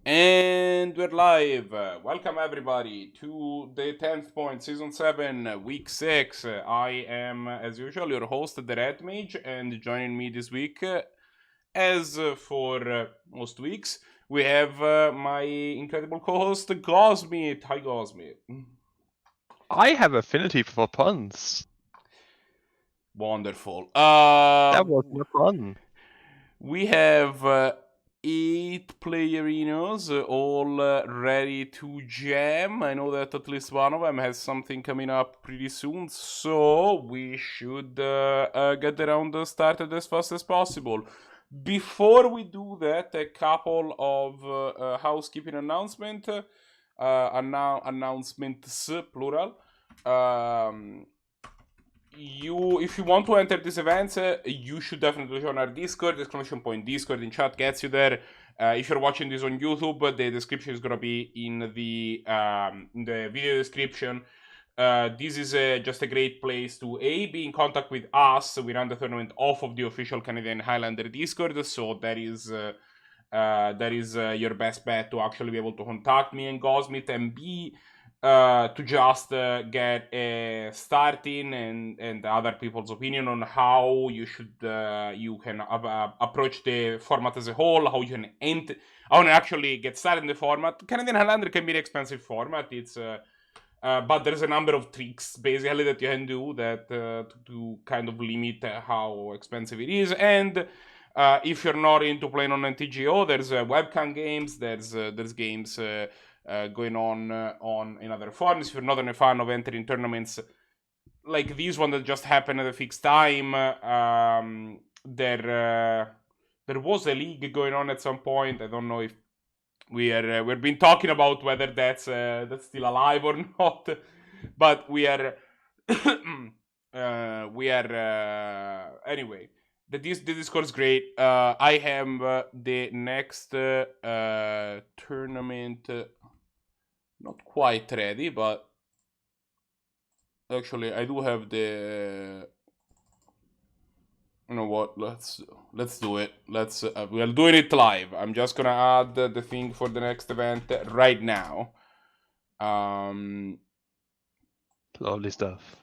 And we're live. Welcome everybody to the 10th point, season 7, week 6. I am, as usual, your host, the Red Mage, and joining me this week, as for most weeks, we have my incredible co-host, Gosmeet. Hi, Gosmeet. I have affinity for puns. Wonderful. That was more fun. We have 8 player arenas, all ready to jam. I know that at least one of them has something coming up pretty soon, so we should get the round started as fast as possible. Before we do that, a couple of housekeeping announcements, plural. If you want to enter these events, you should definitely join our Discord. Exclamation point Discord in chat gets you there. If you're watching this on YouTube, the description is gonna be in the video description. This is just a great place to be in contact with us. We run the tournament off of the official Canadian Highlander Discord, so that is your best bet to actually be able to contact me and Gosmith and be to just get a starting and other people's opinion on how you can approach the format as a whole, how you can actually get started in the format. Canadian Highlander can be an expensive format. It's but there's a number of tricks basically that you can do that to kind of limit how expensive it is. And if you're not into playing on NTGO, there's webcam games. There's games going on in other forms. If you're not a fan of entering tournaments like this one that just happened at a fixed time, there was a league going on at some point. I don't know if we've been talking about whether that's still alive or not, but we are anyway. The Discord is great. I have the next tournament not quite ready, but actually I do have the. You know what? Let's do it. We are doing it live. I'm just gonna add the thing for the next event right now. Lovely stuff.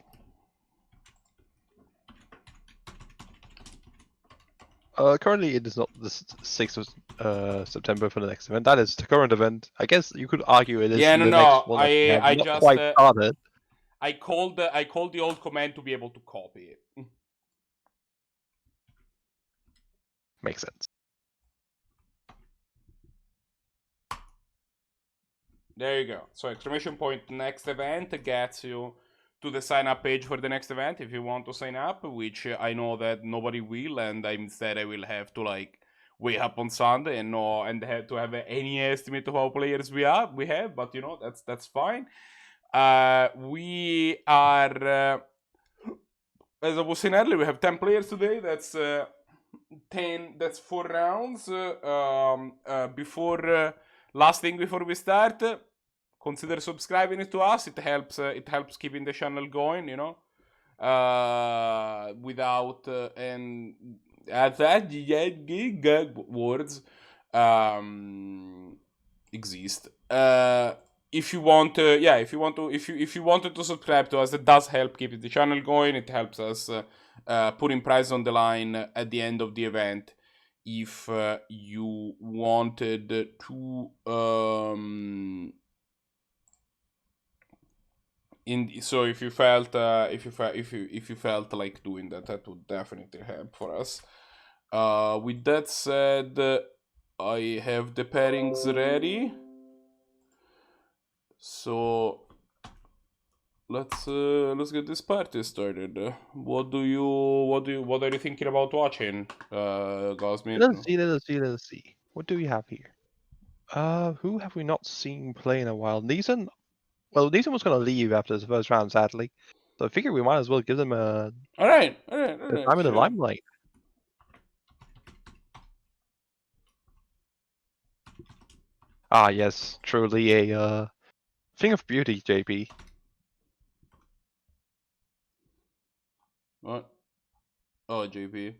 Currently, it is not the 6th of September for the next event. That is the current event. I guess you could argue it is Yeah, the no. next one that we have I not just quite started. I called the old command to be able to copy it. Makes sense. There you go. So exclamation point next event gets you to the sign up page for the next event if you want to sign up, which I know that nobody will, and instead I will have to like wake up on Sunday and have to have any estimate of how players we have. But you know that's fine. We are as I was saying earlier, we have 10 players today. That's 10. That's 4 rounds. Last thing before we start, consider subscribing to us. It helps. It helps keeping the channel going. You know, without and at that words exist. If you want to, yeah, if you wanted to subscribe to us, it does help keep the channel going. It helps us putting prize on the line at the end of the event. If you wanted to so if you felt like doing that, that would definitely help for us. With that said, I have the pairings ready, so let's get this party started. What are you thinking about watching, Gosmin? Let's see. What do we have here? Who have we not seen play in a while? Neisan? Well, Neisan was going to leave after the first round, sadly. So I figure we might as well give them a All right, time in the sure. limelight. Ah, yes, truly a thing of beauty, JP. What? Oh, JP.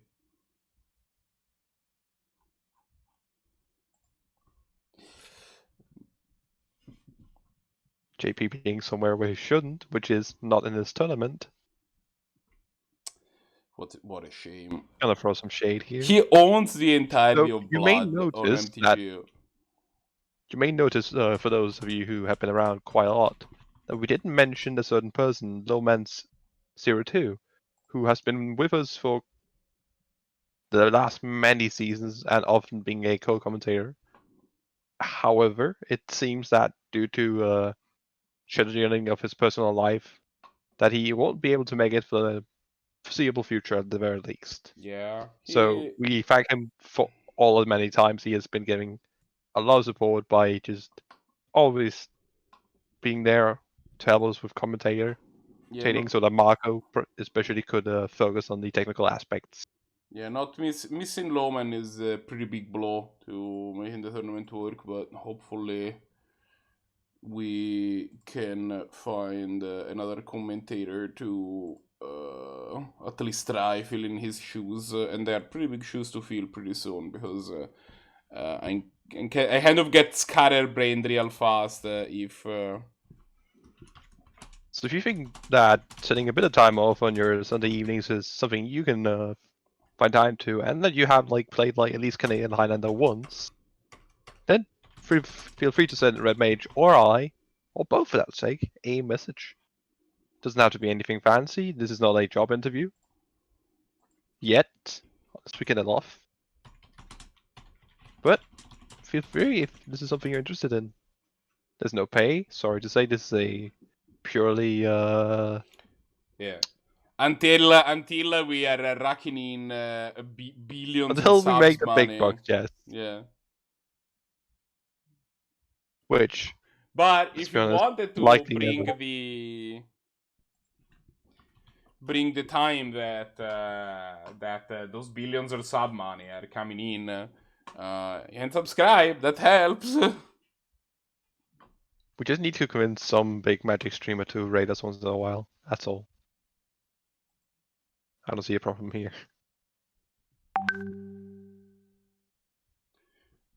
JP being somewhere where he shouldn't, which is not in this tournament. What a shame. Gonna throw some shade here. He owns the entirety So of you may Blood on notice that MTG. you may notice, for those of you who have been around quite a lot, that we didn't mention a certain person, Lowmans02, who has been with us for the last many seasons and often being a co-commentator. However, it seems that due to scheduling of his personal life, that he won't be able to make it for the foreseeable future at the very least. Yeah. So we thank him for all the many times he has been giving a lot of support by just always being there to help us with commentating, so that Marco especially could focus on the technical aspects. Yeah, not missing Lowman is a pretty big blow to making the tournament work, but hopefully we can find another commentator to at least try filling his shoes, and they are pretty big shoes to fill pretty soon, because I kind of get scatterbrained real fast if... So if you think that setting a bit of time off on your Sunday evenings is something you can find time to, and that you have played at least Canadian Highlander once, then feel free to send Red Mage or I, or both for that sake, a message. Doesn't have to be anything fancy. This is not a job interview. Yet, unless we get it off. But feel free if this is something you're interested in. There's no pay. Sorry to say, this is a purely yeah. Until we are racking in billions until of we subs make the money. big bucks, yes. Yeah. Which, but if you honest, wanted to bring the time that those billions of sub money are coming in, and subscribe, that helps. We just need to convince some big Magic streamer to raid us once in a while. That's all. I don't see a problem here.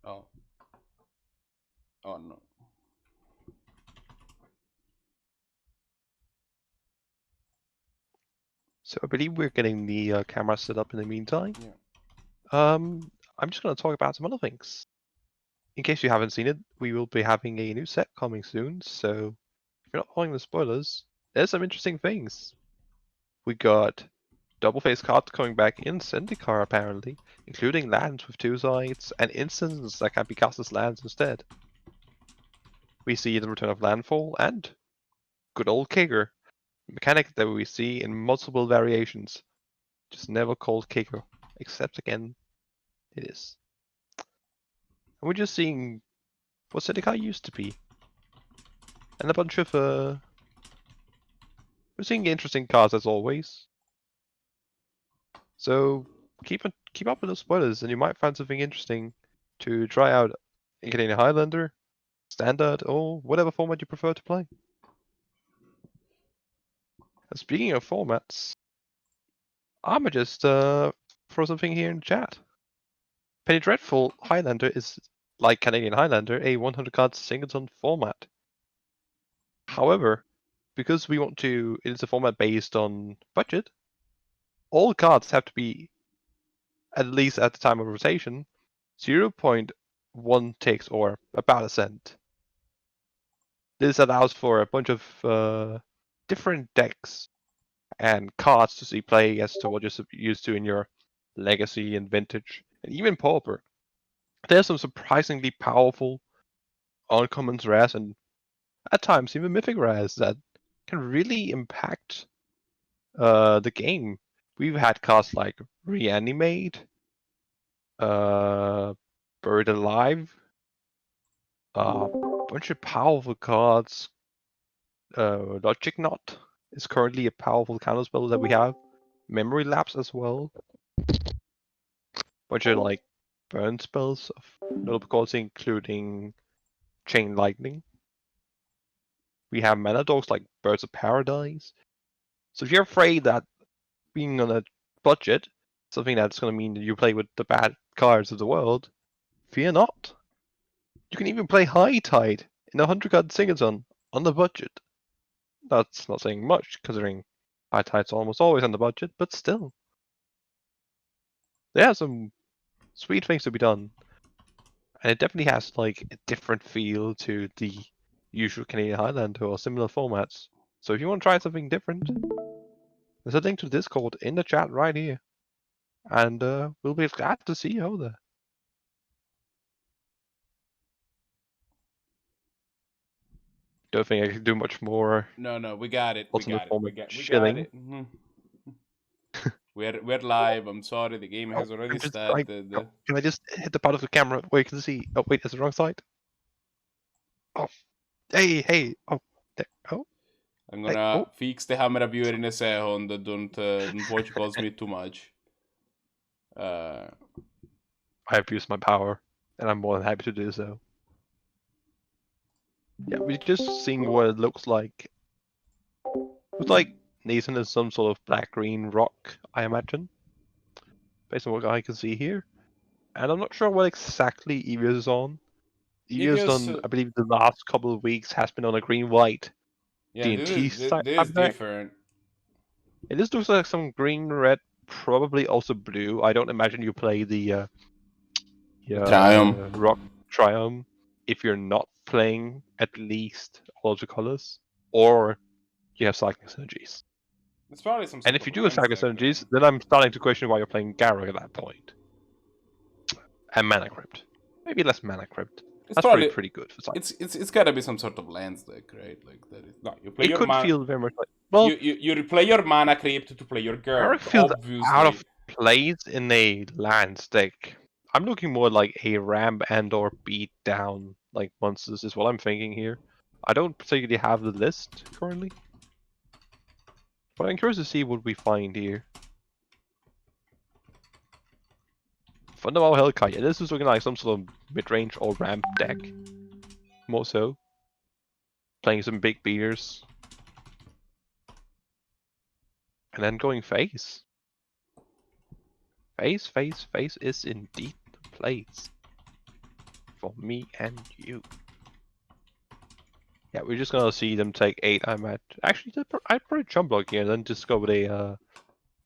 Oh no. So I believe we're getting the camera set up in the meantime. Yeah. I'm just going to talk about some other things. In case you haven't seen it, we will be having a new set coming soon, so if you're not following the spoilers, there's some interesting things. We got double face cards coming back in Zendikar apparently, including lands with 2 sides and instances that can be cast as lands instead. We see the return of landfall and good old kicker, a mechanic that we see in multiple variations, just never called kicker, except again it is. And we're just seeing what Zendikar used to be. And a bunch of we're seeing interesting cards as always. So keep up with the spoilers, and you might find something interesting to try out in Canadian Highlander, Standard, or whatever format you prefer to play. And speaking of formats, I'ma just throw something here in the chat. Penny Dreadful Highlander is, like Canadian Highlander, a 100 card singleton format. However, because we want to, it is a format based on budget, all cards have to be, at least at the time of rotation, 0.1 ticks or about a cent. This allows for a bunch of different decks and cards to see play as to what you're used to in your Legacy and Vintage, and even Pauper. There's some surprisingly powerful uncommons, rares, and at times even mythic rares that can really impact the game. We've had cards like Reanimate, Buried Alive, a bunch of powerful cards. Logic Knot is currently a powerful counterspell that we have. Memory Lapse as well. Bunch of burn spells of notable quality, including Chain Lightning. We have mana dogs like Birds of Paradise. So if you're afraid that being on a budget, something that's going to mean that you play with the bad cards of the world, fear not. You can even play High Tide in a 100 card singleton on the budget. That's not saying much, considering High Tide's almost always on the budget, but still. There are some sweet things to be done. And it definitely has like a different feel to the usual Canadian Highlander or similar formats. So if you want to try something different, there's a link to Discord in the chat right here. And we'll be glad to see you over there. Don't think I can do much more. No, we got it. We Ultimate got it. form We of got shilling. it. We're live. I'm sorry, the game has already started. Can I just hit the part of the camera where you can see? Oh wait, that's the wrong side. Oh, hey, oh, oh. I'm gonna fix the camera viewer in a second. Don't watch calls me too much. I abuse my power, and I'm more than happy to do so. Yeah, we're just seeing what it looks like. Looks like Neisan is some sort of black-green rock, I imagine, based on what I can see here. And I'm not sure what exactly Evius is on. Evius on, I believe, the last couple of weeks has been on a green-white D&T this is different. It just looks like some green-red, probably also blue. I don't imagine you play the Triumph. Rock Triumph if you're not playing at least all of the colors, or you have cycling synergies. It's probably some. And if you do have cycling synergies, then I'm starting to question why you're playing Garruk at that point. And Mana Crypt. Maybe less Mana Crypt. That's probably pretty good for cycling. It's gotta be some sort of lands deck, right? Like that is no. You play it your could feel very much like you play your Mana Crypt to play your Garruk. Feels obviously out of place in a lands deck. I'm looking more like a ramp and or beat down like monsters is what I'm thinking here. I don't particularly have the list currently, but I'm curious to see what we find here. Fundamental Hellkite. Yeah, this is looking like some sort of mid-range or ramp deck. More so. Playing some big beers. And then going face. Face is indeed the place. For me and you. Yeah, we're just gonna see them take 8, I imagine. Actually, I'd put a jump block here and then just go with a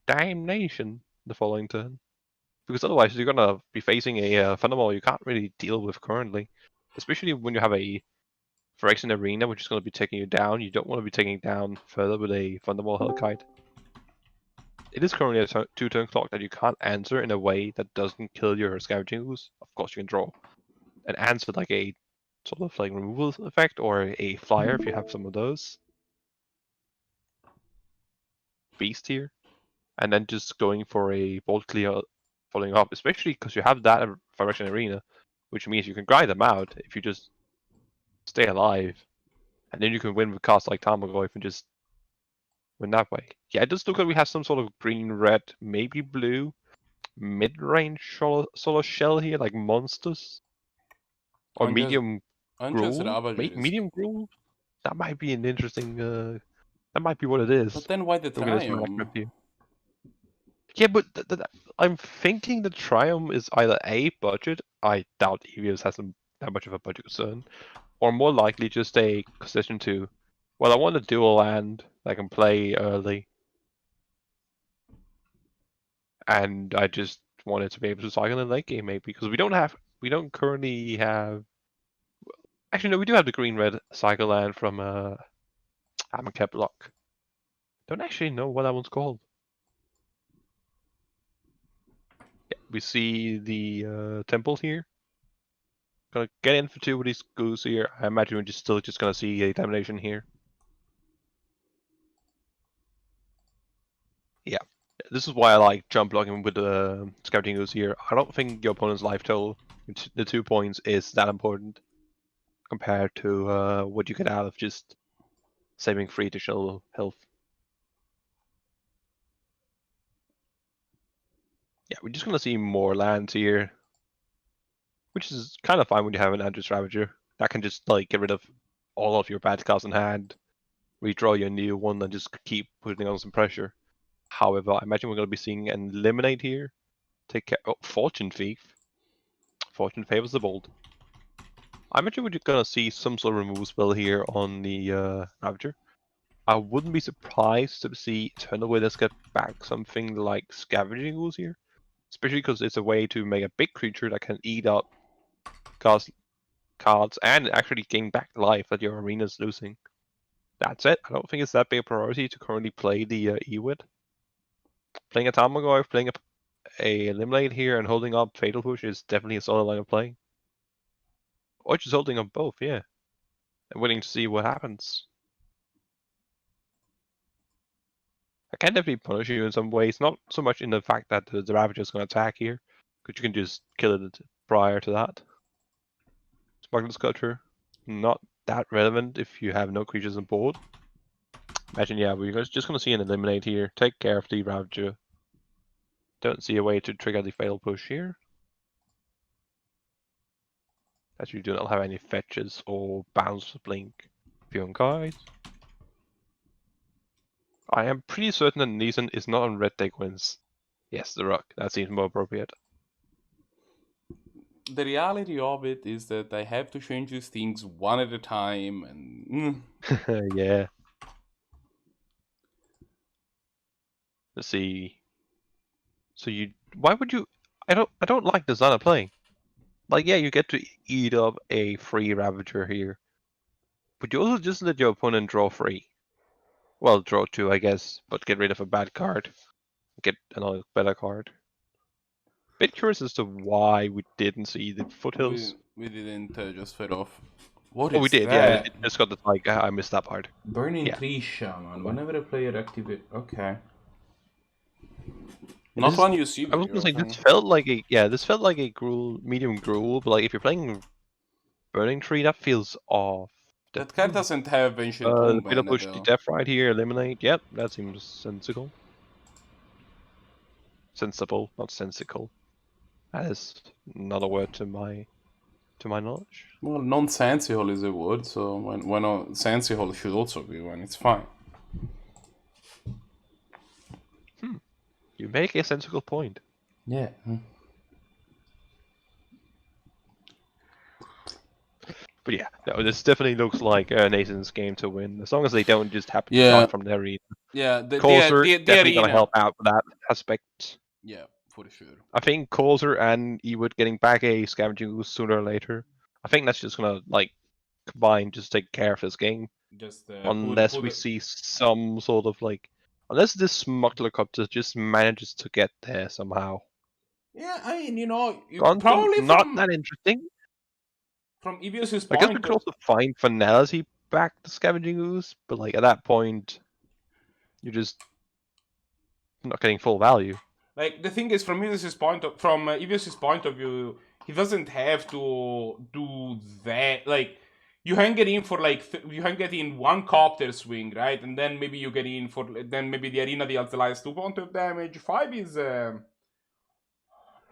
Damnation the following turn. Because otherwise you're gonna be facing a Thunderball you can't really deal with currently. Especially when you have a Phyrexian Arena, which is gonna be taking you down. You don't want to be taking down further with a Thunderball Hellkite. It is currently a 2-turn clock that you can't answer in a way that doesn't kill your Scavenging Ooze. Of course you can draw an answer like a sort of like removal effect or a flyer if you have some of those. Beast here. And then just going for a Bolt Clear following up, especially because you have that Phyrexian Arena, which means you can grind them out if you just stay alive. And then you can win with cards like Tarmogoyf and just win that way. Yeah, it does look like we have some sort of green, red, maybe blue, mid-range solar shell here, like monsters. Or medium Gruul. Medium Gruul? That might be an interesting... that might be what it is. But then why the Triumph? Yeah, but I'm thinking the Triumph is either A, budget. I doubt Evius has that much of a budget concern. Or more likely just a concession to, well, I want a dual land that I can play early. And I just wanted to be able to cycle in the late game, maybe. Because we don't currently have... Actually, no, we do have the green-red cycle land from Hammercap Block. Don't actually know what that one's called. Yeah, we see the temple here. Gonna get in for 2 with these goose here. I imagine we're still just gonna see a Damnation here. Yeah, this is why I like jump blocking with the Scouting Goose here. I don't think your opponent's life total, the 2 points, is that important compared to what you get out of just saving 3 additional health. Yeah, we're just gonna see more lands here, which is kind of fine when you have an Andrew Ravager that can just like get rid of all of your bad cards in hand, redraw your new one, and just keep putting on some pressure. However, I imagine we're going to be seeing an Eliminate here. Take care. Oh, Fortune Thief. Fortune favors the bold. I'm actually gonna see some sort of remove spell here on the Ravager. I wouldn't be surprised to see Eternal Witness get back something like Scavenging Ooze here. Especially because it's a way to make a big creature that can eat up cards and actually gain back life that your arena's losing. That's it. I don't think it's that big a priority to currently play the Ewid. Playing a Tarmogoyf, playing a Eliminate here, and holding up Fatal Push is definitely a solid line of play. Or just holding up both, yeah. And waiting to see what happens. I can definitely punish you in some ways, not so much in the fact that the Ravager is going to attack here, because you can just kill it prior to that. Smuggler Sculpture, not that relevant if you have no creatures on board. Imagine, yeah, we're just going to see an Eliminate here. Take care of the Ravager. Don't see a way to trigger the Fatal Push here. As you do not have any fetches or bounce blink beyond guides. I am pretty certain that Neisan is not on red deck wins. Yes, the Rock. That seems more appropriate. The reality of it is that I have to change these things one at a time, and yeah. Let's see. So why would you? I don't like the Zannty playing. Like, yeah, you get to eat up a free Ravager here, but you also just let your opponent draw 3. Well, draw 2, I guess, but get rid of a bad card. Get another better card. Bit curious as to why we didn't see the foothills. we didn't just fade off. What Oh, we is did, yeah. that? It just got the like. I missed that part. Burning Yeah. Tree Shaman. Whenever a player activates. Okay. Yeah, Not one you see I was very gonna say often. this felt like a gruel, medium gruel, but like if you're playing Burning Tree, that feels off. That card doesn't have Ancient Tomb Fatal in it, Push the though. Death right here, eliminate. Yep, that seems sensible. Sensible, not sensical. That is not a word to my knowledge. Well, non-sensical is a word, so when not sensical should also be when it's fine. You make a sensible point. Yeah. But yeah, no, this definitely looks like Nathan's game to win, as long as they don't just happen to Yeah. die from the arena. Yeah, Coulter definitely arena. gonna help out with that aspect. Yeah, for sure. I think Coulter and Ewid getting back a Scavenging Ooze sooner or later. I think that's just gonna like combine, just take care of this game. Just Unless we see some sort of like, unless this Smuggler Copter just manages to get there somehow. Yeah, I mean, you know, Probably not that interesting. From Evios's I point, guess we could also find finality back to Scavenging Ooze, but like at that point, you're just not getting full value. Like the thing is, from Evios's point of view, he doesn't have to do that. Like you can get in for you can get in one copter swing, right? And then maybe you get in for then maybe the arena deals the last 2 points of damage. 5 is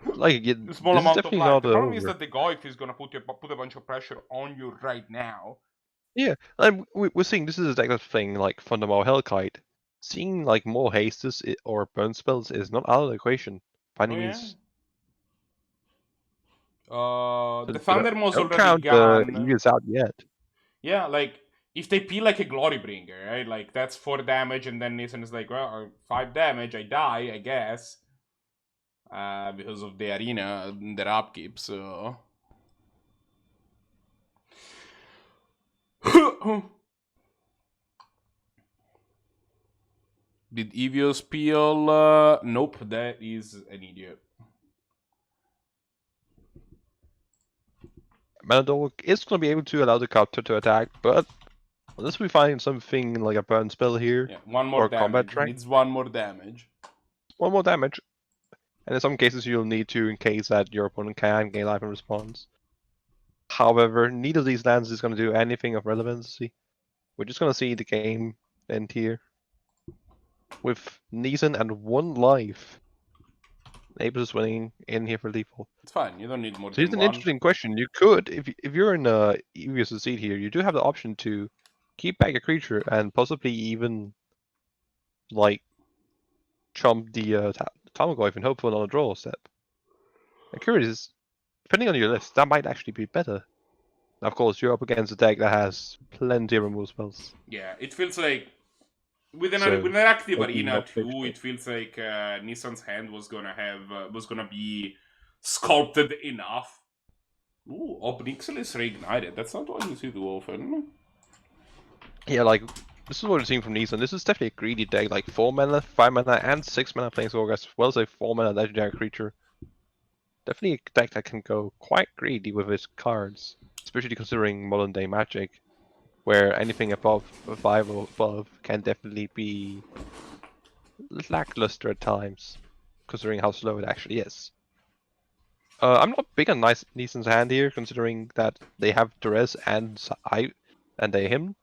Like a small this is amount of definitely life. not The problem over. is that the Goyf is gonna put a bunch of pressure on you right now. Yeah, and we're seeing this is a deck of thing like Fundamental Hellkite. Seeing like more hastes or burn spells is not out of the equation by any means. The Thundermaw's Don't already count gone. Eagles out yet. Yeah, like if they peel like a Glorybringer, right? Like that's 4 damage, and then Neisan is like, well, 5 damage, I die, I guess, because of the arena and their upkeep. So. Did Evios peel? Nope, that is an idiot. Manador is going to be able to allow the Copter to attack, but unless we find something like a burn spell here, Yeah, 1 more or damage. combat track, Needs 1 more damage. 1 more damage. And in some cases you'll need to in case that your opponent can gain life in response. However, neither of these lands is going to do anything of relevancy. We're just going to see the game end here. With Neisan and 1 life. Apes is winning in here for default. It's fine, you don't need more So than here's an 1. interesting question. You could, if you're in Evios' seat here, you do have the option to keep back a creature and possibly even like chump the Tarmogoyf and hope for another draw step. I'm curious, depending on your list, that might actually be better. Of course, you're up against a deck that has plenty of removal spells. Yeah, it feels like with So, an active maybe arena not big too, shit. it feels like Nissan's hand was gonna be sculpted enough. Ooh, Obnixel is reignited. That's not what you see too often. Yeah, like, this is what we're seeing from Neisan. This is definitely a greedy deck, like 4 mana, 5 mana, and 6 mana Planeswalker, as well as a 4 mana legendary creature. Definitely a deck that can go quite greedy with its cards, especially considering modern day Magic, where anything above 5 or above can definitely be lackluster at times, considering how slow it actually is. I'm not big on Neeson's hand here, considering that they have Durez and they him,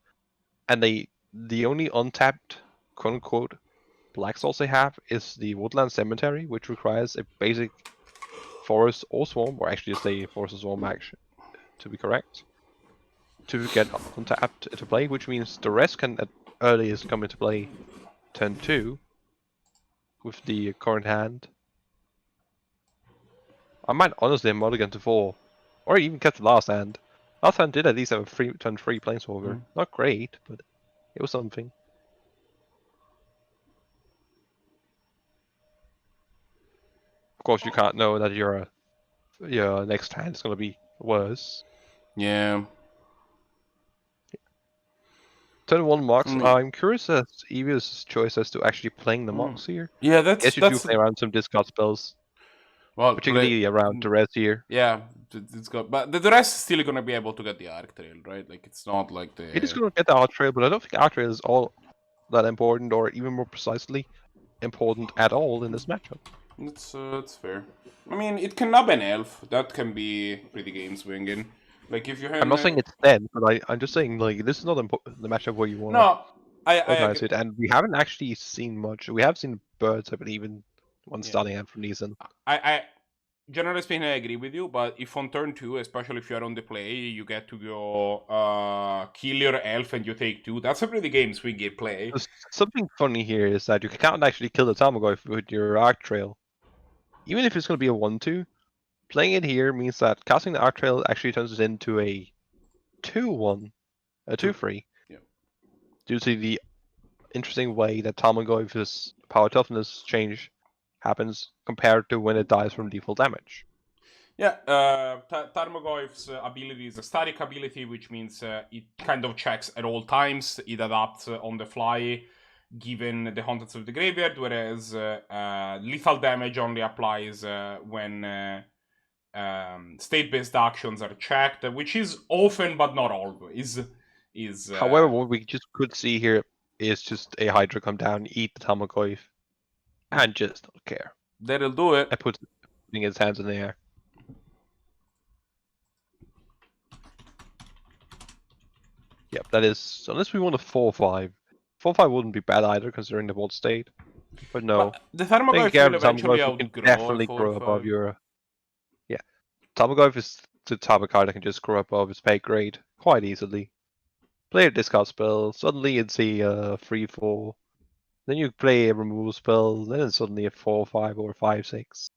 and the only untapped quote unquote black source they have is the Woodland Cemetery, which requires a basic forest or swarm, or actually just a forest or swarm action to be correct, to get untapped into play, which means the rest can at earliest come into play turn 2 with the current hand. I might honestly mulligan to 4, or even get the last hand. Last hand did at least have a turn 3 Planeswalker. Not great, but it was something. Of course, you can't know that your next hand is going to be worse. Yeah. Turn 1 Mox. I'm curious as Evia's choice as to actually playing the Mox here. Yeah, I guess you do play around some discard spells, well, particularly around the rest here. Yeah, it's got, but the rest is still gonna be able to get the Arc Trail, right? Like it's not like the. It is going to get the Arc Trail, but I don't think Arc Trail is all that important, or even more precisely, important at all in this matchup. It's fair. I mean, it can nab an elf. That can be pretty game swinging. Like if you have. I'm not saying it's dead, but I'm just saying like this is not the matchup where you want to No, I organize it, and we haven't actually seen much. We have seen birds, I believe, in one starting hand from Neeson. I generally speaking, I agree with you, but if on turn 2, especially if you're on the play, you get to go kill your elf and you take 2, that's a pretty game swinging play. Something funny here is that you can't actually kill the Tarmogoyf with your Arc Trail. Even if it's going to be a 1-2, playing it here means that casting the Arc Trail actually turns it into a 2-1, a 2-3. Yeah. Due to the interesting way that Tarmogoyf's power toughness change happens compared to when it dies from default damage. Yeah, Tarmogoyf's ability is a static ability, which means it kind of checks at all times. It adapts on the fly, given the Haunted of the Graveyard, whereas lethal damage only applies when state-based actions are checked, which is often but not always. However, what we just could see here is just a Hydra come down, eat the Tarmogoyf, and just don't care. That'll do it. And putting his hands in the air. Yep, that is, unless we want a 4-5. 4-5 wouldn't be bad either, considering the board state. But no. But the Tarmogoyf will eventually outgrow can definitely grow above your... Yeah. Tarmogoyf is the type of card that can just grow above its pay grade quite easily. Play a discard spell, suddenly it's a 3-4. Then you play a removal spell, then it's suddenly a 4-5 or a 5-6.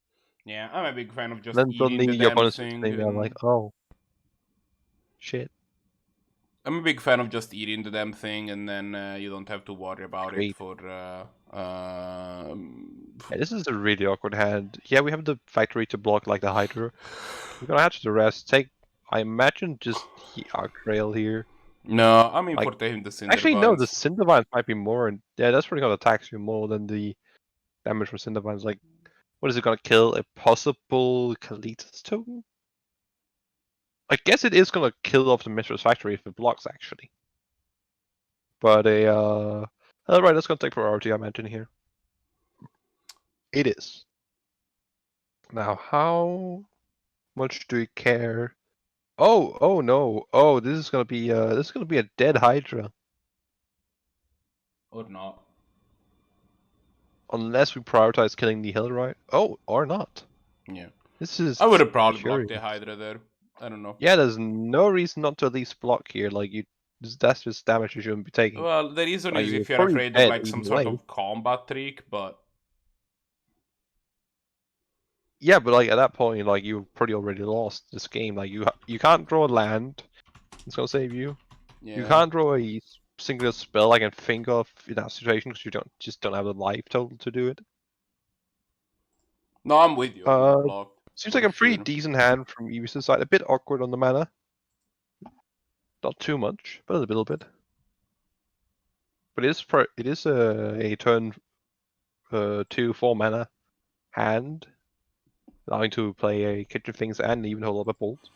Yeah, I'm a big fan of just then eating suddenly the your damn opponent's thing. I'm like, oh. Shit. I'm a big fan of just eating the damn thing, and then you don't have to worry about it for. Yeah, this is a really awkward hand. Yeah, we have the factory to block like the Hydra. We're gonna have to rest. Take, I imagine, just the Arc Trail here. No, I mean like, for taking the Cindervines. Actually, no, the Cindervines might be more. Yeah, that's probably gonna attack you more than the damage from Cindervines. Like, what is it gonna kill? A possible Kalitas token? I guess it is gonna kill off the Mistress Factory if it blocks, actually. But alright, that's gonna take priority, I imagine here. It is. Now, how much do we care? Oh no! Oh, this is gonna be a dead Hydra. Or not. Unless we prioritize killing the hill, right? Oh, or not. Yeah. This is. I would have probably blocked the Hydra there. I don't know. Yeah, there's no reason not to at least block here. Like that's just damage you shouldn't be taking. Well, the reason like, is if you're afraid of like some sort of combat trick, but. Yeah, but like at that point, like you pretty already lost this game. Like you can't draw land. It's gonna save you. Yeah. You can't draw a single spell I can think of in that situation because you don't have the life total to do it. No, I'm with you. I'm not blocked. Seems for like a pretty sure. decent hand from Evis's side. A bit awkward on the mana. Not too much, but a little bit. But it is a turn 2/4 mana hand, allowing to play a Kitchen Things and even hold up a bolt.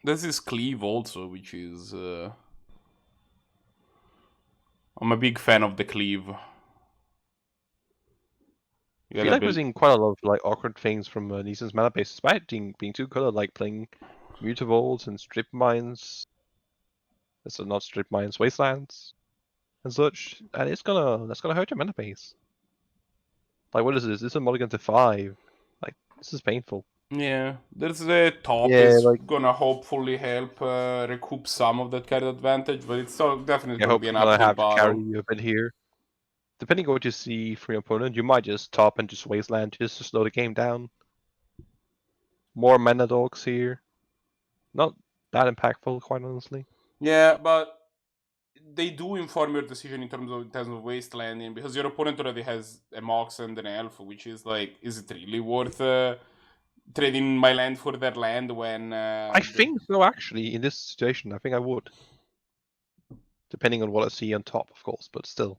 This is cleave also, which is I'm a big fan of the cleave. I feel like we're seeing quite a lot of like awkward things from Neisan's mana base, despite being 2-color, like playing Mutavaults and Strip Mines. So not Strip Mines, Wastelands and such, and that's gonna hurt your mana base. Like, what is this? This is a mulligan to 5. Like, this is painful. Yeah, there's the top Yeah, is like, gonna hopefully help recoup some of that card advantage, but it's still definitely I gonna hope be you're an gonna uphill have to carry battle. you a bit here. Depending on what you see from your opponent, you might just top and just Wasteland just to slow the game down. More mana dogs here. Not that impactful, quite honestly. Yeah, but they do inform your decision in terms of wastelanding because your opponent already has a Mox and an Elf, which is like, is it really worth trading my land for their land when? I think so, actually. In this situation, I think I would. Depending on what I see on top, of course, but still.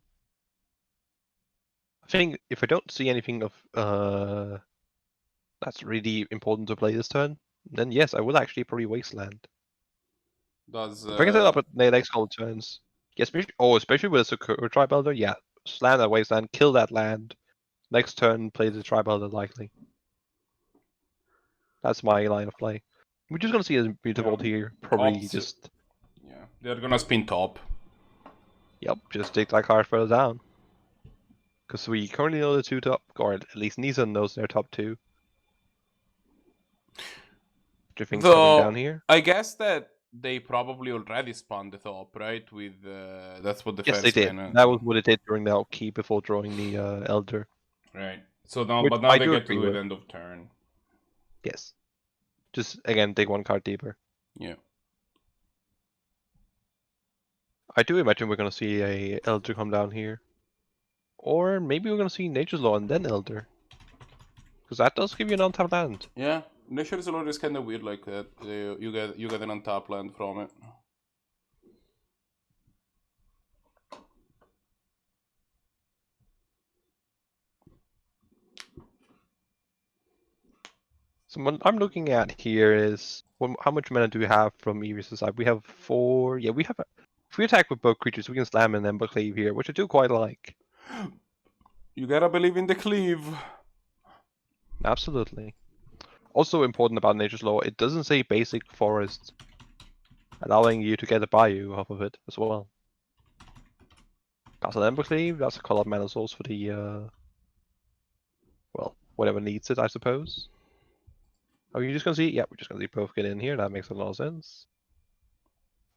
I think if I don't see anything of that's really important to play this turn, then yes, I would actually probably Wasteland. Does If I can set up the next couple turns, yeah, especially with a Sakura Tribe Elder, yeah, slam that Wasteland, kill that land. Next turn, play the Tribe Elder likely. That's my line of play. We're just gonna see a Mutavault here, probably just. Yeah, they're gonna spin top. Yep, just take that card further down. Because we currently know the 2 top, or at least Neisan knows their top 2. Drifting's coming down here. I guess that they probably already spun the top, right? With that's what the Yes, first they did. mana. That was what it did during the key before drawing the Elder. Right. So now, Which but now I they do get to agree do it with. end of turn. Yes. Just, again, dig one card deeper. Yeah. I do imagine we're going to see a Elder come down here. Or maybe we're going to see Nature's Law and then Elder. Because that does give you an untapped land. Yeah. Nature's Law is kind of weird like that. You get an untapped land from it. So what I'm looking at here is how much mana do we have from Eris' side? We have 4. Yeah, we have. If we attack with both creatures, we can slam and then cleave here, which I do quite like. You gotta believe in the cleave. Absolutely. Also important about Nature's Law, it doesn't say basic forest, allowing you to get a bayou off of it as well. That's an Ember Cleave, that's a colored mana source for the, well, whatever needs it, I suppose. Are you just gonna see? Yeah, we're just gonna see both get in here, that makes a lot of sense.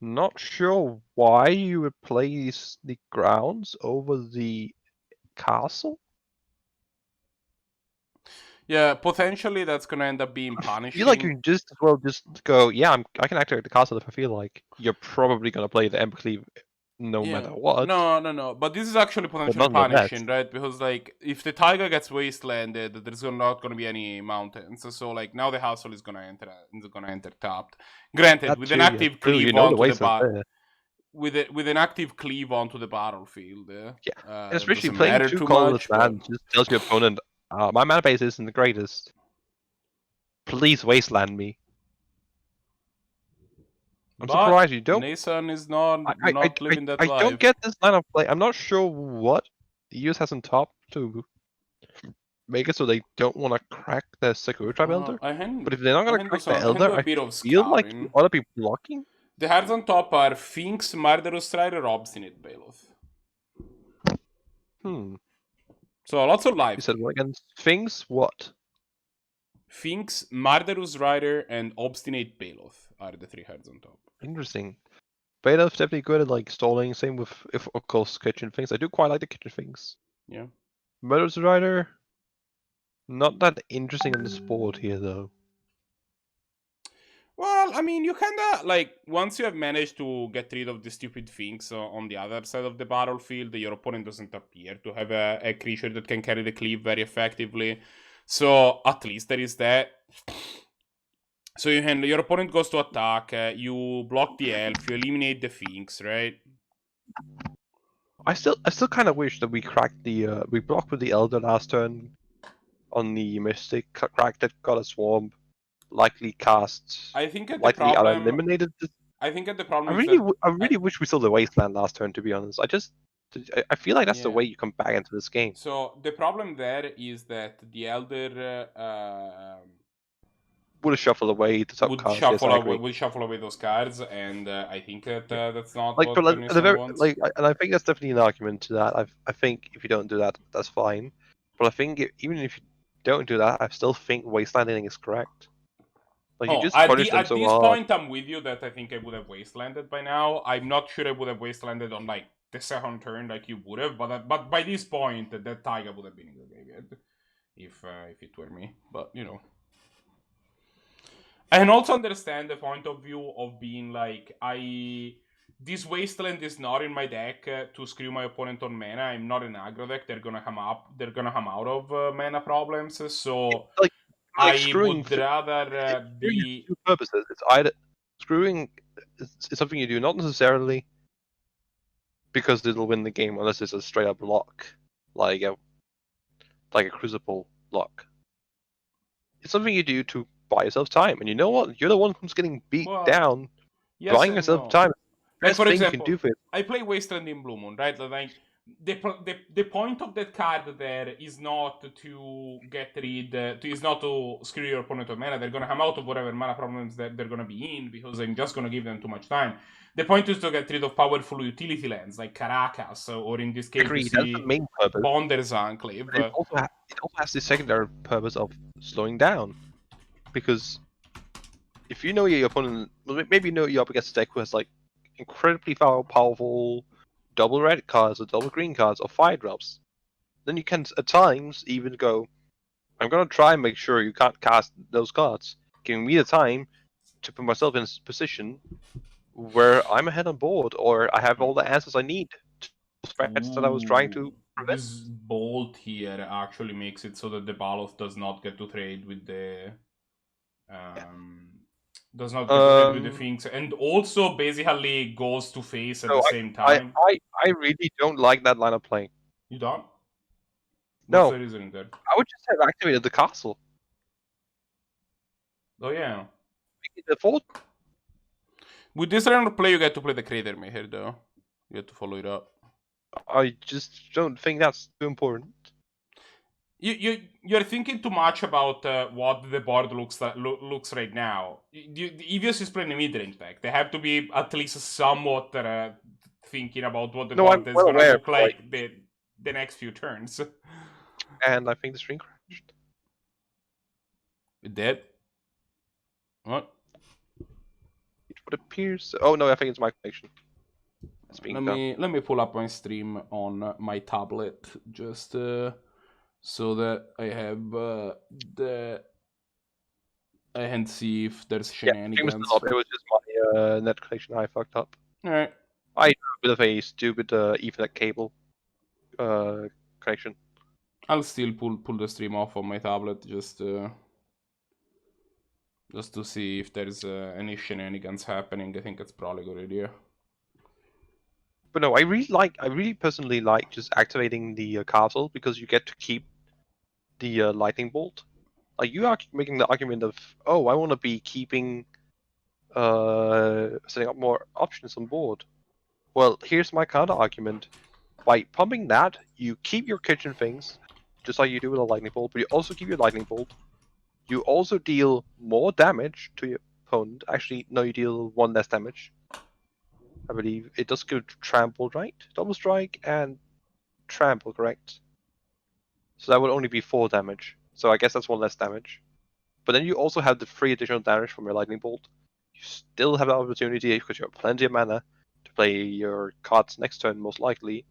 Not sure why you would play the grounds over the castle? Yeah, potentially that's gonna end up being punishing. I feel like you just as well just go, yeah, I can activate the castle if I feel like. You're probably gonna play the Ember Cleave no matter what. No. But this is actually potentially punishing, right? Because like if the Taiga gets wastelanded, there's not gonna be any mountains. So like now the Hustle is gonna enter tapped. Granted, That with too, an active yeah, cleave you know onto the the there. with an active cleave onto the battlefield. Yeah, and especially doesn't playing matter 2 too colorless much, lands just tells your opponent, my mana base isn't the greatest. Please wasteland me. I'm surprised you don't. Neisan is not living that I life. don't get this line of play. I'm not sure what use has on top to make it so they don't want to crack the Sakura Tribe Elder. But if they're not going to crack the Elder, I feel like you ought to be blocking. The cards on top are Finks, Murderous Rider, Obstinate Baloth. So lots of life. You said what again? Finks, what? Finks, Murderous Rider, and Obstinate Baloth are the 3 cards on top. Interesting. Baloth's definitely good at like stalling. Same with, of course, Kitchen Things. I do quite like the Kitchen Things. Yeah. Murderous Rider, not that interesting on the sport here though. Well, I mean, you kinda, like, once you have managed to get rid of the stupid things on the other side of the battlefield, your opponent doesn't appear to have a creature that can carry the cleave very effectively. So, at least there is that. So your opponent goes to attack, you block the elf, you eliminate the things, right? I still kind of wish that we cracked the we blocked with the Elder last turn on the Mystic, cracked it, got a Swarm, likely cast, I think the likely problem, eliminated. I think the problem I is that really wish we saw the Wasteland last turn. To be honest, I feel like that's the yeah. way you come back into this game. So the problem there is that the elder Would have shuffled away the top cards. Yes, I agree. would shuffle away those cards, and I think that Yeah. that's not Like, what but at the Neisan very wants. like, and I think that's definitely an argument to that. I think if you don't do that, that's fine. But I think even if you don't do that, I still think wastelanding is correct. Like you Oh, just punish them at so this hard. point, I'm with you that I think I would have wastelanded by now. I'm not sure I would have wastelanded on like the second turn like you would have, but by this point, that Taiga would have been in the graveyard if it were me. But you know, I can also understand the point of view of being like this wasteland is not in my deck to screw my opponent on mana. I'm not an aggro deck. They're gonna come up. They're gonna come out of mana problems. So Like I screwing would rather screwing has be. two purposes. It's either screwing is something you do not necessarily because it'll win the game unless it's a straight up lock, like a crucible lock. It's something you do to buy yourself time, and you know what? You're the one who's getting beat Well, down. yes Buying and yourself no. time, Like best for thing you can do example, for it. I play Wasteland in Blue Moon, right? Like the point of that card there is not to get rid, is not to screw your opponent of mana. They're gonna come out of whatever mana problems that they're gonna be in because I'm just gonna give them too much time. The point is to get rid of powerful utility lands like Caracas, or in this case we Agree, that's the see main purpose. Bonder's Enclave. But it also has the secondary purpose of slowing down, because if you know your opponent, well, maybe you know you're up against a deck who has like incredibly powerful double red cards or double green cards or fire drops, then you can at times even go, I'm gonna try and make sure you can't cast those cards, giving me the time to put myself in a position where I'm ahead on board or I have all the answers I need to the threats that I was trying to prevent. This bolt here actually makes it so that the Baloth does not get to trade with the um does not get to trade with the things, and also basically goes to face at So the same time. I really don't like that line of play. You don't? What's No, the reasoning there? I would just have activated the castle. Oh yeah. Make it default. With this round of play, you get to play the Crater Maker though. You have to follow it up. I just don't think that's too important. You're thinking too much about what the board looks right now. EVS is playing a mid-range deck. They have to be at least somewhat thinking about what the No, board I'm is well gonna aware, look like the next few turns. and I think the screen crashed. It did? What? It would appear so. Oh no, I think it's my connection. It's being done. Let me pull up my stream on my tablet just so that I have I can see if there's shenanigans. It was just my net connection I fucked up. Alright. I have a bit of a stupid Ethernet cable connection. I'll still pull the stream off on my tablet just to see if there's any shenanigans happening. I think it's probably a good idea. But no, I really personally like just activating the castle because you get to keep the lightning bolt. Like you are making the argument of, oh, I want to be keeping setting up more options on board. Well, here's my counter argument. By pumping that, you keep your kitchen things, just like you do with a lightning bolt, but you also keep your lightning bolt. You also deal more damage to your opponent. Actually, no, you deal one less damage. I believe it does go to trample, right? Double strike and trample, correct? So that would only be 4 damage. So I guess that's one less damage. But then you also have the 3 additional damage from your lightning bolt. You still have the opportunity, because you have plenty of mana, to play your cards next turn, most likely.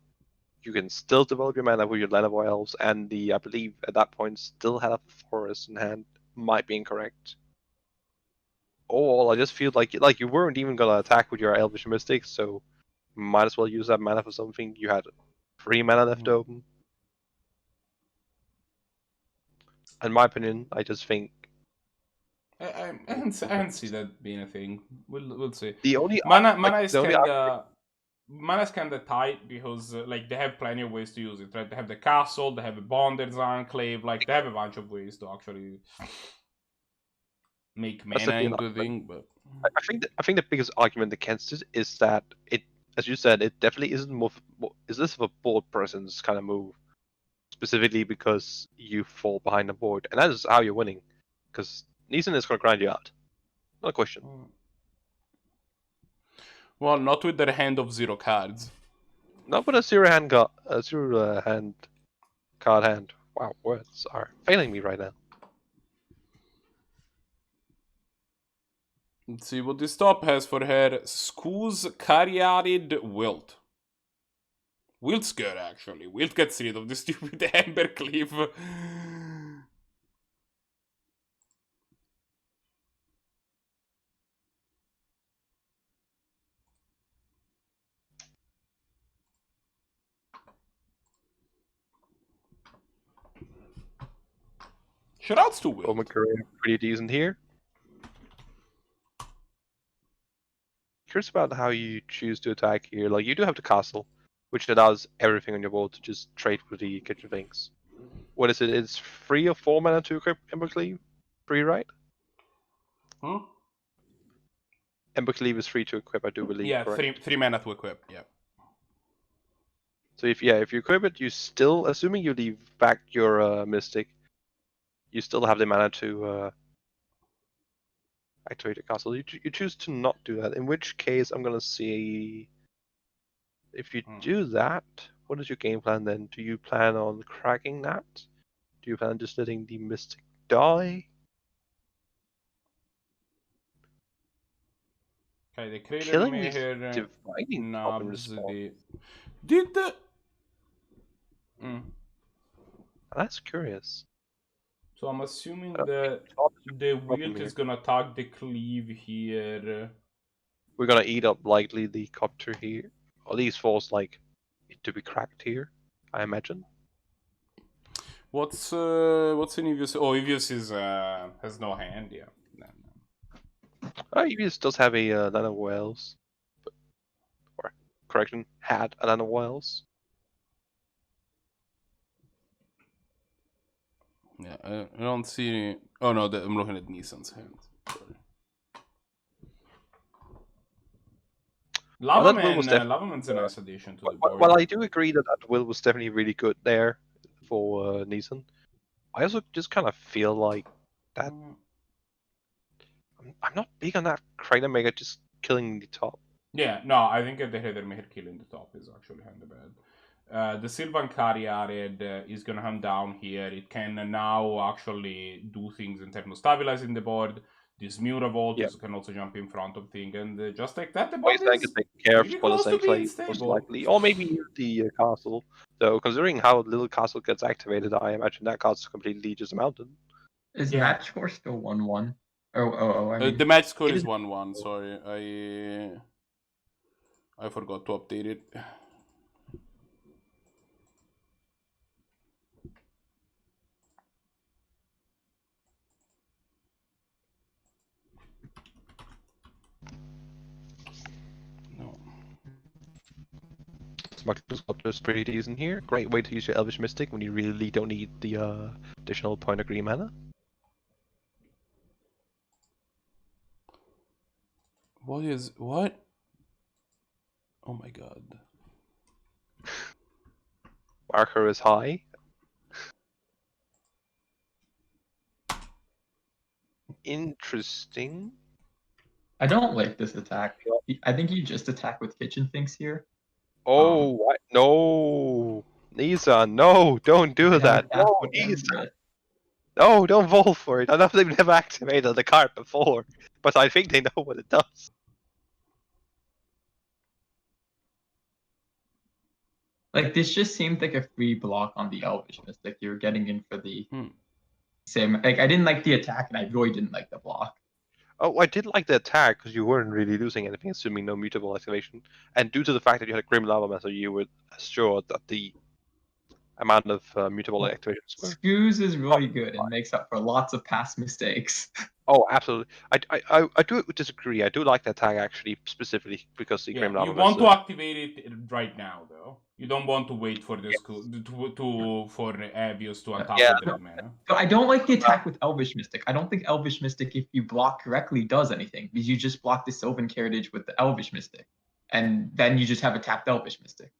You can still develop your mana with your Llanowar Elves, and I believe at that point still have a forest in hand. Might be incorrect. overall, I just feel like you weren't even gonna attack with your Elvish Mystic, so might as well use that mana for something. You had 3 mana left open. In my opinion, I just think I can see that being a thing. We'll see. the only Mana is the only kinda tight because like they have plenty of ways to use it, right? They have the castle, they have a bonded enclave, like they have a bunch of ways to actually make that's mana the into a thing. But I think the biggest argument against it is that it, as you said, it definitely isn't is this a board presence kind of move, specifically because you fall behind the board, and that is how you're winning, because Neisan is gonna grind you out, no question. well, not with their hand of 0 cards. Not with a zero hand card hand. Wow, words are failing me right now. Let's see what this top has for her. Skooz Caryatid Wilt. Wilt's good, actually. Wilt gets rid of the stupid Embercleave. Shoutouts to Wilt. My career pretty decent here. Curious about how you choose to attack here. Like, you do have the castle, which allows everything on your board to just trade with the kitchen things. What is it? It's 3 or 4 mana to equip Embercleave? 3, right? Hmm? Embercleave is 3 to equip, I do believe. Yeah, correct? three mana to equip, yeah. So if you equip it, you still, assuming you leave back your Mystic, you still have the mana to activate the castle. You choose to not do that, in which case I'm gonna see if you do that, what is your game plan then? Do you plan on cracking that? Do you plan on just letting the Mystic die? Okay, the creator Killing may the here dividing top in response. Did the... That's curious. So I'm assuming that the Wilt is gonna attack the cleave here. We're gonna eat up likely the copter here. Or at least force like it to be cracked here, I imagine. What's in Evius? Oh, Evius is has no hand, yeah. Evius does have a Lana Wells. Or correction, had a Lana Wells. Yeah, I don't see. Oh no, I'm looking at Neisan's hand. Sorry. Lavaman's a nice addition to the board. Well, I do agree that Will was definitely really good there for Neisan. I also just kind of feel like that. I'm not big on that Krainer Mega just killing the top. Yeah, no, I think the Heather Meher killing the top is actually kind of bad. The Sylvan Caryatid is gonna come down here. It can now actually do things in terms of stabilizing the board. This Mutavolt can also jump in front of thing, and just like that, the board is take care of really for the close to being most stable. likely, or maybe use the castle. Though, considering how little castle gets activated, I imagine that castle completely just mounted. Is match score still 1-1? Oh, I mean, the match score is 1-1. Sorry, I forgot to update it. No. Smuggler's Sculptor is pretty decent here. Great way to use your Elvish Mystic when you really don't need the additional point of green mana. What? Oh my god. Marker is high. Interesting. I don't like this attack. I think you just attack with kitchen things here. Oh, what? No! Neisan, no! Don't do that! No, Neisan! No, don't vote for it! I know they've never activated the card before, but I think they know what it does. Like, this just seemed like a free block on the Elvish Mystic. You're getting in for the same. Like, I didn't like the attack, and I really didn't like the block. Oh, I did like the attack because you weren't really losing anything, assuming no mutable activation. And due to the fact that you had a Grim Lava Master, you were assured that the amount of mutable activations were. Scoos is really good and makes up for lots of past mistakes. Oh, absolutely. I do disagree. I do like the attack actually, specifically because the Grim Lava you want Master. to activate it right now, though. You don't want to wait for the school for Avios to untap Yeah. with red mana. But I don't like the attack with Elvish Mystic. I don't think Elvish Mystic, if you block correctly, does anything because you just block the Sylvan Carriage with the Elvish Mystic, and then you just have a tapped Elvish Mystic.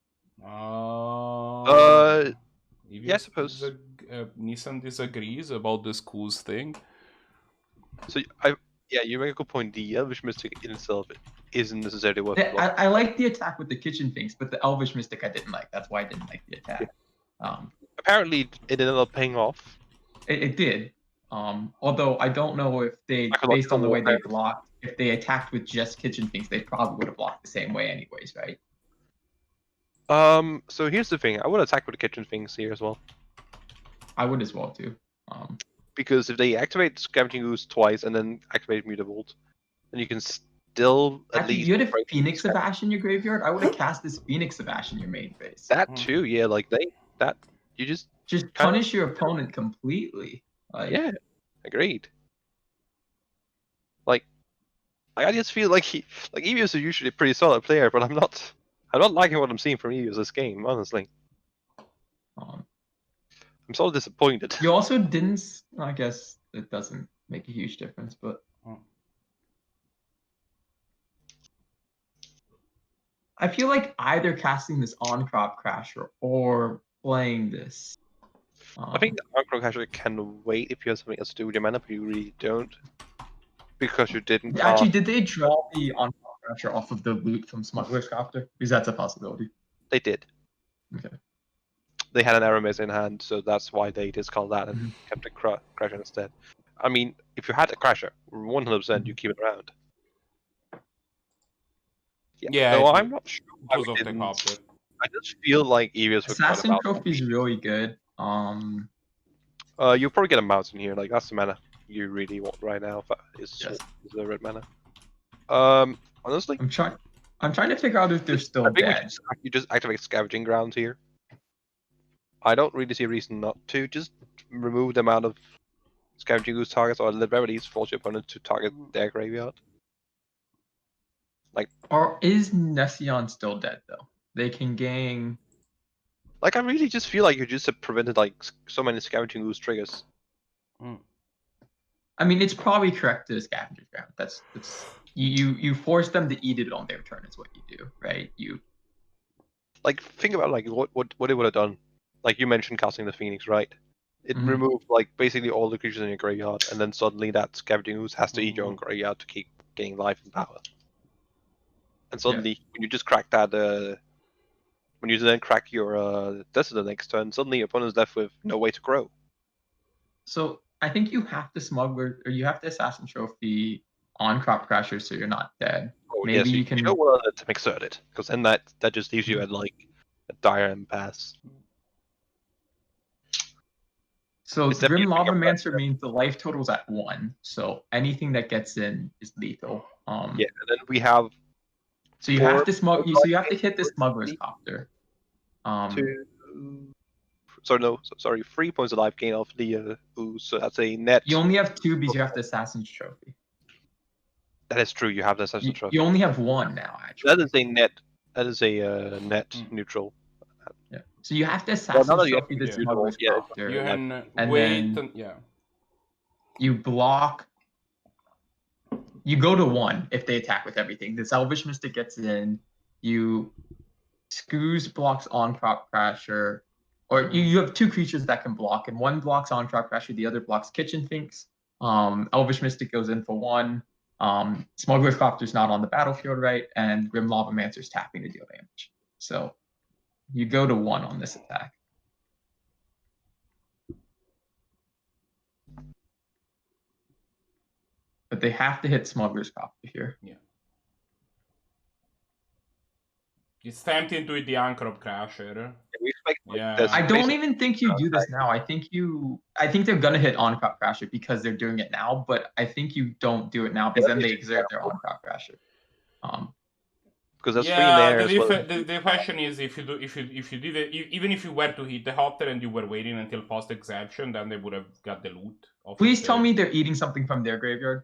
Yeah, I suppose. Neisan disagrees about the schools thing. So yeah, you make a good point. The Elvish Mystic in itself isn't necessarily worth blocking. I like the attack with the Kitchen Finks, but the Elvish Mystic I didn't like. That's why I didn't like the attack. Apparently, it ended up paying off. It did. Although I don't know if they, Like a based on the way they warfare. blocked, if they attacked with just Kitchen Finks, they probably would have blocked the same way anyways, right? So here's the thing. I would attack with the Kitchen Things here as well. I would as well too. Because if they activate Scavenging Ooze twice and then activate Mutavolt, then you can still at Actually, least you had a Phoenix of Ash in your graveyard. I would have cast this Phoenix of Ash in your main phase. that too. Yeah, like you just punish your opponent completely. Like, yeah, agreed. Like I just feel like Evios is usually a pretty solid player, but I'm not liking what I'm seeing from Evios this game, honestly. I'm sort of disappointed. You also didn't. I guess it doesn't make a huge difference, but I feel like either casting this on Crop Crasher or playing this. I think the Aggro Crasher can wait if you have something else to do with your mana, but you really don't. Because you didn't Actually, did they draw the on Crop Crasher off of the loot from Smuggler's Copter? Because that's a possibility. They did. Okay. They had an Aramis in hand, so that's why they discarded that and kept the Crasher instead. I mean, if you had a Crasher, 100% you keep it around. Yeah, no, I'm not sure. Because of the copter. I just feel like Evios would Assassin Trophy is really good. You'll probably get a mountain here. Like that's the mana you really want right now. Is the red mana. Honestly, I'm trying to figure out if they're still dead. You just activate Scavenging Grounds here. I don't really see a reason not to. Just remove the amount of Scavenging Ooze targets, or at the very least force your opponent to target their graveyard. Like, or is Neisan still dead though? They can gang. Like, I really just feel like you just have prevented like so many Scavenging Ooze triggers. I mean, it's probably correct to Scavenger Ground. That's you force them to eat it on their turn. Is what you do, right? You like think about like what it would have done. Like you mentioned casting the Phoenix, right? It removed like basically all the creatures in your graveyard, and then suddenly that Scavenging Ooze has to eat your own graveyard to keep getting life and power. And suddenly, when you just crack that, when you then crack your Desert the next turn, suddenly your opponent's left with no way to grow. So I think you have to Smuggler, or you have to Assassin Trophy on Crop Crasher, so you're not dead. Oh, maybe you can. You don't want to exert it, because then that just leaves you at like a dire impasse. So Grim Lavamancer means the life total's at 1, so anything that gets in is lethal. Yeah, and then we have. So you have to So you have to hit the Smuggler's Copter. Sorry, 3 points of life gain off the ooze, so that's a net. You only have 2 because you have the Assassin's Trophy. That is true. You have the Assassin's Trophy. You only have 1 now, actually. That is a net. That is a net neutral. Yeah. So you have to Assassin's Trophy the Smuggler's You Copter, can and wait. then you block. You go to 1 if they attack with everything. The Elvish Mystic gets in. You Scoos blocks on Crop Crasher, or you have 2 creatures that can block, and one blocks on Crop Crasher, the other blocks Kitchen Finks. Elvish Mystic goes in for 1. Smuggler's Copter's not on the battlefield, right? And Grim Lavamancer's tapping to deal damage. So you go to 1 on this attack. But they have to hit Smuggler's Copter here. Yeah. It's tempting to hit the Crop Crasher. We expect Yeah. I don't even think you do this now. I think they're gonna hit on-crop crasher because they're doing it now, but I think you don't do it now because then they exert their on-crop crasher. Because there's 3 in Yeah, there as well. the question is if you did it, even if you were to hit the hopter and you were waiting until post exception, then they would have got the loot. Please tell me they're eating something from their graveyard.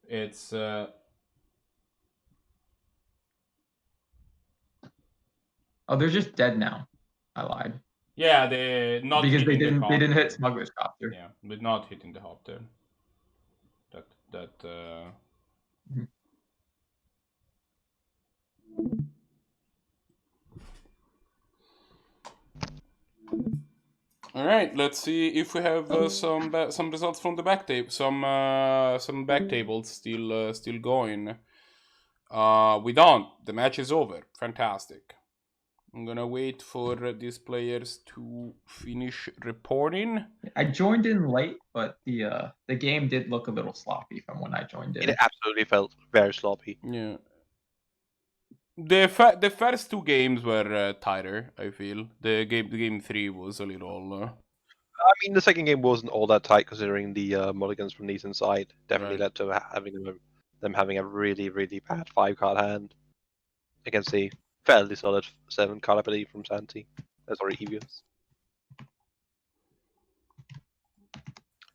It's Oh, they're just dead now. I lied. yeah, they not Because they hitting the didn't hit copter. Smuggler's Copter. Yeah, but not hitting the hopter. All right, let's see if we have some results from the back tape. Some back tables still going. We don't. The match is over. Fantastic. I'm gonna wait for these players to finish reporting. I joined in late, but the game did look a little sloppy from when I joined in. It absolutely felt very sloppy. Yeah. The first 2 games were tighter. I feel the game 3 was a little. I mean, the second game wasn't all that tight considering the mulligans from Neisan's side definitely Right. led to them having a really, really bad 5-card hand against a fairly solid 7-card, I believe, from Zannty. Sorry, Evios.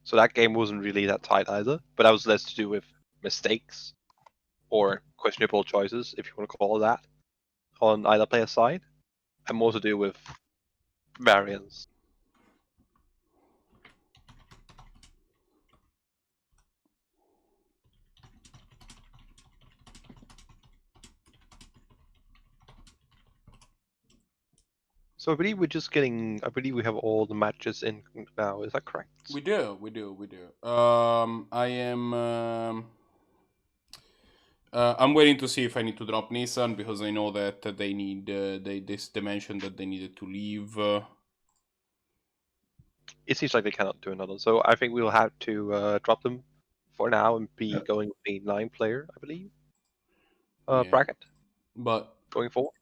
So that game wasn't really that tight either, but that was less to do with mistakes or questionable choices, if you want to call it that, on either player's side, and more to do with variance. So I believe we're just getting. I believe we have all the matches in now. Is that correct? We do. I am. I'm waiting to see if I need to drop Neisan because I know that they need. They mentioned that they needed to leave. It seems like they cannot do another. So I think we'll have to drop them for now and be going with a 9-player, I believe. Yeah. Bracket. But going forward.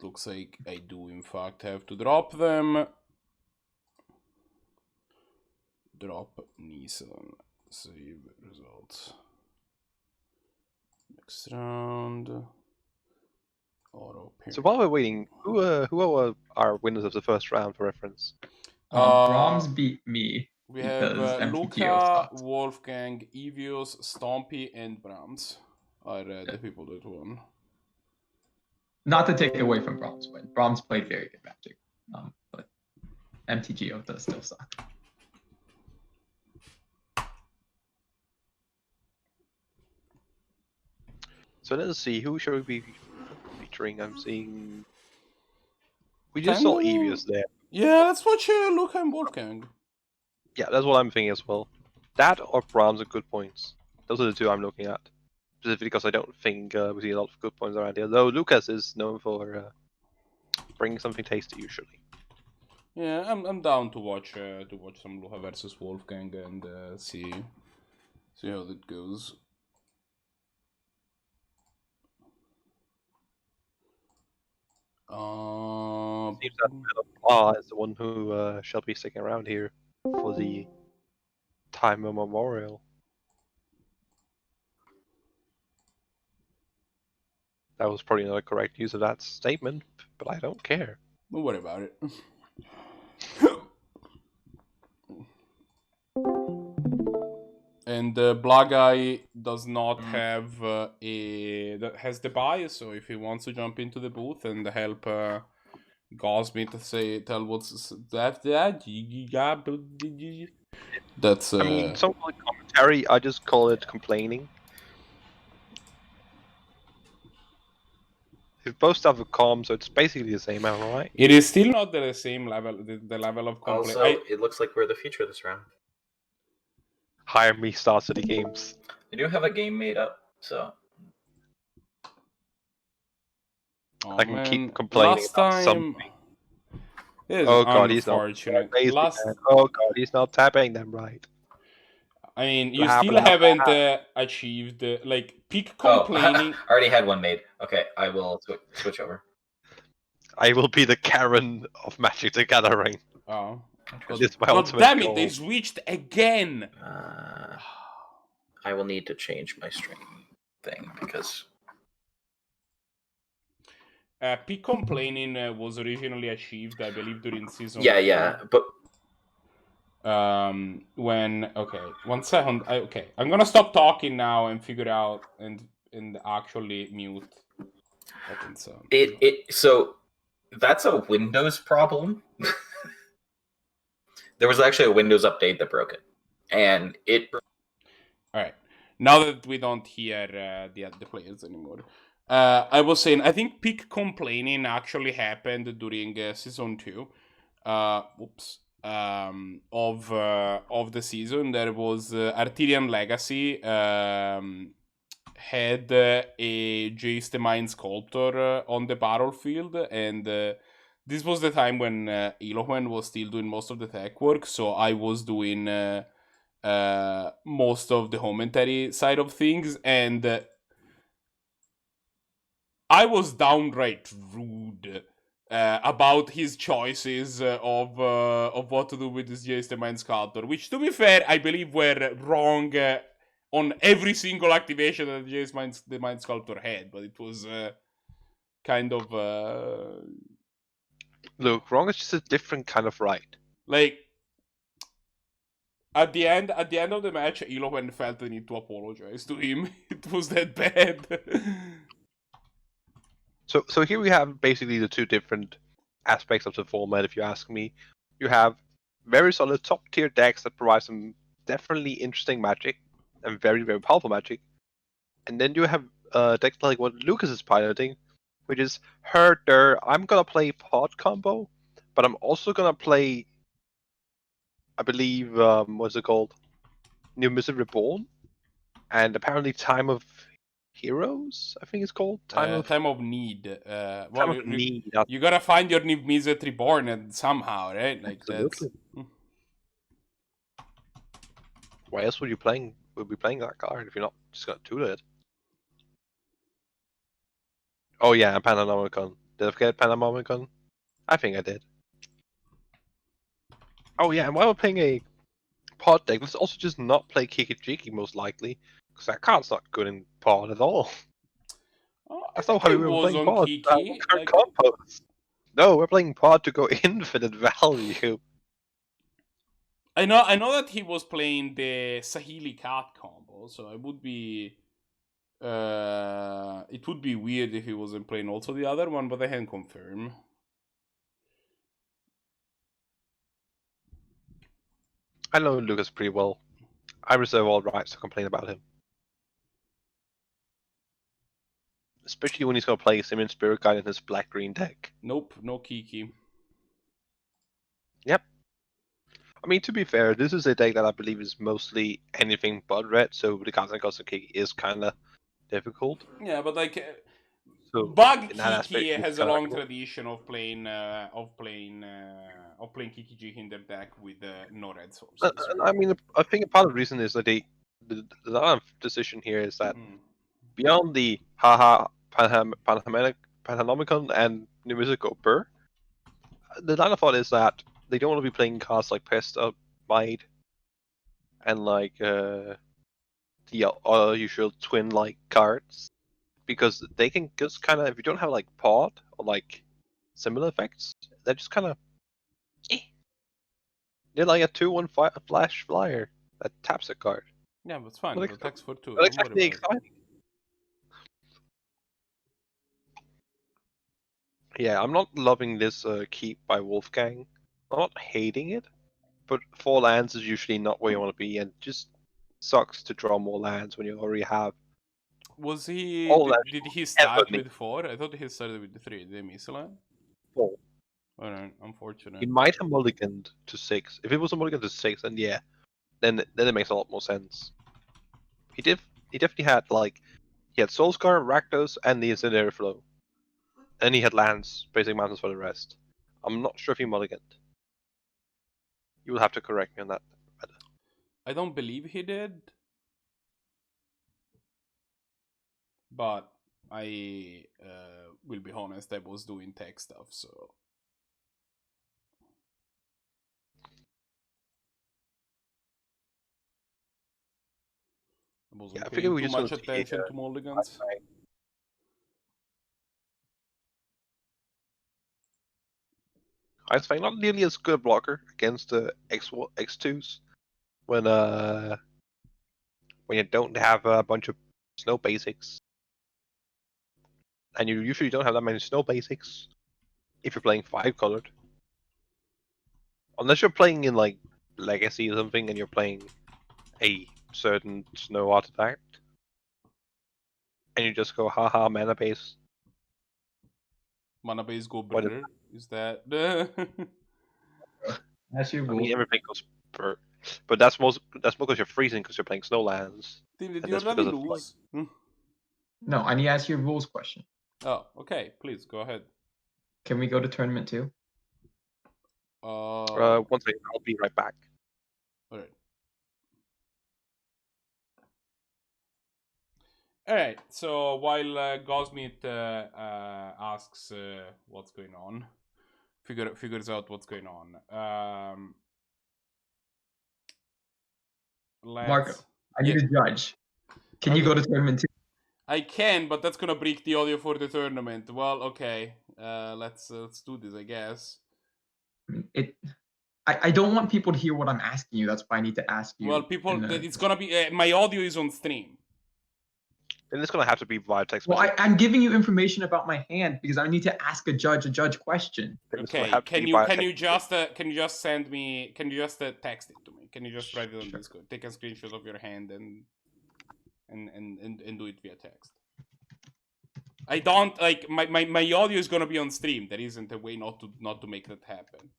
looks like I do in fact have to drop them. Drop Neisan. Save results. Next round. Auto So while we're waiting, who are our winners of the first round for reference? Brahms beat me. We have Luca, Wolfgang, Evios, Stompy, and Brahms are the people that won. Not to take away from Brahms, but Brahms played very good Magic. But MTGO does still suck. So let's see, who shall we be featuring? I'm seeing... We just saw Evios there. Yeah, let's watch Luca and Wolfgang. Yeah, that's what I'm thinking as well. That or Brahms are good points. Those are the 2 I'm looking at. Specifically because I don't think we see a lot of good points around here. Though Lucas is known for bringing something tasty usually. Yeah, I'm down to watch some Luca versus Wolfgang and see how that goes. Seems that Blah is the one who shall be sticking around here for the time immemorial. That was probably not a correct use of that statement, but I don't care. Don't worry about it. And Blahguy does not have has the buy, so if he wants to jump into the booth and help Gosby to tell what's that that's I mean, some call it commentary, I just call it complaining. If both have a com, so it's basically the same, am I right? It is still not the same level, the level of complaint. Also, it looks like we're the future this round. Hire me, Star City Games. They do have a game made up, so... I can keep complaining about something. Oh god, he's not. unfortunate. Oh god, he's not tapping them right. I mean, you Blah, still blah, haven't achieved like peak complaining. I already had one made. Okay, I will switch over. I will be the Karen of Magic the Gathering. Oh, This is my God ultimate damn it! goal. They switched again. I will need to change my string thing because Peak complaining was originally achieved, I believe, during season. yeah, but When okay, 1 second. I'm gonna stop talking now and figure out and actually mute. Fucking sound. so that's a Windows problem. There was actually a Windows update that broke it, and it. All right. Now that we don't hear the players anymore, I was saying I think peak complaining actually happened during season 2. Oops. Of the season, there was Arturian Legacy had a Jace the Mind Sculptor on the battlefield, and this was the time when Elowen was still doing most of the tech work, so I was doing most of the commentary side of things, and I was downright rude about his choices of what to do with this Jace the Mind Sculptor, which, to be fair, I believe were wrong on every single activation that the Mind Sculptor had, but it was kind of Look, wrong is just a different kind of right. like at the end of the match, Elowen felt the need to apologize to him. It was that bad. So here we have basically the two different aspects of the format, if you ask me. You have very solid top tier decks that provide some definitely interesting magic and very, very powerful magic. And then you have decks like what Lucas is piloting, which is Herder. I'm gonna play pod combo, but I'm also gonna play, I believe, what's it called? New Missive Reborn, and apparently Time of Heroes, I think it's called. Time of Need. Well, Need. You gotta find your Mizzet Reborn and somehow, right? Like Absolutely. that's. Why else would you be playing that card if you're not just gonna do it? Oh yeah, Pananomicon. Did I forget Pananomicon? I think I did. Oh yeah, and while we're playing a pod deck, let's also just not play Kiki most likely, because that card's not good in pod at all. Oh, That's not how we were playing pod. Kiki. Like... Combos. No, we're playing pod to go infinite value. I know that he was playing the Sahili Cat combo, so it would be weird if he wasn't playing also the other one, but I can confirm. I know Lucas pretty well. I reserve all rights to complain about him. Especially when he's going to play Simian Spirit Guide in his black-green deck. Nope, no Kiki. Yep. I mean, to be fair, this is a deck that I believe is mostly anything but red, so the Gods and Kiki is kind of difficult. Yeah, but like... So Bug in that Kiki aspect, has a long cool. tradition of playing Kiki Jiki in their deck with no red sources. Right? I mean, I think a part of the reason is that the decision here is that beyond the Pananomicon and Numisico Burr, the line of thought is that they don't want to be playing cards like Pest of Might and like the usual twin-like cards, because they can just kind of, if you don't have like pod or like similar effects, they're just kind of they're like a 2/1 flash flyer that taps a card. Yeah, but it's fine. Well, It attacks for 2. Well, exactly exciting. Yeah, I'm not loving this keep by Wolfgang. I'm not hating it, but 4 lands is usually not where you want to be, and just sucks to draw more lands when you already have. Was he? Did he start heavily. with 4? I thought he started with 3. Did they miss a land? 4. Alright, unfortunate. He might have mulliganed to 6. If it was a mulligan to 6, then yeah, then it makes a lot more sense. He definitely had he had Soulscar, Rakdos, and the Incendiary Flow. And he had lands, basic mountains for the rest. I'm not sure if he mulliganed. You will have to correct me on that. I don't believe he did. But I will be honest, I was doing tech stuff, so. I wasn't I paying figure we too just much gonna see, attention to mulligans. I was not nearly as good a blocker against the X2s when you don't have a bunch of snow basics, and you usually don't have that many snow basics if you're playing 5-colored, unless you're playing in like Legacy or something and you're playing a certain snow artifact, and you just go haha mana base. Mana base go What brr. Is that? That's your I rule. mean, everything goes per, but that's more because you're freezing because you're playing snowlands. Did And you that's already because of, lose? No, I need to ask you a rules question. Oh, okay. Please go ahead. Can we go to tournament 2? One second, I'll be right back. Alright. Alright, so while Gosmith asks what's going on, figures out what's going on. Marco, I need a judge. Can you go to tournament 2? I can, but that's gonna break the audio for the tournament. Well, okay. Let's do this, I guess. I don't want people to hear what I'm asking you. That's why I need to ask you. Well, it's gonna be my audio is on stream. And it's gonna have to be via text. Well, I'm giving you information about my hand because I need to ask a judge question. Okay, can you just text it to me? Can you just write it on Discord? Take a screenshot of your hand and do it via text. I don't like my audio is gonna be on stream. There isn't a way not to make that happen.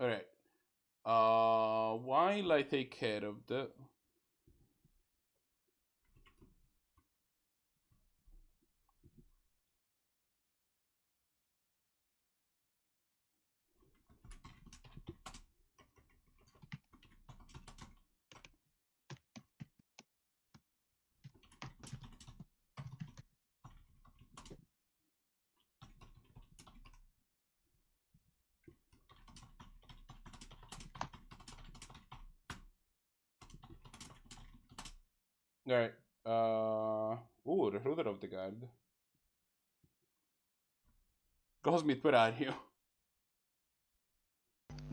All right. While I take care of the. Alright. Recruiter of the Guard. Gosmith, where are you?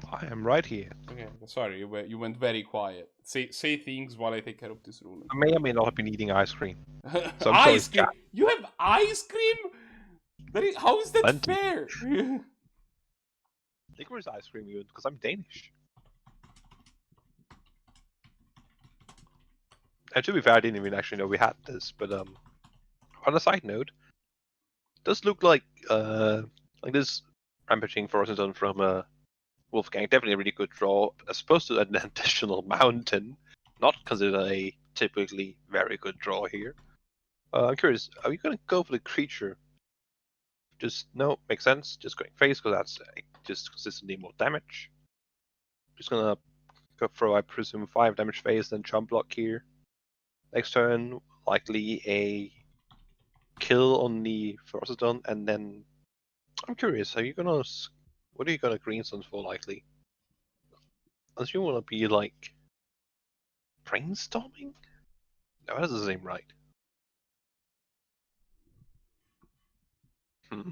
I am right here. Okay, sorry, you went very quiet. Say things while I take care of this ruling. I may or may not have been eating ice cream. So ice cream? You have ice cream? How is that Zannty. fair? Licorice ice cream, even because I'm Danish. And to be fair, I didn't even actually know we had this. But on a side note, it does look like this rampaging Frozen from Wolfgang, definitely a really good draw, as opposed to an additional mountain. Not considered a typically very good draw here. I'm curious, are you going to go for the creature? No, makes sense. Just going face, because that's just consistently more damage. Just going to go throw, I presume, 5 damage face, then jump block here. Next turn, likely a kill on the Frozen, and then I'm curious, what are you gonna green suns for likely? Unless you wanna be like brainstorming? No, that doesn't seem right. So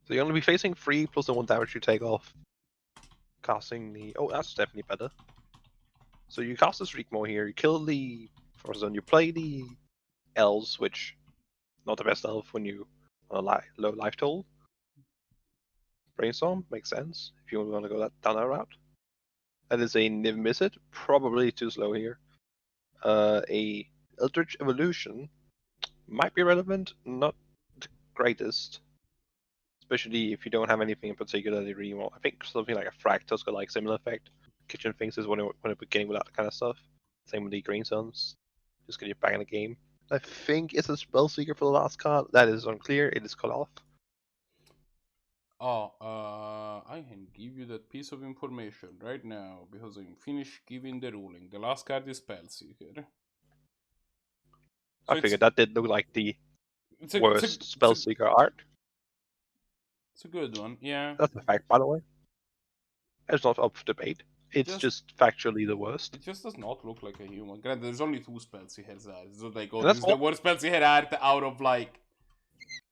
you're gonna be facing 3 plus the 1 damage you take off. Casting the that's definitely better. So you cast the Shriekmaw here, you kill the Frozen, you play the elves, which not the best elf when you on a low life total. Brainstorm makes sense if you want to go down that route. That is a Niv Mizzet, probably too slow here. A Eldritch Evolution might be relevant, not the greatest. Especially if you don't have anything in particularly really. I think something like a Rakdos got like similar effect. Kitchen Things is when it beginning with that kind of stuff. Same with the Green Suns. Just get you back in the game. I think it's a spell seeker for the last card. That is unclear. It is cut off. Oh, I can give you that piece of information right now because I'm finished giving the ruling. The last card is Spellseeker. I figured that did look like the It's a, worst it's a, spell it's a, seeker art. it's a good one, yeah. That's a fact, by the way. It's not up for debate. It's just factually the worst. It just does not look like a human. Granted, there's only 2 Spellseekers art. It's not like, oh, And this that's is the worst Spellseeker art out of like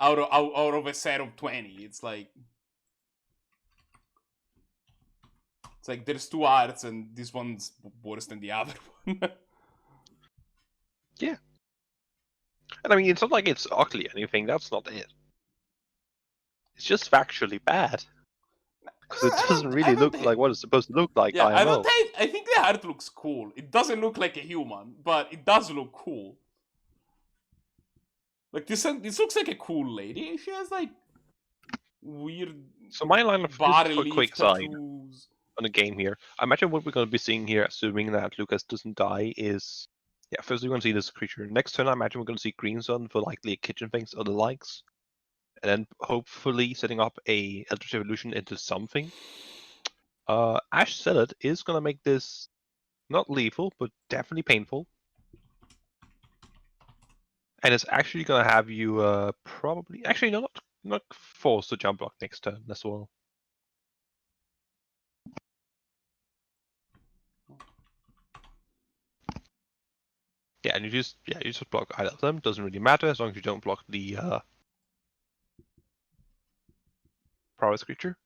out of a set of 20. It's like there's 2 arts and this one's worse than the other one. Yeah. And I mean, it's not like it's ugly or anything. That's not it. It's just factually bad. Because it doesn't really look like what it's supposed to look like. Yeah, IMO. I think the art looks cool. It doesn't look like a human, but it does look cool. Like this looks like a cool lady. She has like weird. So my line of body just a leaf quick side tattoos. on the game here. I imagine what we're going to be seeing here, assuming that Lucas doesn't die, is first we're going to see this creature. Next turn, I imagine we're going to see Green Sun for likely kitchen things or the likes, and then hopefully setting up a Eldritch Evolution into something. Ash Salad is going to make this not lethal, but definitely painful. And it's actually going to have you probably... Actually, no, not forced to jump block next turn as well. Yeah, and you just block either of them. Doesn't really matter as long as you don't block the prowess creature.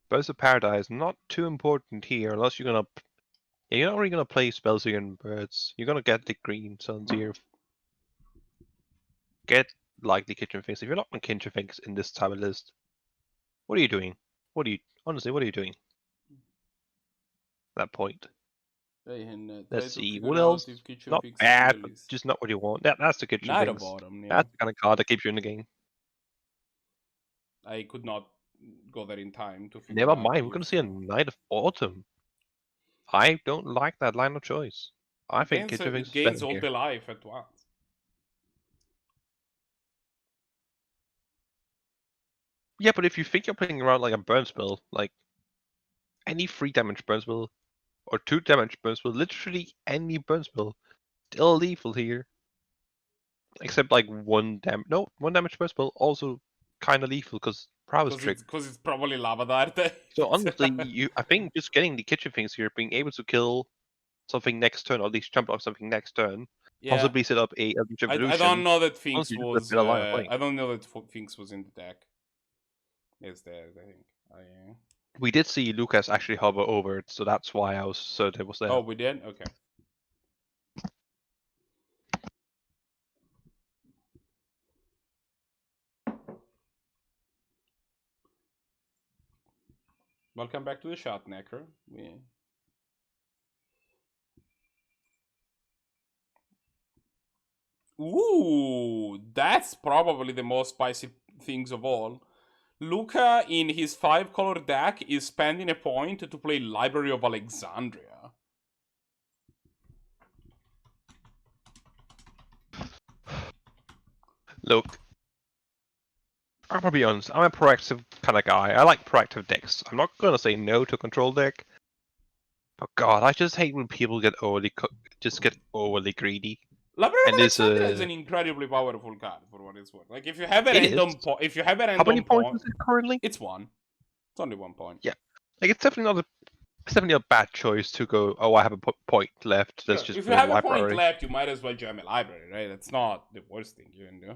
Birds of Paradise, not too important here unless you're gonna... Yeah, you're not really gonna play Spellseeker and Birds. You're gonna get the Green Suns here. Get likely Kitchen Finks. If you're not on Kitchen Finks in this type of list, what are you doing? Honestly, what are you doing? At that point. Let's see, what else? Not bad, but just not what you want. That's the Kitchen Finks. Bottom, yeah. That's the kind of card that keeps you in the game. I could not go there in time to figure Never out mind, we're gonna see a Knight of Autumn. I don't like that line of choice. I think Kitchen Finks is gains better all here. the life at once. Yeah, but if you think you're playing around like a burn spell, like any 3 damage burn spell or 2 damage burn spell, literally any burn spell, still lethal here. Except like 1 damage burn spell also kind of lethal because prowess trick. Because it's probably Lava Dart. So honestly, I think just getting the Kitchen Finks here, being able to kill something next turn, or at least jump off something next turn, possibly set up a Eldritch Evolution. I don't know that Finks honestly, was. I don't know that Finks was in the deck. It's there, I think. We did see Lucas actually hover over it, so that's why I was certain it was there. Oh, we did? Okay. Welcome back to the shot, Necro. Yeah. Ooh, that's probably the most spicy things of all. Luca, in his 5-color deck, is spending a point to play Library of Alexandria. Look, I'm gonna be honest, I'm a proactive kind of guy. I like proactive decks. I'm not gonna say no to control deck. But God, I just hate when people get overly greedy. Library of Alexandria is an incredibly powerful card for what it's worth. Like if you have a random point, how many points is it currently? It's 1. It's only 1 point. Yeah, like it's definitely a bad choice to go. Oh, I have a point left. Let's just. If you have a point left, you might as well jam a library, right? That's not the worst thing you can do.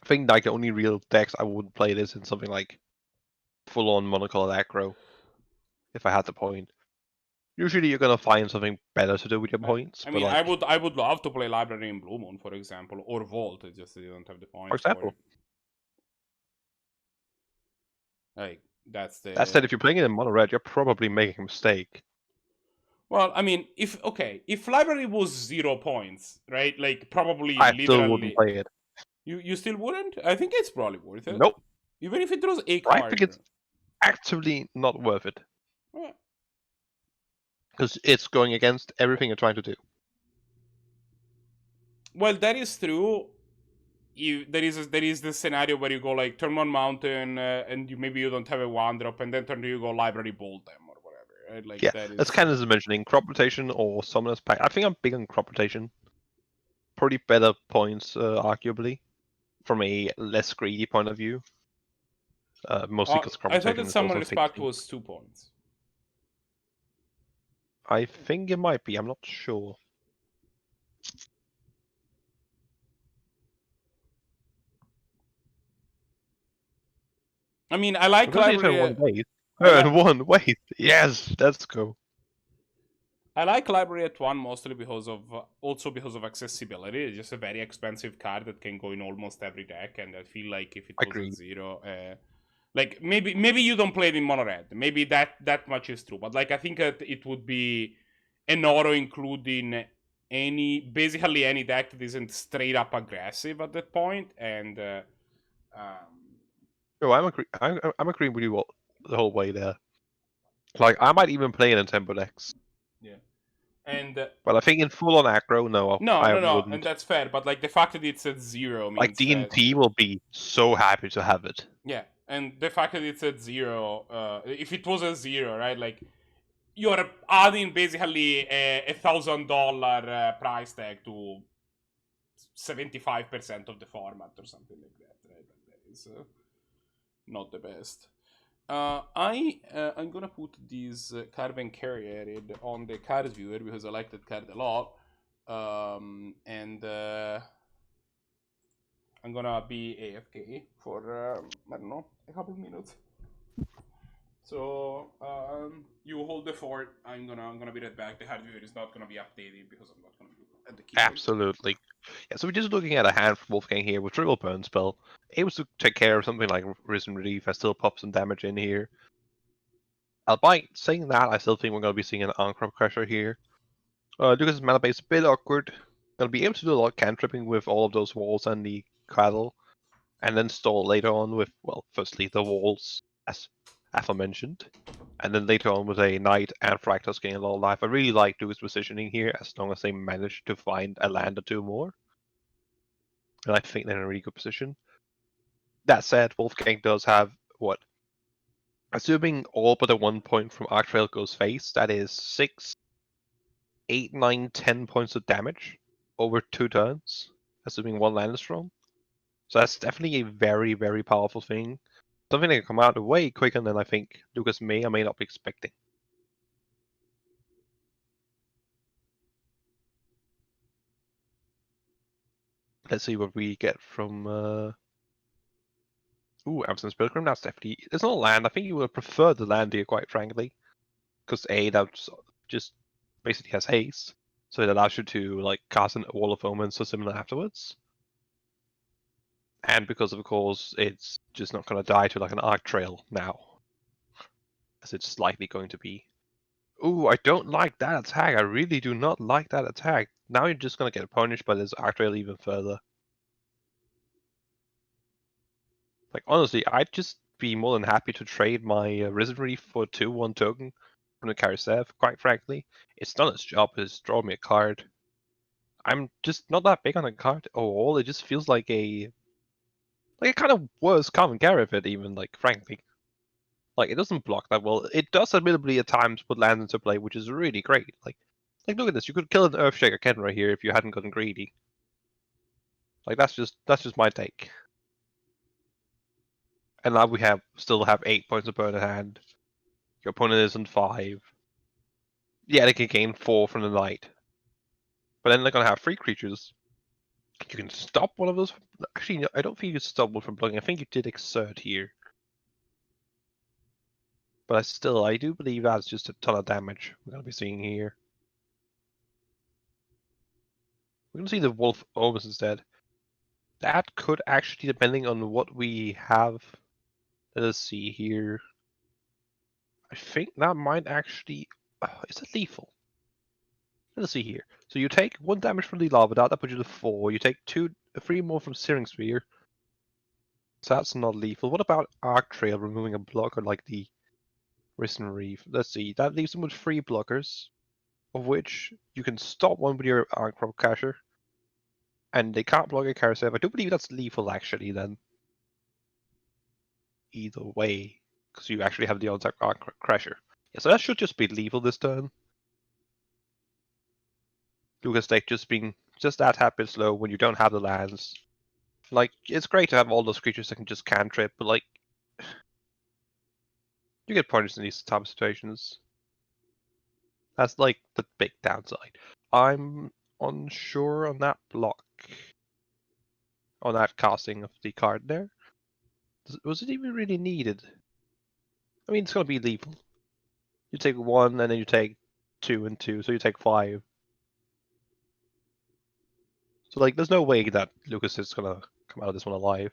I think like the only real decks I would play this in something like full-on monocolored aggro. If I had the point. Usually you're gonna find something better to do with your points. I mean, I would love to play Library in Blue Moon, for example, or Vault. It's just that you don't have the points. For example. Like that's the. That said, if you're playing it in mono red, you're probably making a mistake. Well, I mean, if Library was 0 points, right? Like probably. I still wouldn't play it. You still wouldn't? I think it's probably worth it. Nope. Even if it draws a card. I think it's actively not worth it. Yeah. Because it's going against everything you're trying to do. Well, that is true. There is this scenario where you go like turn 1 mountain and maybe you don't have a 1-drop, and then turn 2 you go library bolt them or whatever. Right? Like Yeah, that is. that's kind of as mentioning crop rotation or summoners pack. I think I'm big on crop rotation. Pretty better points, arguably, from a less greedy point of view. Mostly because crop I thought rotation that is also summoner's pact fixing. was 2 points. I think it might be. I'm not sure. I mean, I like Because you turn library. 1 waste. I like- Turn 1 waste. Yes, let's go. I like library at 1 mostly because of accessibility. It's just a very expensive card that can go in almost every deck, and I feel like if it was Agreed. at 0, like maybe you don't play it in mono red. Maybe that much is true, but like I think that it would be an auto including basically any deck that isn't straight up aggressive at that point, and No, I'm agreeing with you the whole way there. Like, I might even play in tempo decks. yeah, and But I think in full-on aggro, no, I no, wouldn't. and that's fair. But like the fact that it's at 0 means Like, that D&T will be so happy to have it. yeah, and the fact that it's at 0, if it was at 0, right, like you're adding basically a $1,000 price tag to 75% of the format or something like that, right? That is not the best. I'm gonna put this Carbon Carrier on the card viewer because I like that card a lot, and I'm gonna be AFK for I don't know, a couple minutes. So you hold the fort. I'm gonna be right back. The hard viewer is not gonna be updated because I'm not gonna be at the keyboard. Absolutely. Yeah, so we're just looking at a hand from Wolfgang here with Triple Burn Spell. Able to take care of something like Risen Relief. I still pop some damage in here. Albeit, saying that, I still think we're going to be seeing an on-crop crusher here. Lucas' mana base a bit awkward. Gonna be able to do a lot of cantripping with all of those walls and the cradle. And then stall later on with, well, firstly the walls, as aforementioned. And then later on with a Knight and Rakdos getting a lot of life. I really like Lucas' positioning here, as long as they manage to find a land or 2 more. And I think they're in a really good position. That said, Wolfgang does have, what? Assuming all but the 1 point from Arc Trail goes face, that is 6, 8, 9, 10 points of damage over 2 turns, assuming 1 land is strong. So that's definitely a very, very powerful thing. Something that can come out way quicker than I think Lucas may or may not be expecting. Let's see what we get from Absence Pilgrim. That's definitely, it's not a land. I think you would prefer the land here, quite frankly. Because that's just basically has haste. So it allows you to like cast a Wall of Omens or similar afterwards. And because of course it's just not gonna die to like an Arc Trail now. As it's likely going to be. Ooh, I don't like that attack. I really do not like that attack. Now you're just gonna get punished by this Arc Trail even further. Like, honestly, I'd just be more than happy to trade my Risen Reef for 2/1 token from the Karisev, quite frankly. It's done its job, it's drawn me a card. I'm just not that big on a card overall, it just feels like a kind of worse common Caravat even, like, frankly. Like, it doesn't block that well. It does admittedly at times put lands into play, which is really great. Like look at this, you could kill an Earthshaker Kenra here if you hadn't gotten greedy. Like, that's just my take. And now we still have 8 points of burn in hand. Your opponent isn't 5. Yeah, they can gain 4 from the Knight. But then they're gonna have 3 creatures. You can stop one of those. Actually, no, I don't think you can stop one from blocking. I think you did exert here. But I do believe that's just a ton of damage we're gonna be seeing here. We're gonna see the Wolf Omens instead. That could actually, depending on what we have. Let us see here. I think that might actually. Is it lethal? Let's see here. So you take 1 damage from the Lava Dart, that puts you to 4. You take 3 more from Searing Spear. So that's not lethal. What about Arc Trail removing a blocker like the Risen Reef? Let's see. That leaves them with 3 blockers. of which you can stop one with your Aggro Casher, and they can't block a carousel. I do believe that's lethal actually then. Either way, because you actually have the on-attack Crasher. Yeah, so that should just be lethal this turn. Lucas deck just being just that happy slow when you don't have the lands. Like, it's great to have all those creatures that can just cantrip, but like, you get pointers in these type of situations. That's like the big downside. I'm unsure on that block. On that casting of the card there. Was it even really needed? I mean, it's gonna be lethal. You take 1 and then you take 2 and 2, so you take 5. So like, there's no way that Lucas is gonna come out of this one alive.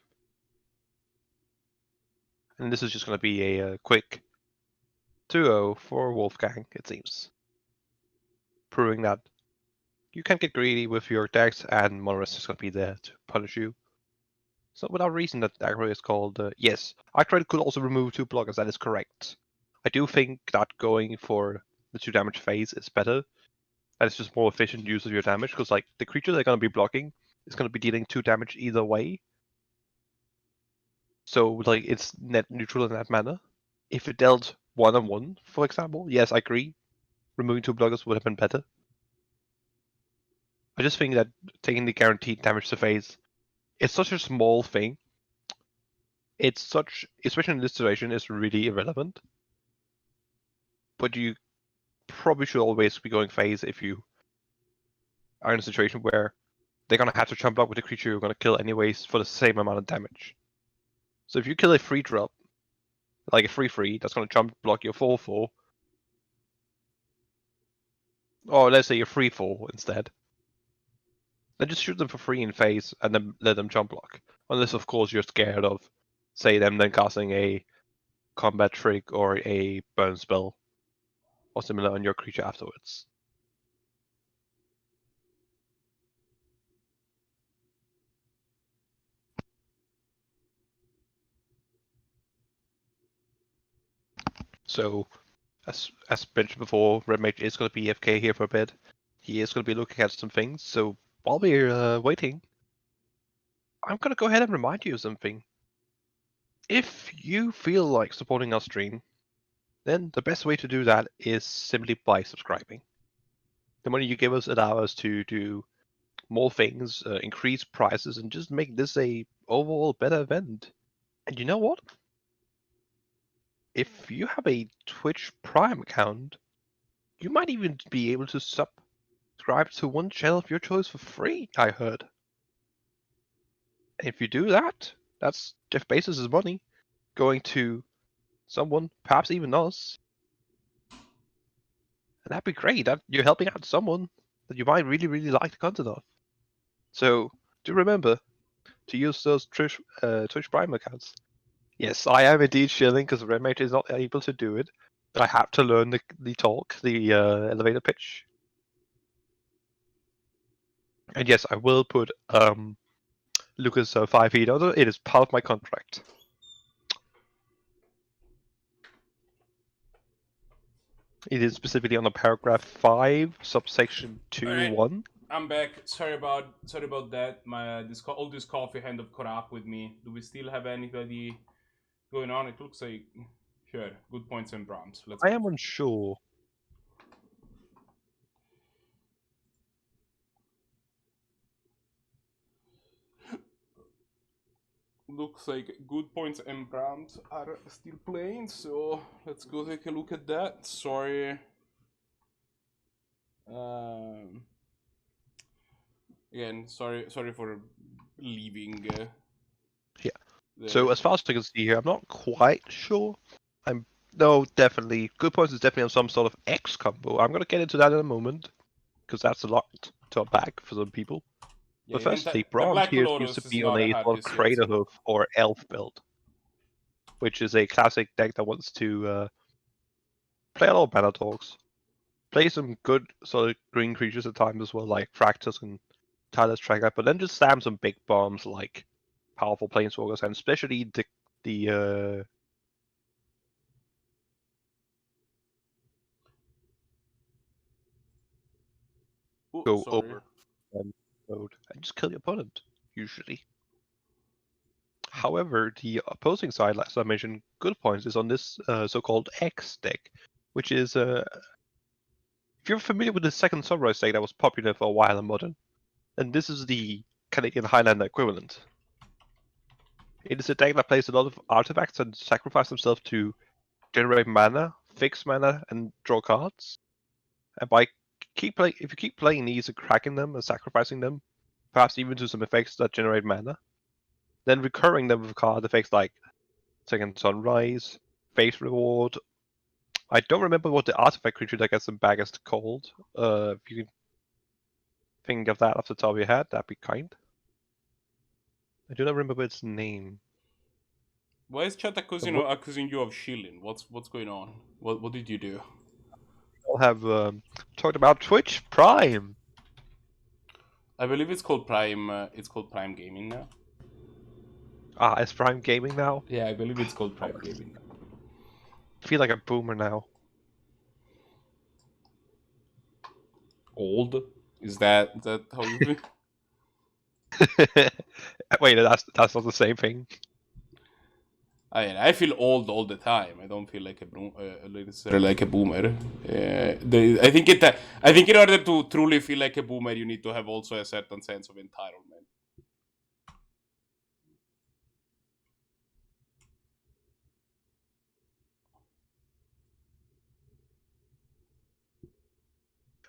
And this is just gonna be a quick 2-0 for Wolfgang, it seems. Proving that you can get greedy with your decks, and Monolith is gonna be there to punish you. So without reason that Aggro is called, yes, Aggro could also remove 2 blockers, that is correct. I do think that going for the 2 damage phase is better. And it's just more efficient use of your damage, because like the creature they're gonna be blocking is gonna be dealing 2 damage either way. So like it's net neutral in that manner. If it dealt 1 on 1, for example, yes, I agree. Removing 2 blockers would have been better. I just think that taking the guaranteed damage to phase, it's such a small thing. It's such, especially in this situation, is really irrelevant. But you probably should always be going phase if you are in a situation where they're gonna have to jump block with the creature you're gonna kill anyways for the same amount of damage. So if you kill a free drop, like a 3/3 that's gonna jump block your 4/4, or let's say your 3/4 instead, then just shoot them for free in phase and then let them jump block. Unless of course you're scared of, say, them then casting a combat trick or a burn spell or similar on your creature afterwards. So, as mentioned before, Red Mage is going to be AFK here for a bit. He is going to be looking at some things. So while we're waiting, I'm going to go ahead and remind you of something. If you feel like supporting our stream, then the best way to do that is simply by subscribing. The money you give us allows us to do more things, increase prices, and just make this a overall better event. And you know what? If you have a Twitch Prime account, you might even be able to subscribe to one channel of your choice for free, I heard. And if you do that, that's Jeff Bezos' money going to someone, perhaps even us. And that'd be great. That you're helping out someone that you might really, really like the content of. So do remember to use those Twitch Prime accounts. Yes, I am indeed shilling because Redmate is not able to do it. I have to learn the talk, the elevator pitch. And yes, I will put Lucas 5 feet under. It is part of my contract. It is specifically on the paragraph 5, subsection 2(1). I'm back. Sorry about that. My all this coffee kind of caught up with me. Do we still have anybody going on? It looks like sure. Good points and Brahms. Let's I go. am unsure. Looks like Good Points and Brahms are still playing, so let's go take a look at that. Sorry. Again, sorry for leaving. Yeah. So as far as I can see here, I'm not quite sure. No, definitely. Good Points is definitely on some sort of X combo. I'm gonna get into that in a moment, because that's a lot to unpack for some people. Yeah, But even firstly, the Brahms Black here seems Lotus to is be on not a a hard sort of yet, Crater so. Hoof or Elf build, which is a classic deck that wants to play a lot of mana talks, play some good sort of green creatures at times as well, like Rakdos and Tyler's Tracker, but then just slam some big bombs like powerful Planeswalkers, and especially the go sorry. over mode and just kill your opponent, usually. However, the opposing side, as I mentioned, good points, is on this so-called X deck, which is if you're familiar with the second Sunrise deck that was popular for a while in Modern, and this is the Canadian Highlander equivalent. It is a deck that plays a lot of artifacts and sacrifice themselves to generate mana, fix mana, and draw cards. And by if you keep playing these and cracking them and sacrificing them, perhaps even to some effects that generate mana, then recurring them with card effects like Second Sunrise, Face Reward. I don't remember what the artifact creature that gets them back is called. If you can think of that off the top of your head, that'd be kind. I do not remember its name. Why is chat accusing you of shilling? What's going on? What did you do? I'll have talked about Twitch Prime. I believe it's called Prime. It's called Prime Gaming now. Ah, it's Prime Gaming now? Yeah, I believe it's called Prime Gaming now. I feel like a boomer now. Old? Is that how you feel? Wait, that's not the same thing. I feel old all the time. I don't feel like necessarily like a boomer. I think in order to truly feel like a boomer, you need to have also a certain sense of entitlement.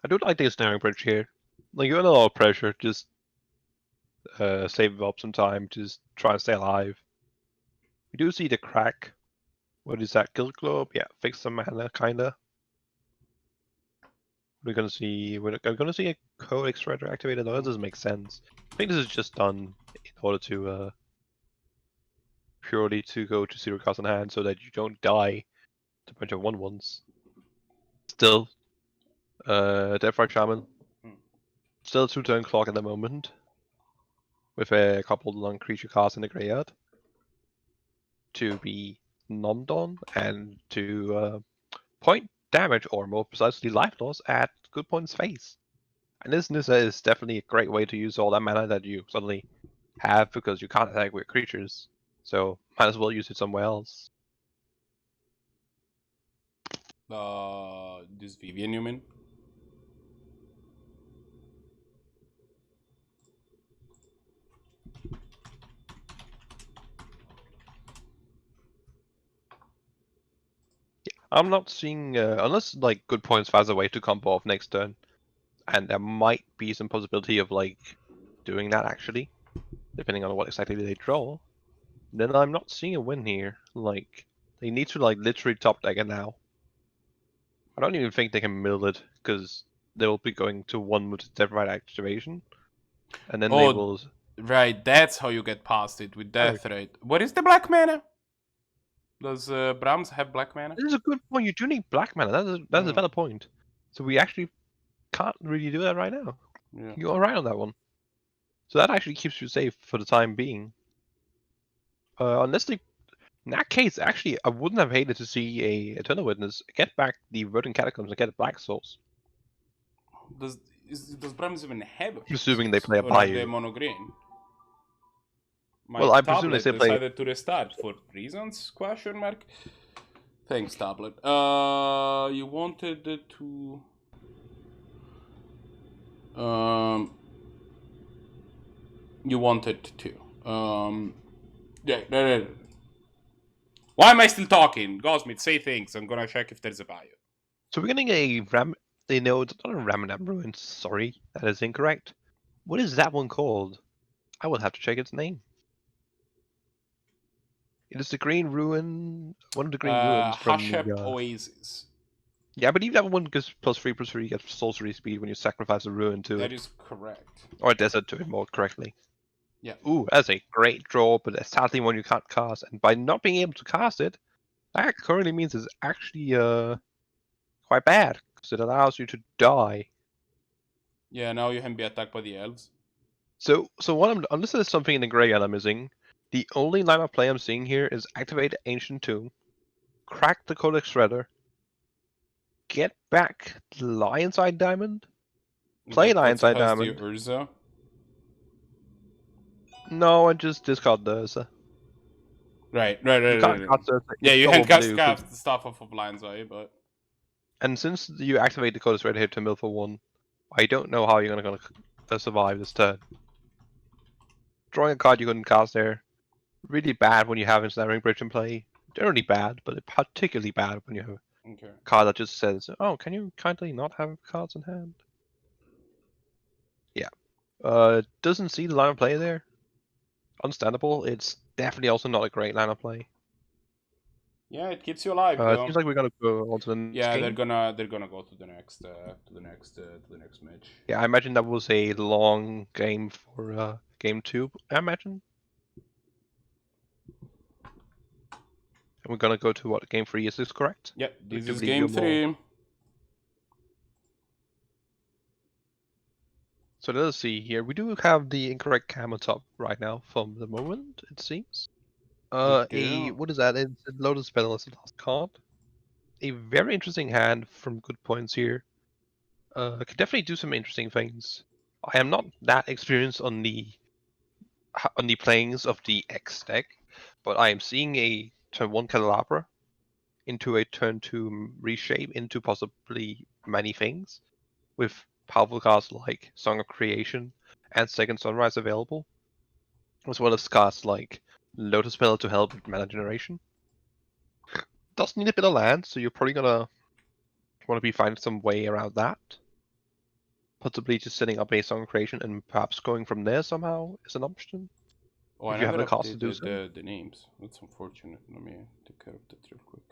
I do like the snaring bridge here. Like, you're under a lot of pressure, just save up some time, just try and stay alive. We do see the crack. What is that? Guild Globe? Yeah, fix some mana, kinda. We're gonna see a Codex Shredder activated. No, that doesn't make sense. I think this is just done in order to purely to go to 0 cost in hand so that you don't die to a bunch of 1/1s. Still, Deathfire Shaman. Still 2-turn clock at the moment. With a couple long creature cards in the graveyard. To be nommed on and to point damage, or more precisely life loss, at good points face. And this Nissa is definitely a great way to use all that mana that you suddenly have because you can't attack with creatures. So might as well use it somewhere else. This Vivian, you mean? I'm not seeing, unless like good points finds a way to combo off next turn, and there might be some possibility of like doing that actually, depending on what exactly they draw. Then I'm not seeing a win here. Like they need to like literally top deck it now. I don't even think they can mill it because they will be going to 1 with Death Right activation, and then they will. Right, that's how you get past it with Death Right. What is the black mana? Does Brahms have black mana? This is a good point. You do need black mana. That's a valid point. So we actually can't really do that right now. Yeah. You're right on that one. So that actually keeps you safe for the time being. Unless they, in that case, actually, I wouldn't have hated to see a Eternal Witness get back the Verdant Catacombs and get a Black Source. Does Brahms even have a Assuming they play a or are they Bayou. mono green? Well, I presume they still play. Decided to restart for reasons? Question mark. Thanks, tablet. You wanted to. You wanted to. Yeah. Why am I still talking? Gosmith, say things. I'm gonna check if there's a bio. So we're getting a no, it's not a Ramanam Ruin. Sorry, that is incorrect. What is that one called? I will have to check its name. It is the Green Ruin, one of the Green Ruins from Hashep the, Oasis. Yeah, I believe that one gives +3/+3, you get sorcery speed when you sacrifice a ruin to it. That is correct. Or a desert to it, more correctly. Yeah. Ooh, that's a great draw, but that's sadly one you can't cast. And by not being able to cast it, that currently means it's actually quite bad, because it allows you to die. Yeah, now you can be attacked by the elves. So unless there's something in the graveyard I'm missing, the only line of play I'm seeing here is activate Ancient Tomb, crack the Codex Shredder, get back the Lion's Eye Diamond, Play That Lionside also has the Diamond. Urza. No, I just discard those. Right. You can't cast Urza. Yeah, It's you double can blue. cast stuff off of Lion's Eye, but And since you activate the Coda's Red here to mill for 1, I don't know how you're gonna survive this turn. Drawing a card you couldn't cast there. Really bad when you have Ensnaring Bridge in play. Generally bad, but particularly bad when you have okay. a card that just says, "Oh, can you kindly not have cards in hand?" Yeah. Doesn't see the line of play there. Understandable. It's definitely also not a great line of play. Yeah, it keeps you alive It though. seems like we're gonna go on to the next Yeah, game. they're gonna go to the next match. Yeah, I imagine that was a long game for game 2. I imagine. And we're gonna go to what, game 3? Is this correct? Yep, this do is believe game you're more- 3. So let's see here. We do have the incorrect camera top right now from the moment, it seems. What is that? It's a Lotus Petal as the last card. A very interesting hand from Goodpoints here. Could definitely do some interesting things. I am not that experienced on the playings of the X deck, but I am seeing a turn 1 Candelabra into a turn 2 reshape into possibly many things, with powerful cards like Song of Creation and Second Sunrise available, as well as cards like Lotus Petal to help with mana generation. Does need a bit of land, so you're probably gonna want to be finding some way around that. Possibly just setting up a Song of Creation and perhaps going from there somehow is an option. Oh, If I you have never the cost to do updated the names. That's unfortunate. Let me take care of that real quick.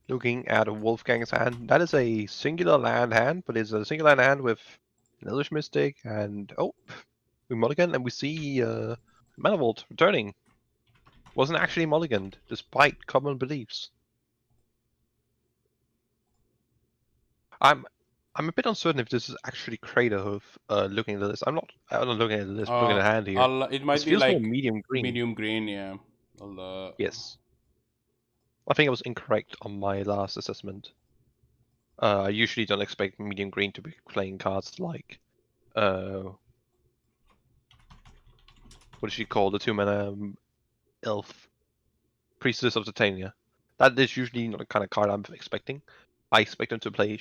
Looking at a Wolfgang's hand, that is a singular land hand, but it's a singular land hand with an Elvish Mystic, and we mulligan and we see Manavolt returning. Wasn't actually mulliganed, despite common beliefs. I'm a bit uncertain if this is actually Kratos looking at this. I'm not looking at this, looking at the hand here. It might This be feels like more medium green. medium green, yeah. Yes. I think I was incorrect on my last assessment. I usually don't expect medium green to be playing cards like what is she called? The 2-mana elf Priestess of Titania. That is usually not the kind of card I'm expecting. I expect them to play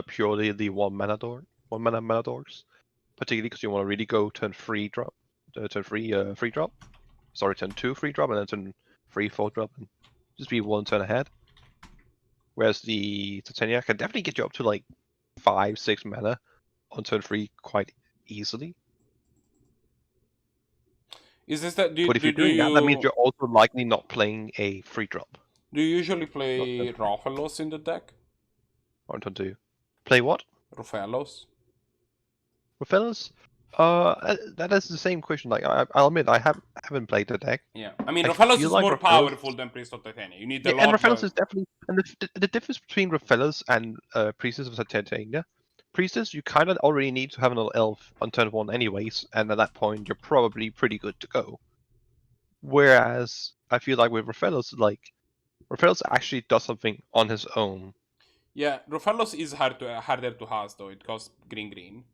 purely the 1-mana Manadors, particularly because you want to really go turn 3 drop, turn 3 free drop. Sorry, turn 2 free drop, and then turn 3 4 drop, and just be 1 turn ahead. Whereas the Titania can definitely get you up to like 5 6 mana on turn 3 quite easily. Is this that? But if you're doing that means you're also likely not playing a free drop. Do you usually play Rofellos in the deck? On turn 2. Play what? Rofellos? Fellas? That is the same question. Like I'll admit I haven't played the deck. Yeah, I mean I Rofellos feel is like more Rofellos- powerful than Priest of Titania. You need a lot. And Rafellas is definitely, and the difference between Rafellas and Priestess of Titania. Priestess, you kind of already need to have another elf on turn 1 anyways, and at that point you're probably pretty good to go. Whereas I feel like with Rafellas, Rafellas actually does something on his own. Yeah, Rofellos is harder to house though. It costs green.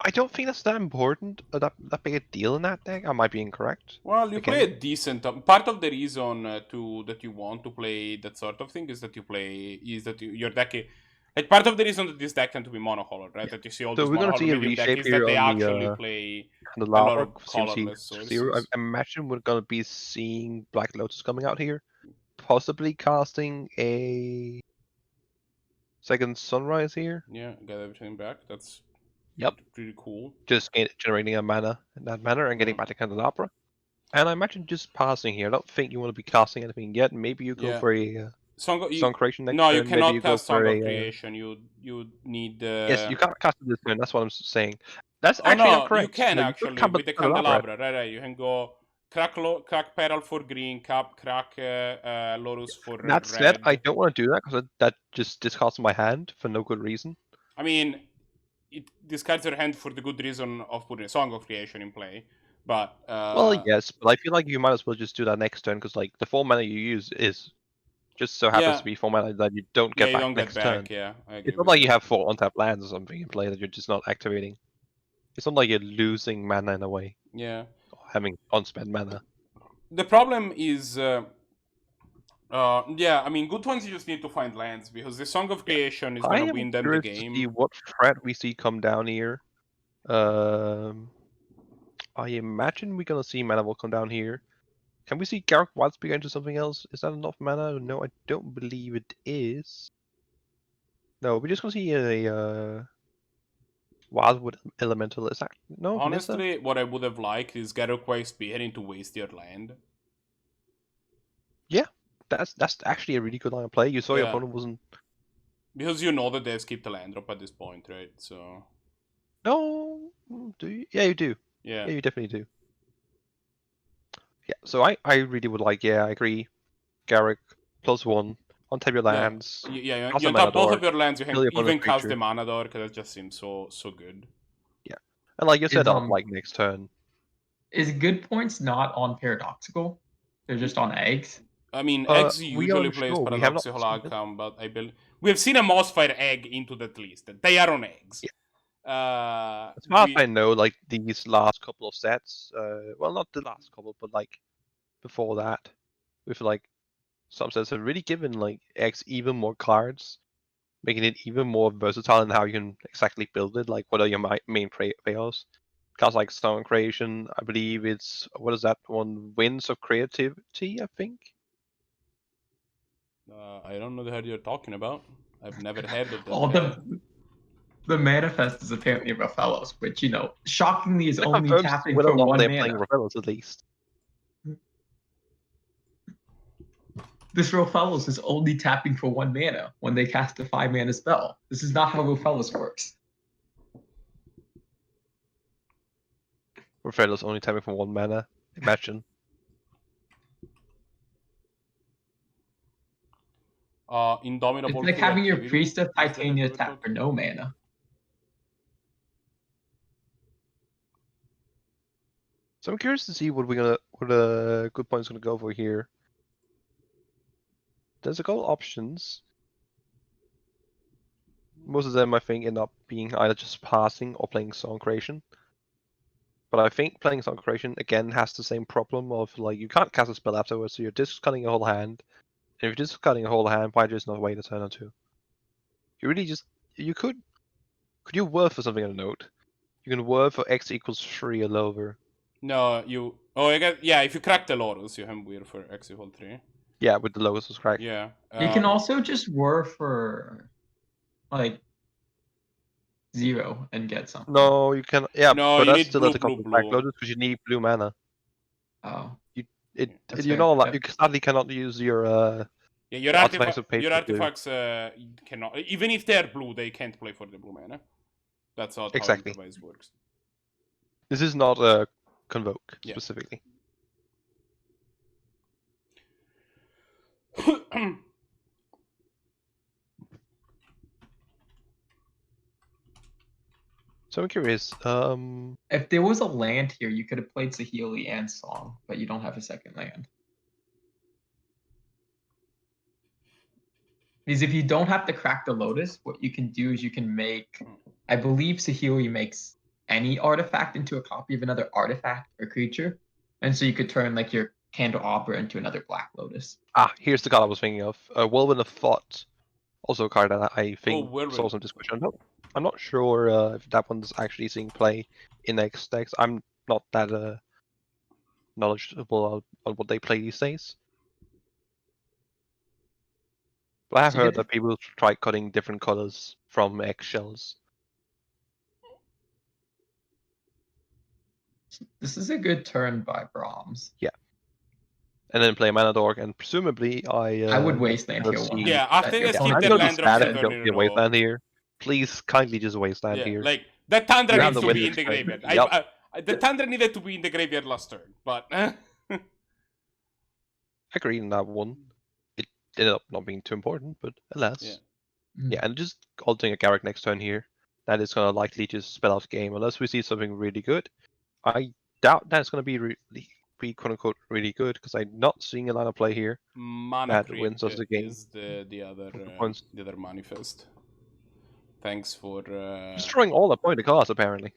I don't think that's that important, that big a deal in that deck. I might be incorrect. Well, you play a decent. Part of the reason that you want to play that sort of thing is that your deck. Like part of the reason that this deck tends to be monocolored, right? That you see all So these we're gonna see a monocolor medium deck reshape is that here they on actually play the a lot lava of colorless sources. Zero. I imagine we're gonna be seeing Black Lotus coming out here, possibly casting a second Sunrise here. Yeah, get everything back. That's pretty cool. Just generating a mana in that manner and getting back to Candelabra. And I imagine just passing here. I don't think you want to be casting anything yet. Maybe you go for a Song Creation next turn. You cannot Maybe you cast go for Song of Creation. You need. Yes, you can't cast it this turn. That's what I'm saying. That's actually not correct. You can no, actually with the Candelabra. Right. You can go crack Peril for green, crack Lorus for red. That said, I don't want to do that because that just discards my hand for no good reason. I mean, it discards your hand for the good reason of putting a Song of Creation in play. But well, yes, but I feel like you might as well just do that next turn because like the 4 mana you use is just so happens Yeah. to be 4 mana that you don't Yeah, get you back don't get next back. turn. Yeah, I agree It's not with like that. you have 4 untapped lands or something in play that you're just not activating. It's not like you're losing mana in a way, Yeah. or having unspent mana. The problem is, yeah, I mean, good ones you just need to find lands because the Song of Creation is I gonna am win them the curious to see game. what threat we see come down here. I imagine we're gonna see mana will come down here. Can we see Garruk Wildspear into something else? Is that enough mana? No, I don't believe it is. No, we're just gonna see a Wildwood Elemental. Is that no? Nissa? Honestly, what I would have liked is Garruk Spear into waste your land. That's actually a really good line of play. You saw your Yeah. opponent wasn't. Because you know that they skipped the land drop at this point, right? So No, do you? Yeah, you do. yeah. Yeah, you definitely do. Yeah, so I really would like. Yeah, I agree. Garruk +1 untap your lands. Yeah, cast you a untap mana both dork, of your lands, you kill can your opponent's even cast the creature. mana door, because that just seems so good. And like you set Is, up like next turn. Is good points not on paradoxical? They're just on eggs. I mean, Uh, eggs we usually aren't plays sure. We have not paradoxical seen it. outcome, but I believe we have seen a Mossfire egg into that list. They are on eggs. As far as I know, like these last couple of sets, well, not the last couple, but like before that, with like some sets have really given like X even more cards, making it even more versatile in how you can exactly build it. Like, what are your main players? Cards like Stone Creation, I believe it's what is that one? Winds of Creativity, I think. I don't know the hell you're talking about. I've never heard of that. All card. the manifest is apparently Raphaelos, which shockingly is That only confirms tapping whether for or not 1 they're mana. playing Raphaelos at least. This Raphaelos is only tapping for 1 mana when they cast a 5 mana spell. This is not how Raphaelos works. Raphaelos only tapping for 1 mana. Imagine. Indomitable. It's like having your Creativity. Priest of Is that what Titania we're tap talking- for no mana. So I'm curious to see what good point's gonna go for here. There's a couple options. Most of them I think end up being either just passing or playing Song Creation. But I think playing Song Creation again has the same problem of like you can't cast a spell afterwards, so you're discarding a whole hand. And if you're discarding a whole hand, why just not wait a turn or two? You really just could you worth for something on a note? You can worth for X equals 3 or lower. No, you. Oh, I got. Yeah, if you crack the Lotus, you have weird for X equal 3. Yeah, with the lowest was cracked. Yeah. You can also just whir for like 0 and get something. No, you can. Yeah, No, but you that's need still blue, at the cost blue, of black blue. lotus because you need blue mana. Oh. That's You're fair, not allowed. yeah. You sadly cannot use your Yeah, your artifacts of paper. your artifacts cannot. Even if they're blue, they can't play for the blue mana. That's not Exactly. how improvise works. This is not a convoke Yeah. specifically. So I'm curious. If there was a land here, you could have played Saheeli and Song, but you don't have a second land. Because if you don't have to crack the Lotus, what you can do is you can make, I believe Saheeli makes any artifact into a copy of another artifact or creature. And so you could turn like your Candle Opera into another Black Lotus. Here's the card I was thinking of. Whirlwind of Thought. Also a card that I think Whirlwind. saw some discussion. I'm not sure if that one's actually seeing play in X decks. I'm not that knowledgeable on what they play these days. But I have So you heard get that people try cutting different colors from eggshells. This is a good turn by Brahms. And then play Mana Dork, and presumably I would wasteland gonna here one. see- Yeah, after That they your skip I'm opponent the gonna be land drop sad if turn you don't in see a a row. wasteland here. Please kindly just wasteland Yeah, here. like that Tundra You have needs the to be win in the next turn. graveyard. Yep. The Tundra needed to be in the graveyard last turn, but I agree on that one. It ended up not being too important, but alas. Yeah, and just altering a Garruk next turn here. That is gonna likely just spell out the game unless we see something really good. I doubt that's gonna be be quote unquote really good because I'm not seeing a lot of play here. Mana That Crypt wins us the game. is the other Points. manifest. Thanks for Destroying all the point of cost apparently.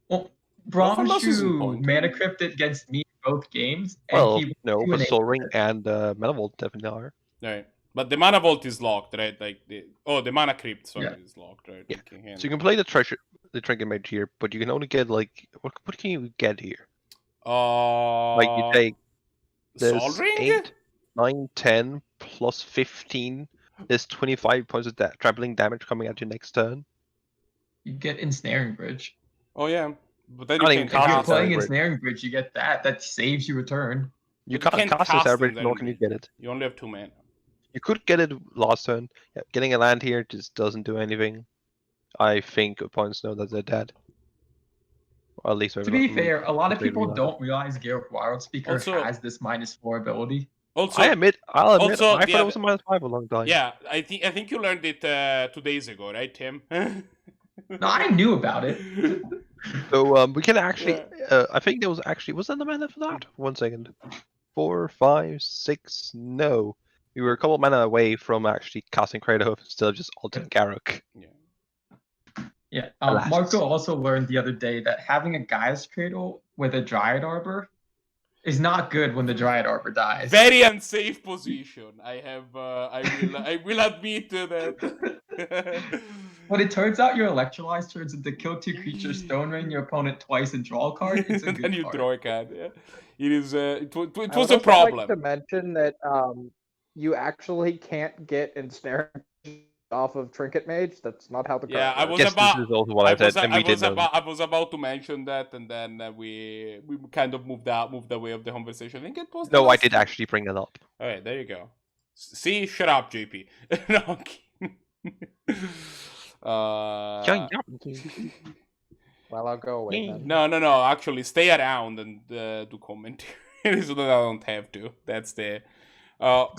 Well, Well, for Brahms us isn't drew point. Mana Crypt against me in both games, and Well, he no, went but 2-8 Soul Ring with it. and Metavolt definitely are. Right. But the Mana Vault is locked, right? Like the Mana Crypt, sorry, Yeah. is locked, right? Yeah. You can So you can play the Trinket Mage here, but you can only get like what can you get here? Like you take Sol this Ring? 8, 9, 10 plus 15. There's 25 points of trampling damage coming at you next turn. You get Ensnaring Bridge. Oh yeah. But then Not you even can If you're cast cast playing Bridge. Ensnaring Bridge, you get that. That saves you a turn. You But you can't can't cast cast this Bridge, them nor then, can you get it. You only have 2 mana. You could get it last turn. Yeah, getting a land here just doesn't do anything. I think opponents know that they're dead. Or at least To be fair, a lot of they people realize don't realize Garrett Wildspeaker Also- has this -4 ability. Also, I'll admit, I also, thought the it was a -5 a long time. yeah, I think you learned it 2 days ago, right, Tim? No, I knew about it. So we can actually. I think there was that the mana for that? 1 second. 4, 5, 6. No, we were a couple mana away from actually casting Kratos instead of just ulting Garruk. Yeah. Alas. Marco also learned the other day that having a Gaia's Cradle with a Dryad Arbor is not good when the Dryad Arbor dies. Very unsafe position. I will admit to that. When it turns out your Electrolyze turns into kill 2 creatures, Stone Rain your opponent twice, and draw a card, it's a And good then you card. draw a card. Yeah. It is. It I was would a also problem. like to mention that you actually can't get ensnaring off of Trinket Mage. That's not how the card Yeah, I works. was Yes, about. this is also what I said, and we did know. I was about to mention that, and then we kind of moved away of the conversation. I think it was. No, I did actually bring it up. All right, there you go. See, shut up, JP. No, I'm kidding. Well, I'll go away then. No. Actually, stay around and do commentary so that I don't have to. That's the. Well,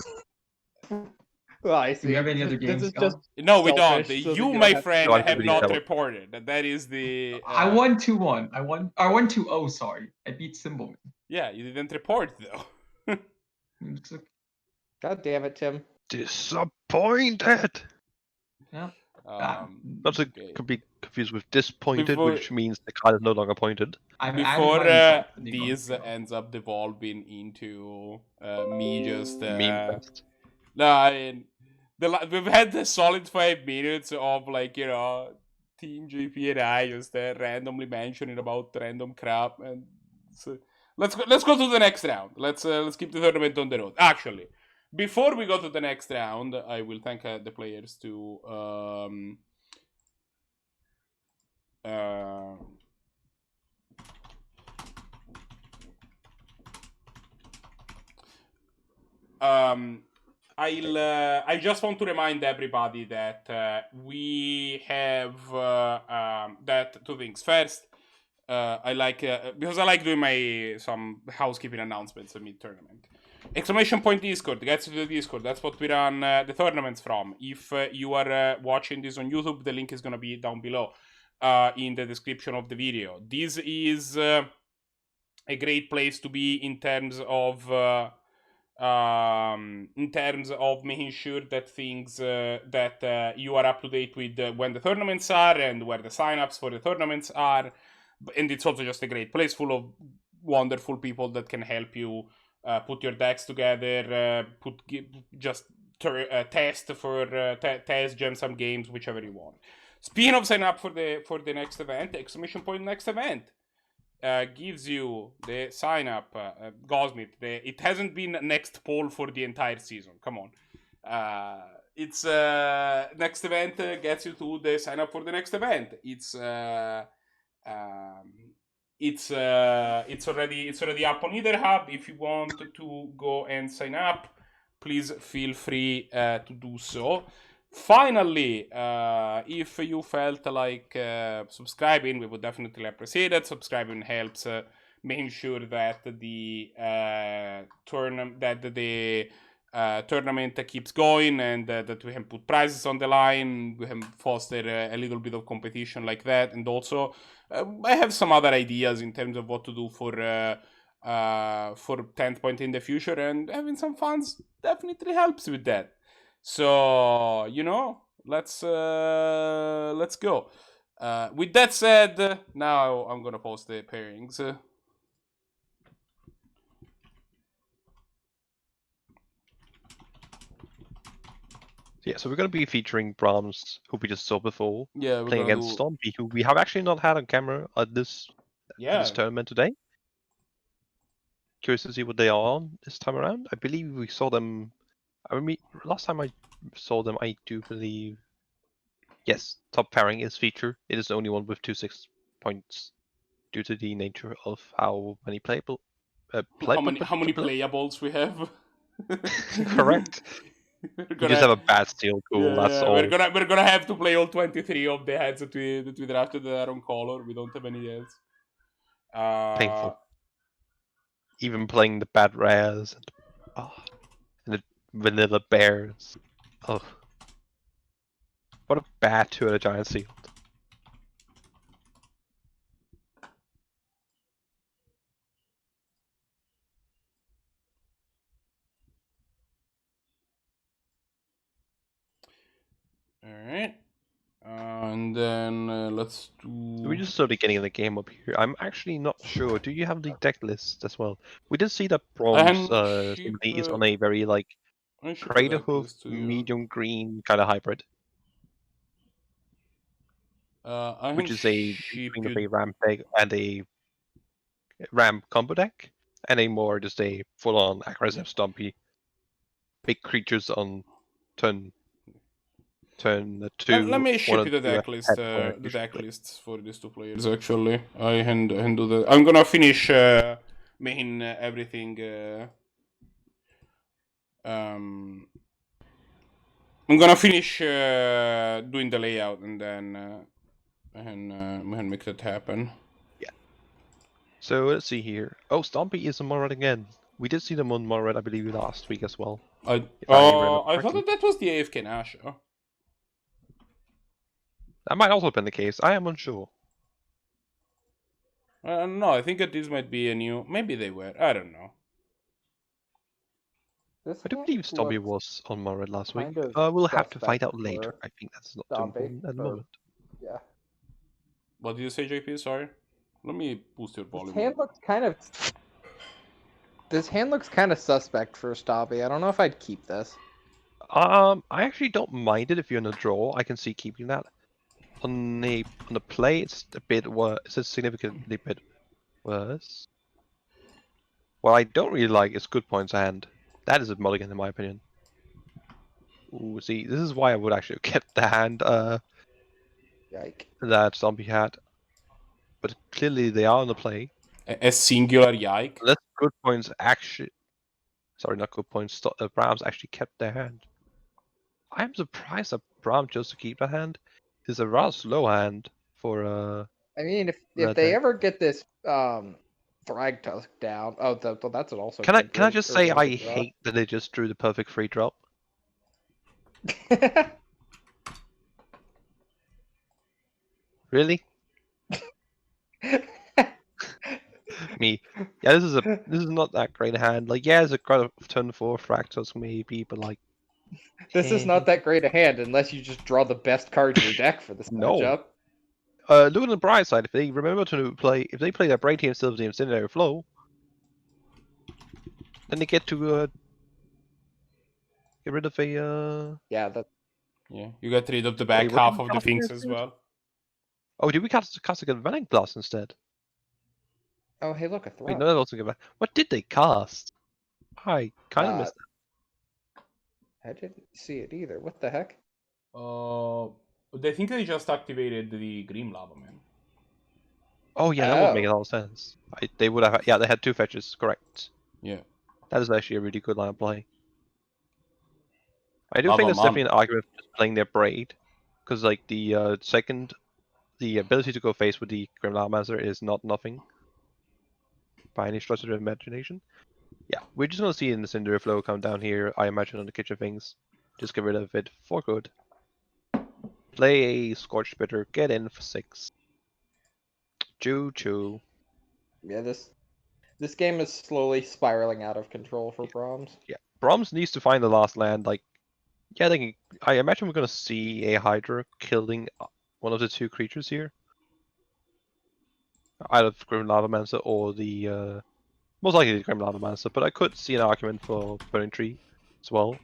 I see. Do we have any other games? This is Scott? just No, we don't. selfish, so that You, you my don't have- friend, No, I have really not don't. reported. That is the. I won 2-1. I won 2-0. Sorry, I beat Symbolman. Yeah, you didn't report though. It's like- God damn it, Tim. Disappointed. yeah. Not to Okay. be confused with disappointed, Before- which means the card is no longer pointed. I'm Before adding my this Nico. ends up devolving into me just Meme fest. no, I mean we've had the solid 5 minutes of like Team JP and I just randomly mentioning about random crap, and so let's go to the next round. Let's keep the tournament on the road. Actually, before we go to the next round, I will thank the players to I just want to remind everybody that we have that 2 things. First, I like because I like doing some housekeeping announcements mid tournament. Exclamation point Discord gets you to the Discord. That's what we run the tournaments from. If you are watching this on YouTube, the link is gonna be down below in the description of the video. This is a great place to be in terms of making sure that things that you are up to date with when the tournaments are and where the signups for the tournaments are. And it's also just a great place full of wonderful people that can help you put your decks together, test for test gem some games, whichever you want. Speaking of sign up for the next event, exclamation point next event gives you the sign up Gosmith. It hasn't been next poll for the entire season. Come on. It's next event gets you to the sign up for the next event. It's already up on either hub. If you want to go and sign up, please feel free to do so. Finally, if you felt like subscribing, we would definitely appreciate it. Subscribing helps making sure that the tournament keeps going, and that we can put prizes on the line. We can foster a little bit of competition like that, and also I have some other ideas in terms of what to do for for 10th point in the future, and having some funds definitely helps with that. So let's go. With that said, now I'm gonna post the pairings. Yeah, so we're going to be featuring Brahms, who we just saw before, Yeah, we're playing gonna against do. Stompy, who we have actually not had on camera at this tournament today. Curious to see what they are on this time around. I believe we saw them. I mean, last time I saw them, I do believe. Yes, top pairing is featured. It is the only one with 2-6 points, due to the nature of how many playable. How many playables we have? Correct. We just have a bad steel pool. That's all. We're gonna have to play all 23 of the heads that we drafted that are on color. We don't have any heads. Painful. Even playing the bad rares and the vanilla bears. Oh, what a bad 2 at a giant sealed. Alright. And then let's do. We're just slowly getting the game up here. I'm actually not sure. Do you have the deck list as well? We did see that Brahms is on a very like Crater Hoof, medium green kind of hybrid. Which is a between of a ramp deck and a ramp combo deck, and a more just a full-on aggressive Stompy. Big creatures on turn 2. Let me ship you the deck list. The deck lists for these 2 players. Actually, I handle the. I'm gonna finish making everything. I'm gonna finish doing the layout, and then we can make that happen. Yeah. So let's see here. Oh, Stompy is on Morad again. We did see them on Morad, I believe, last week as well. I thought that was the AFK Nash. Oh. That might also have been the case. I am unsure. No, I think that this might be a new. Maybe they were. I don't know. I do believe Stompy was on Morad last week. We'll have to find out later. I think that's not too important at the moment. Yeah. What did you say, JP? Sorry. Let me boost your volume. This hand looks kind of suspect for Stompy. I don't know if I'd keep this. I actually don't mind it if you're in a draw. I can see keeping that. On the play, it's a bit worse. It's a significantly bit worse. What I don't really like is Goodpoints hand. That is a mulligan in my opinion. Ooh, see, this is why I would actually have kept the hand Yike. that Stompy had. But clearly they are on the play. A singular yike. Unless Goodpoints actually... Sorry, not Goodpoints. Brahms actually kept their hand. I am surprised that Brahms chose to keep that hand. It's a rather slow hand for I mean, if they ever get this Rakdos down, that's an also. Can I just say I hate that they just drew the perfect free drop. Really? Me. Yeah, this is not that great a hand. Like, yeah, it's a kind of turn 4 Rakdos maybe, but like. This is not that great a hand unless you just draw the best card in your deck for this matchup. Look on the bright side. If they remember to play, if they play their Bright Team, Silver Team, Cinder Flow, then they get to get rid of a. Yeah, that. Yeah, you get rid of the back half of the things as well. Oh, did we cast a Venom Glass instead? Oh, hey, look, a throw. Wait, no, that wasn't good. What did they cast? I kind of missed that. I didn't see it either. What the heck? I think they just activated the Green Lava Man. Oh yeah, that would make a lot of sense. They would have. Yeah, they had 2 fetches. Correct. Yeah. That is actually a really good line of play. I do think there's definitely an argument for just playing their Braid, because like the ability to go face with the Grim Lava Master is not nothing by any stretch of the imagination. Yeah, we're just gonna see in the Cinder Flow come down here. I imagine on the kitchen things. Just get rid of it for good. Play a Scorched Bitter, get in for 6. Choo choo. Yeah, This game is slowly spiraling out of control for Brahms. Yeah, Brahms needs to find the last land. Like, yeah, I imagine we're gonna see a Hydra killing one of the two creatures here, either Grim Lavamancer or the most likely the Grim Lavamancer. But I could see an argument for Burning Tree as well.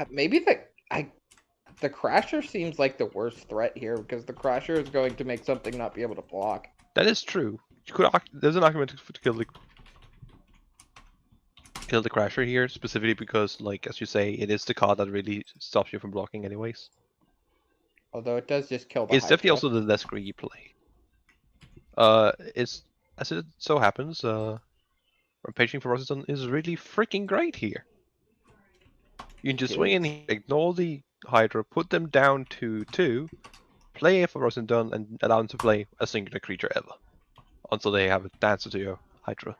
Maybe the Crasher seems like the worst threat here because the Crasher is going to make something not be able to block. That is true. There's an argument to kill the Crasher here, specifically because, like, as you say, it is the card that really stops you from blocking anyways. Although it does just kill the It's definitely Hydra. also the less greedy play. It's, as it so happens, Rampaging for Rossington is really freaking great here. You can just swing in, ignore the Hydra, put them down to 2, play for Rossington, and allow them to play a singular creature ever. Until they have a dancer to your Hydra.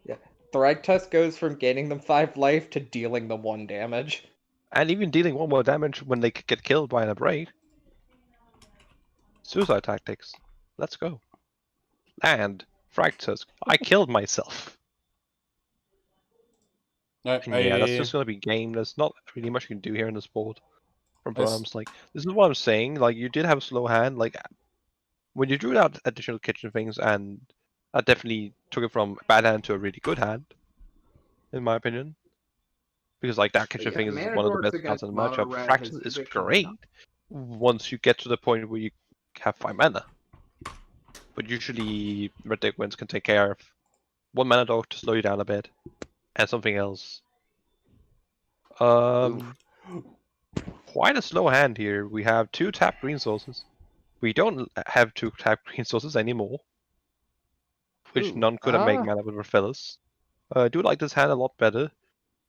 Yeah. Thragtusk goes from gaining them 5 life to dealing them 1 damage. And even dealing 1 more damage when they get killed by an Abrade. Suicide tactics. Let's go. And Fractusk. I killed myself. Yeah, that's just gonna be game. There's not really much you can do here in this board from Brahms. Like, this is what I'm saying. Like, you did have a slow hand. Like, when you drew out additional kitchen things, and that definitely took it from a bad hand to a really good hand, in my opinion. Because, like, that kitchen thing is one of the best cards in the matchup. Fractus is great once you get to the point where you have 5 mana. But usually, Red Deck Wins can take care of 1 mana dog to slow you down a bit, and something else. Quite a slow hand here. We have 2 tapped green sources. We don't have 2 tapped green sources anymore, which none could have made mana with Raphaelis. I do like this hand a lot better.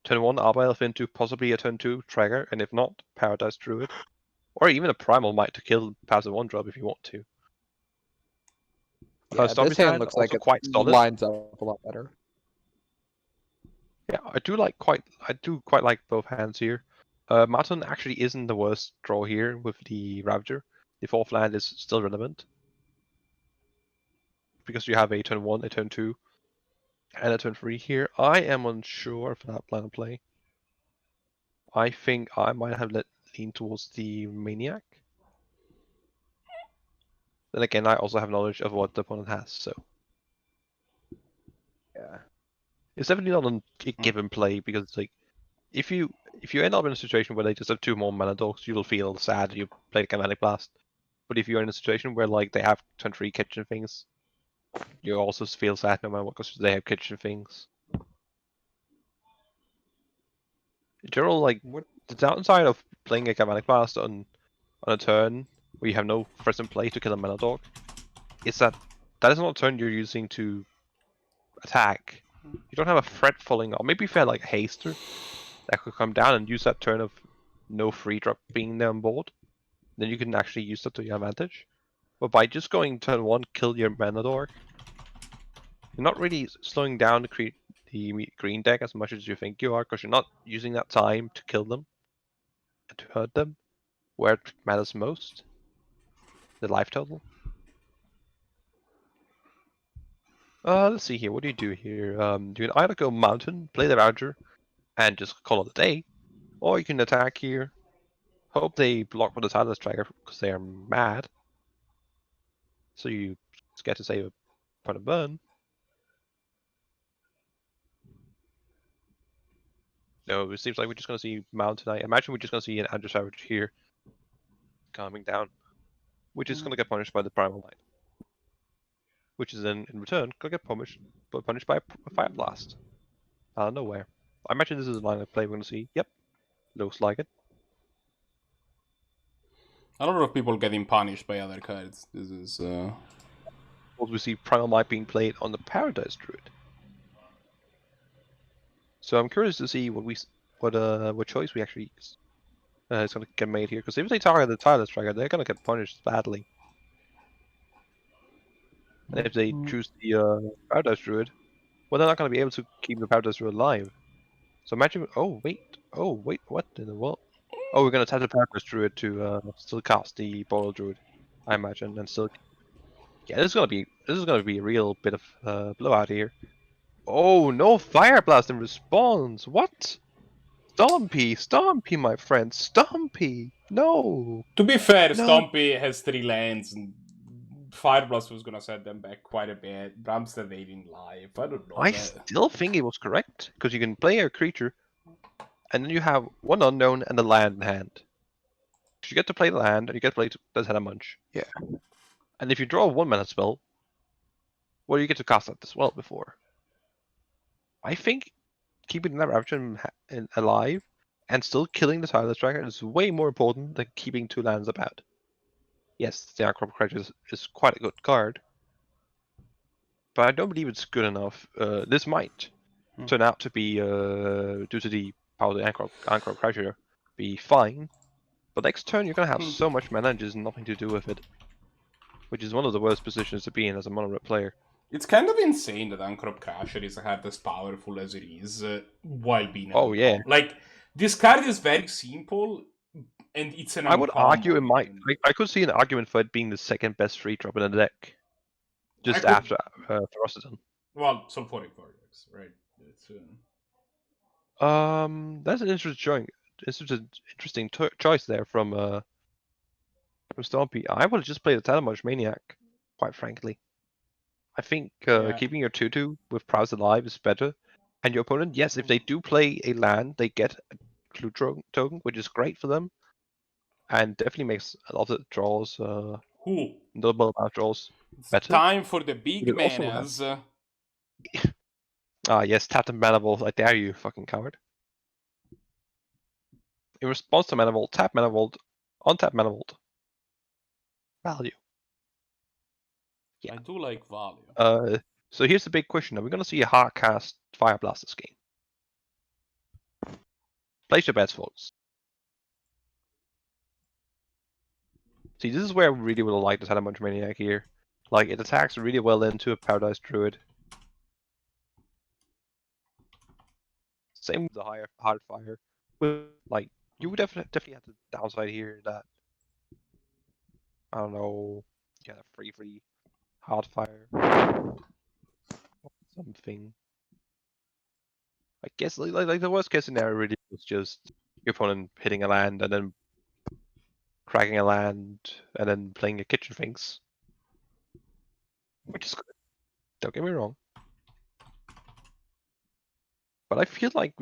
Turn 1 Arbor Elf into possibly a turn 2 Tracker, and if not, Paradise Druid. Or even a Primal Might to kill passive 1-drop if you want to. Yeah, this hand looks like it quite solid. lines up a lot better. Yeah, I do quite like both hands here. Martin actually isn't the worst draw here with the Ravager. The 4th land is still relevant. Because you have a turn 1, a turn 2, and a turn 3 here. I am unsure for that plan of play. I think I might have leaned towards the Maniac. Then again, I also have knowledge of what the opponent has, so. Yeah. It's definitely not a given play, because, like, if you end up in a situation where they just have 2 more mana dogs, you will feel sad you played Galvanic Blast. But if you're in a situation where, like, they have turn 3 kitchen things, you also feel sad no matter what, because they have kitchen things. In general, like, the downside of playing a Galvanic Blast on a turn where you have no threats in play to kill a mana dog is that is not a turn you're using to attack. You don't have a threat falling off. Maybe if you had like a Haster that could come down and use that turn of no free drop being there on board, then you can actually use that to your advantage. But by just going turn 1, kill your mana dog, you're not really slowing down the green deck as much as you think you are, because you're not using that time to kill them and to hurt them where it matters most, the life total. Let's see here. What do you do here? You can either go Mountain, play the Ravager, and just call it a day, or you can attack here, hope they block with the Tireless Tracker because they are mad, so you just get to save a point of burn. No, it seems like we're just going to see Mountain. I imagine we're just going to see an Andrew Savage here coming down, which is going to get punished by the Primal Knight, which is then in return going to get punished by a Fire Blast out of nowhere. I imagine this is a line of play we're going to see. Yep, looks like it. A lot of people getting punished by other cards. This is. We see Primal Might being played on the Paradise Druid. So I'm curious to see what choice we actually is going to get made here. Because if they target the Tireless Tracker, they're going to get punished badly. And if they choose the Paradise Druid, well, they're not going to be able to keep the Paradise Druid alive. So imagine. Oh wait, what in the world? Oh, we're going to tap the Paradise Druid to still cast the Boral Druid, I imagine, and still. Yeah, this is this is gonna be a real bit of blowout here. Oh, no Fire Blast in response. What? Stompy, my friend, Stompy. No. To be fair, No. Stompy has 3 lands, and Fire Blast was gonna set them back quite a bit. Brahms said they didn't live. I don't know. I man. still think it was correct because you can play a creature, and then you have one unknown and a land in hand. You get to play the land, and you get to play does had a munch. Yeah. And if you draw a 1-mana spell, well, you get to cast that as well before. I think keeping that Ravagem alive and still killing the Tireless Tracker is way more important than keeping 2 lands about. Yes, the Aggro Creature is quite a good card, but I don't believe it's good enough. This might turn out to be, due to the power of the Aggro Creature, be fine. But next turn you're gonna have so much mana and just nothing to do with it, which is one of the worst positions to be in as a mono red player. It's kind of insane that Uncrop Crusher is a card as powerful as it is while being Oh, yeah. Like, this card is very simple, and it's an I would argue it might. uncommon. I could see an argument for it being the second best 3-drop in the deck, just could- after Ferocity. Well, Sulfuric Vortex, right? It's, That's an interesting choice there from Stompy. I would have just played a Telemarch Maniac, quite frankly. I think Yeah. keeping your 2/2 with Prowess alive is better. And your opponent, yes, if they do play a land, they get a Clue token, which is great for them. And definitely makes a lot of draws, Who? double amount draws. It's Better. time for the big You could also manas. Ah, yes, tap the Mana Vault. I dare you, fucking coward. In response to Mana Vault, tap Mana Vault, untap Mana Vault. Value. Yeah. I do like value. So here's the big question: are we gonna see a hard cast Fire Blast this game? Place your bets, folks. See, this is where I really would have liked this Telemunch Maniac here. Like, it attacks really well into a Paradise Druid. Same with the hard fire. Like, you would definitely have the downside here that, I don't know, you have free hard fire. Something. I guess like the worst case scenario really was just your opponent hitting a land and then cracking a land and then playing a Kitchen Finks. Which is good. Don't get me wrong. But I feel like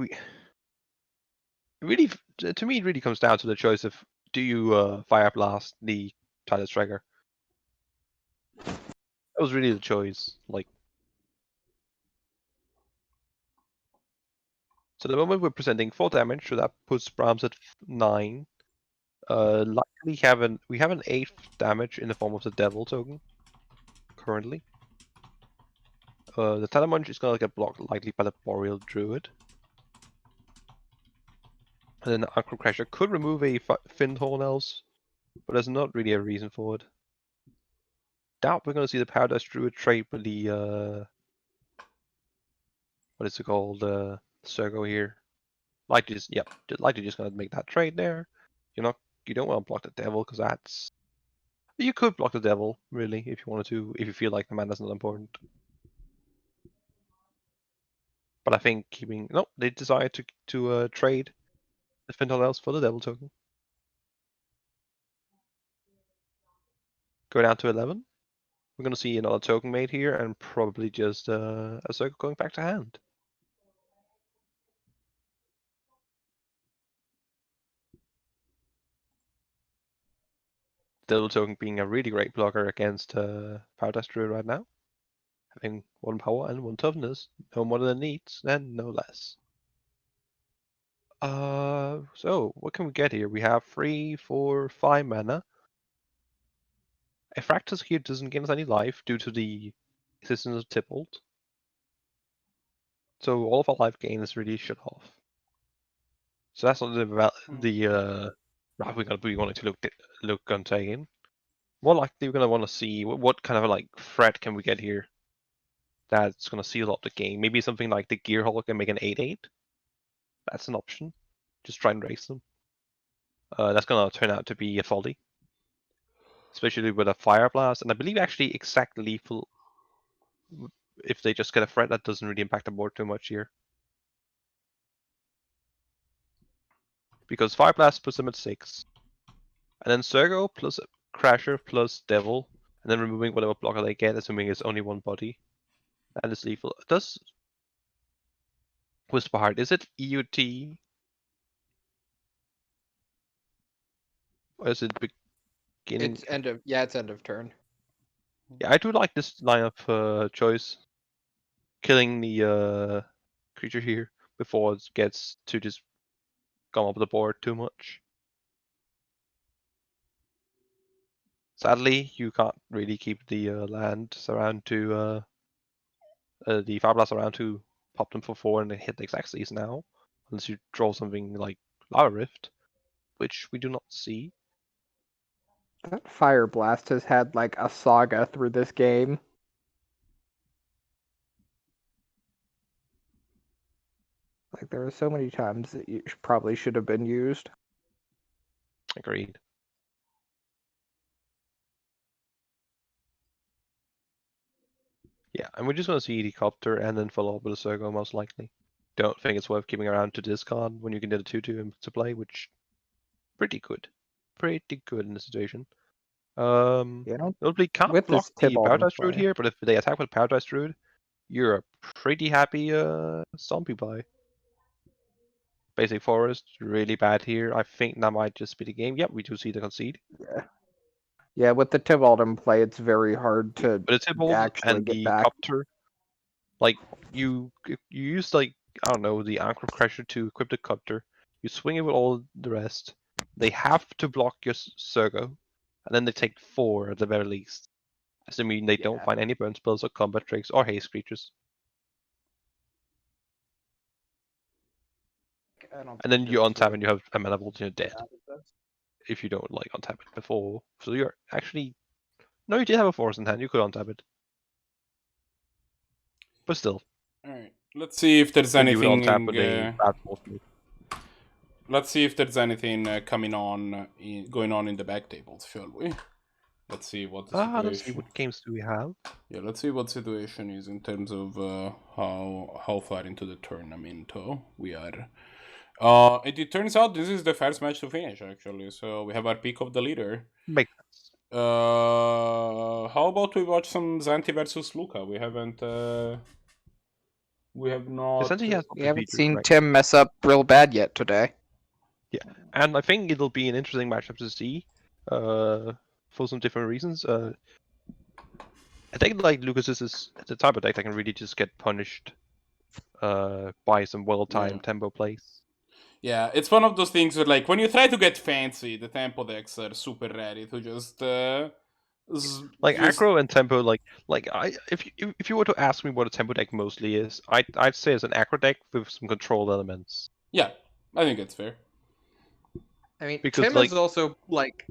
really, to me, it really comes down to the choice of do you Fire Blast the Tireless Tracker? That was really the choice. Like, so the moment we're presenting 4 damage, so that puts Brahms at 9. Likely we have an 8th damage in the form of the Devil token currently. The Telemunch is gonna get blocked likely by the Boreal Druid. And then the Aggro Crasher could remove a Finned Horn Elves, but there's not really a reason for it. Doubt we're gonna see the Paradise Druid trade with the what is it called? Sergo here. Likely just gonna make that trade there. You don't want to block the Devil because that's. You could block the Devil really if you wanted to, if you feel like the mana's not important. But I think they decided to trade the Finned Horn Elves for the Devil token. Go down to 11. We're gonna see another token made here, and probably just a circle going back to hand. Devil token being a really great blocker against Paradise Druid right now. Having 1 power and 1 toughness, no more than it needs, and no less. So what can we get here? We have 3, 4, 5 mana. If Rakdos here doesn't give us any life due to the existence of Tybalt. So all of our life gain is really shut off. So that's not the route we're gonna be wanting to look on taking. More likely we're gonna want to see what kind of like threat can we get here that's gonna seal up the game. Maybe something like the Gearhulk and make an 8/8. That's an option. Just try and race them. That's gonna turn out to be a folly. Especially with a Fire Blast, and I believe actually exact lethal if they just get a threat, that doesn't really impact the board too much here. Because Fire Blast puts them at 6. And then Sergo plus Crasher plus Devil, and then removing whatever blocker they get, assuming it's only one body. That is lethal. Does Whisper Heart, is it EUT? Or is it beginning? It's end of turn. Yeah, I do like this line of choice. Killing the creature here before it gets to just come up the board too much. Sadly, you can't really keep the lands around to the Fire Blast around to pop them for 4 and then hit the exact seas now, unless you draw something like Lava Rift, which we do not see. That Fire Blast has had like a saga through this game. Like there are so many times that you probably should have been used. Agreed. Yeah, and we're just going to see Helicopter and then follow up with a Sergo most likely. Don't think it's worth keeping around to discard when you can get a 2/2 to play, which pretty good. Pretty good in this situation. Yeah, Notably can't with block this the Tibalt in Paradise Druid play. here, but if they attack with Paradise Druid, you're a pretty happy Stompy buy. Basic Forest, really bad here. I think that might just be the game. Yep, we do see the concede. Yeah, with the Tibalt in play, it's very hard to But it's Tibalt actually and get the back. Copter. Like, you use, like, I don't know, the Aggro Crusher to equip the Copter. You swing it with all the rest. They have to block your Sergo. And then they take 4 at the very least. Assuming they don't Yeah. find any burn spells or combat tricks or haste creatures. And then you untap and you have a mana vault and you're dead. If you don't like untap it before. So you're actually... No, you did have a forest in hand, you could untap it. But still. Alright, let's see if there's Then you would anything. untap with a bad force. Let's see if there's anything going on in the back tables, shall we? Let's see what the situation. Let's see what games do we have. Yeah, let's see what situation is in terms of how far into the tournament we are. It turns out this is the first match to finish, actually. So we have our pick of the leader. Makes sense. How about we watch some Zannty versus Luca? We haven't. We have not. Zannty has We haven't features, seen right? Tim mess up real bad yet today. And I think it'll be an interesting matchup to see. For some different reasons. I think like Lucas's is the type of deck that can really just get punished by some well-timed tempo plays. Yeah, it's one of those things where, like, when you try to get fancy, the tempo decks are super ready to just like aggro and tempo, if you were to ask me what a tempo deck mostly is, I'd say it's an aggro deck with some control elements. Yeah, I think it's fair. I mean, Because, Tim like- is also like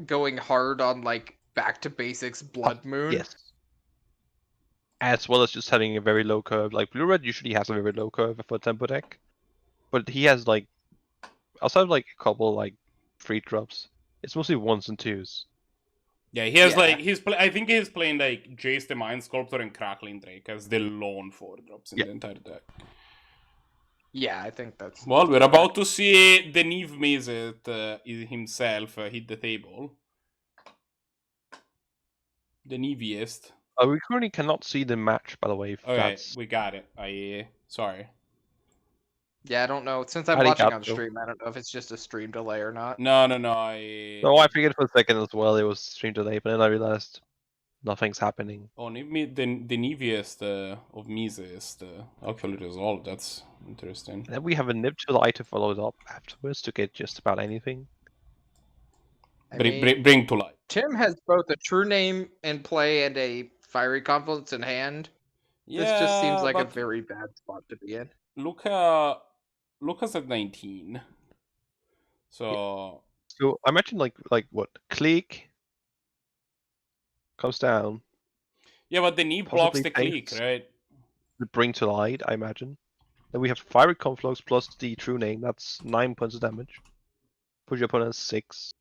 going hard on like back to basics Blood Moon. Yes. As well as just having a very low curve. Like Blue Red usually has a very low curve for a tempo deck. But he has like outside of like a couple like free drops, it's mostly 1s and 2s. Yeah, he has Yeah. like I think he's playing like Jace the Mind Sculptor and Crackling Drake as the lone 4-drops in the entire deck. Yeah, I think that's. Well, we're about to see the Neve Mazet himself hit the table. The Neviest. We currently cannot see the match, by the way. If Okay, that's we got it. Sorry. Yeah, I don't know. Since I'm Arigato. watching on stream, I don't know if it's just a stream delay or not. No. No, I figured for a second as well it was stream delay, but then I realized nothing's happening. Oh, the Neviest of Mises actually resolved. That's interesting. And then we have a Nib to Light to follow it up afterwards to get just about anything. I mean, Bring to light. Tim has both a true name in play and a fiery confluence in hand. Yeah, This just seems like a but very bad spot to be in. Luca's at 19. So So I imagine like what click comes down, yeah, but the Neve blocks Possibly the click, thanks. right? the bring to light, I imagine. Then we have fiery conflux plus the true name. That's 9 points of damage. Put your opponent at 6.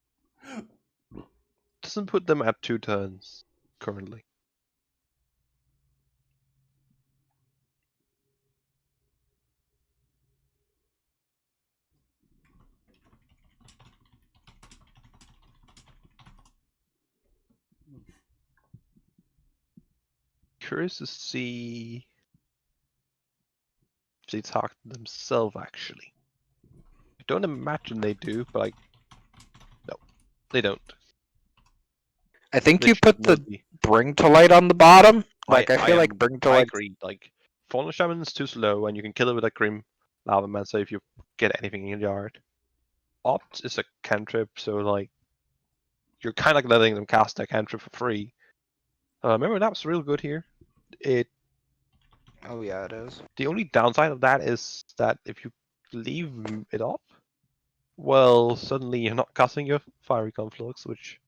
Doesn't put them at 2 turns currently. curious to see if they talk to themselves actually. I don't imagine they do, but like, no, they don't. I think They you should put the maybe. Bring to Light on the bottom. Like I feel like am- Bring to I Light. agree. Like, Fallen Shaman's too slow, and you can kill it with a Grim Lava Mancer if you get anything in your yard. Opt is a cantrip, so like, you're kind of like letting them cast their cantrip for free. Remember that's real good here. Oh yeah, it is. The only downside of that is that if you leave it up, well, suddenly you're not casting your Fiery Conflux, which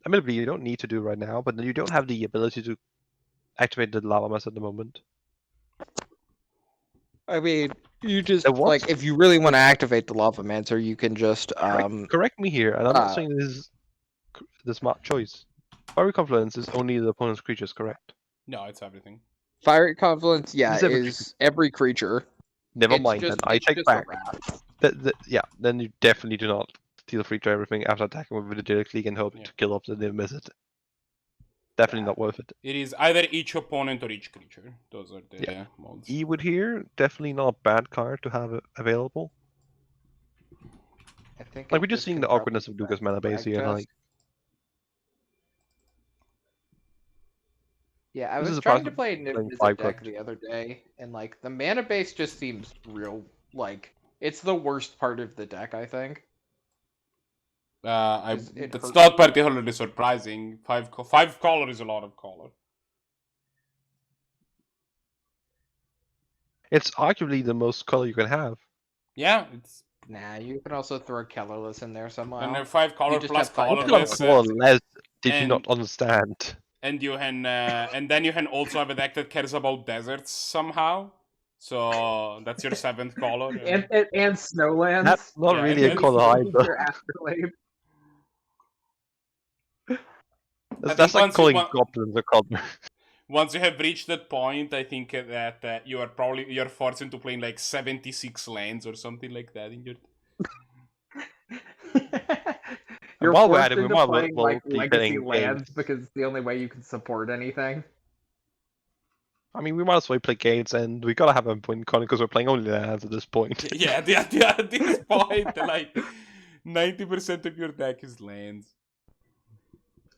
admittedly you don't need to do right now, but you don't have the ability to activate the Lava Mass at the moment. I mean, you just There was- like if you really want to activate the Lava Mancer, you can just Correct me here, and I'm not saying this is the smart choice. Fiery Confluence is only the opponent's creatures, correct? No, it's everything. Fiery Confluence, yeah, It's every is every creature. Never It's mind, just, then I it's take just back. a wrath. Yeah, then you definitely do not deal free to everything after attacking with the Direct League and hope Yeah. to kill up that they miss it. Definitely not worth it. It is either each opponent or each creature. Those are the Yeah. modes. Ewood here, definitely not a bad card to have available. I think Like, it we're just seeing the can awkwardness of probably Lucas mana base here, Rakdos. like, Yeah, I This was is a trying to process play of playing Niv 5 deck card. the other day, and like the mana base just seems real. Like it's the worst part of the deck, I think. It That's hurts not me. particularly surprising. Five color is a lot of color. it's arguably the most color you can have. Yeah, it's Nah, you can also throw Colorless in there somehow. and they're 5 color just plus have five What colorless. kind of colorless did you and- not understand? And you can, and then you can also have a deck that cares about deserts somehow. So that's your 7th color. And Snowlands. That's not Yeah, really a and color It's either. your Afterlife. think That's like once you calling want- goblins a color. Once you have reached that point, I think that you're forced into playing like 76 lands or something like that in your. You're while we're forced at it, we into might playing well like be legacy playing lands games. because it's the only way you can support anything. I mean, we might as well play games, and we gotta have a win con because we're playing only lands at this point. Yeah, at this point, like 90% of your deck is lands.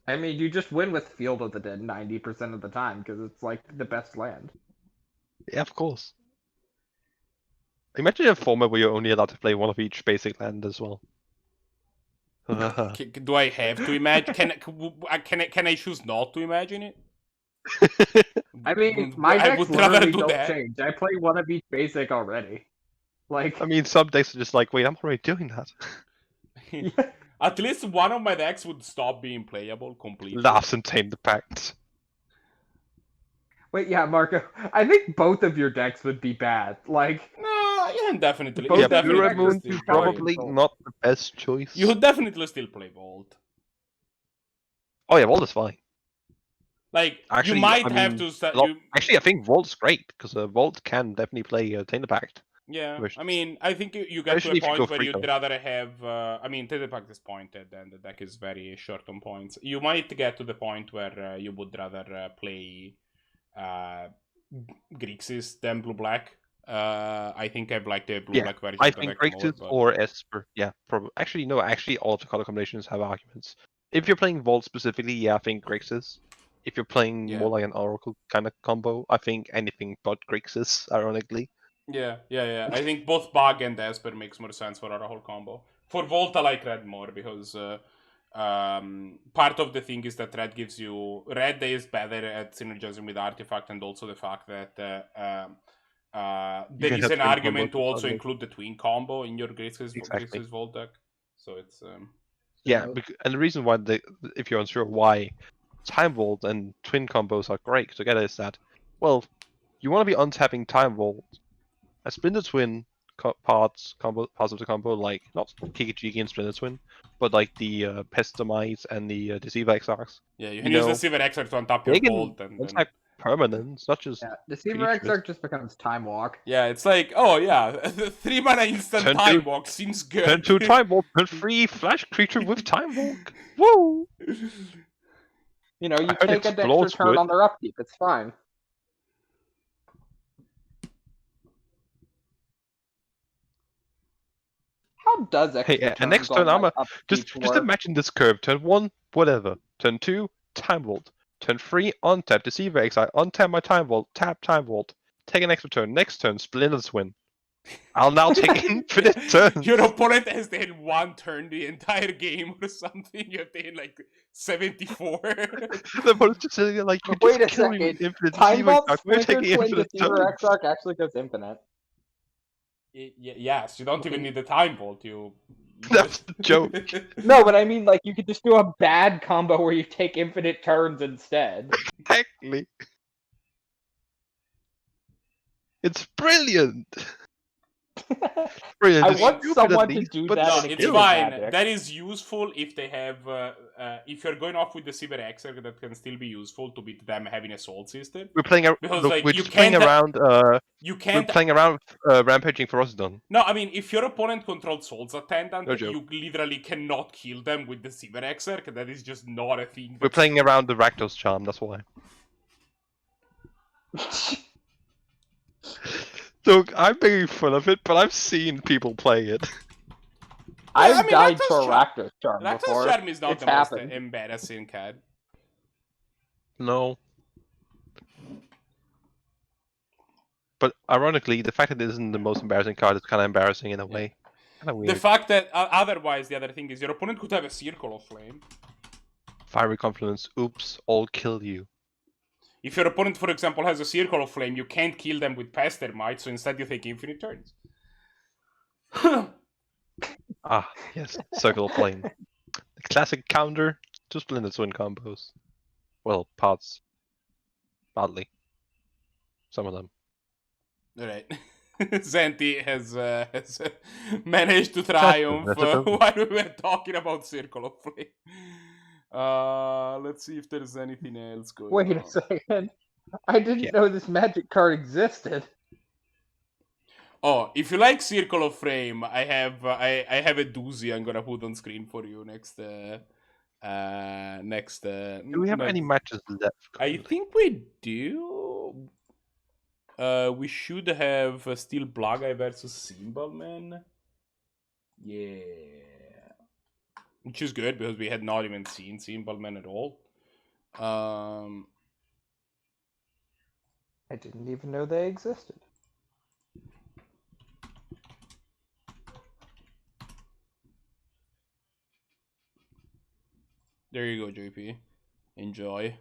I mean, you just win with Field of the Dead 90% of the time because it's like the best land. Yeah, of course. Imagine a format where you're only allowed to play one of each basic land as well. Do I have to imagine? Can I choose not to imagine it? I mean, my I decks would rather literally do don't that. change. I play one of each basic already. Like, I mean, some decks are just like, wait, I'm already doing that. At least one of my decks would stop being playable completely. Laughs and Tame the Pact. wait, yeah, Marco. I think both of your decks would be bad. Like, No, you can definitely. Both You Yeah, of your definitely Blue decks Moon are still is too play- probably powerful. not the best choice. You would definitely still play Vault. Oh yeah, Vault is fine. Like Actually, you might I have mean, to start. Actually, I think Vault's great because Vault can definitely play Tame the Pact. Yeah, versions. I mean, I think you get Especially if to a you go point where free you'd color. rather have. I mean, Tide Pact is pointed, and the deck is very short on points. You might get to the point where you would rather play Grixis than Blue Black. I think I've liked the Blue Black version I of the think deck more. Grixis But... or Esper. Yeah, probably. Actually, no. Actually, all of the color combinations have arguments. If you're playing Vault specifically, yeah, I think Grixis. If you're playing Yeah. more like an Oracle kind of combo, I think anything but Grixis, ironically. Yeah. I think both Bug and Esper makes more sense for our whole combo. For Volt, I like Red more because part of the thing is that Red gives you... Red is better at synergizing with Artifact, and also the fact that there can is have an twin argument combos to with also others. include the Twin combo in your Exactly. Grixis Volt deck. So it's... Yeah, and the reason why if you're unsure why Time Vault and Twin combos are great together is that, well, you want to be untapping Time Vault, and Splinter Twin parts of the combo, like not Kikijiki and Splinter Twin, but like the Pestomite and the Deceiver Exarchs. Yeah, you You can use know, the Silver Exarch to untap They your can Volt. And attack permanents, not just yeah, Deceiver creatures. Exarch just becomes Time Walk. Yeah, it's like, oh yeah, 3 mana instant Turn Time two- Walk seems good. Turn 2 Time Vault, turn 3 Flash creature with Time Walk. Woo! You know, you I heard take a Explode extra turn Squid. on their upkeep. It's fine. Comp does extra Hey, and turns next on, turn, I'm like, a upkeep just work. imagine this curve. Turn 1, whatever. Turn 2, Time Vault. Turn 3, untap Deceiver Exile. Untap my Time Vault. Tap Time Vault. Take an extra turn. Next turn, Splinter Swing. I'll now take infinite turns. Your opponent has taken 1 turn the entire game or something. You've taken like 74. The opponent's just sitting there like, you Wait just a kill me with second. infinite Time Deceiver Vault, Exile. We're Splinter taking Twin, infinite Deceiver turns. Exarch actually goes infinite. Yes, you don't even need the time vault. You That's the joke. No, but I mean, like, you could just do a bad combo where you take infinite turns instead. Exactly. It's brilliant. Brilliant. I It's want stupid at someone to least, do but that No, in a it's game of fine. Magic. That is useful if they have. If you're going off with the Cyber Exarch, that can still be useful to beat them having a soul system. we're playing. Because, Look, like, we're you just playing can't- around. You We're can't. playing around rampaging Ferocidon. No, I mean, if your opponent controls Souls Attendant, No joke. you literally cannot kill them with the Cyber Exarch. That is just not a thing. We're playing around the Rakdos charm. That's why. Look, I'm making fun of it, but I've seen people play it. I've I mean, died Rakdos to a Charm- Rakdos Charm Rakdos before. Charm is not It's the most happened. embarrassing card. No. But ironically, the fact that it isn't the most embarrassing card is kind of embarrassing in a way. Kind of The weird. fact that otherwise, the other thing is your opponent could have a Circle of Flame. Fiery Confluence. Oops, all kill you. If your opponent, for example, has a Circle of Flame, you can't kill them with Pester Might, so instead you take infinite turns. Ah, yes, Circle of Flame. The classic counter to Splinter Twin combos. Well, parts. Badly. Some of them. Alright. Zannty has managed to triumph That's a while we were talking about Circle of Flame. Let's see if there's anything else going on. Wait a second. I didn't Yeah. know this magic card existed. Oh, if you like Circle of Flame, I have a doozy I'm gonna put on screen for you next. Do we have any matches left? I think we do. We should have still Blahguy versus Symbolman. Yeah. Which is good because we had not even seen Symbolman at all. I didn't even know they existed. There you go, JP. Enjoy.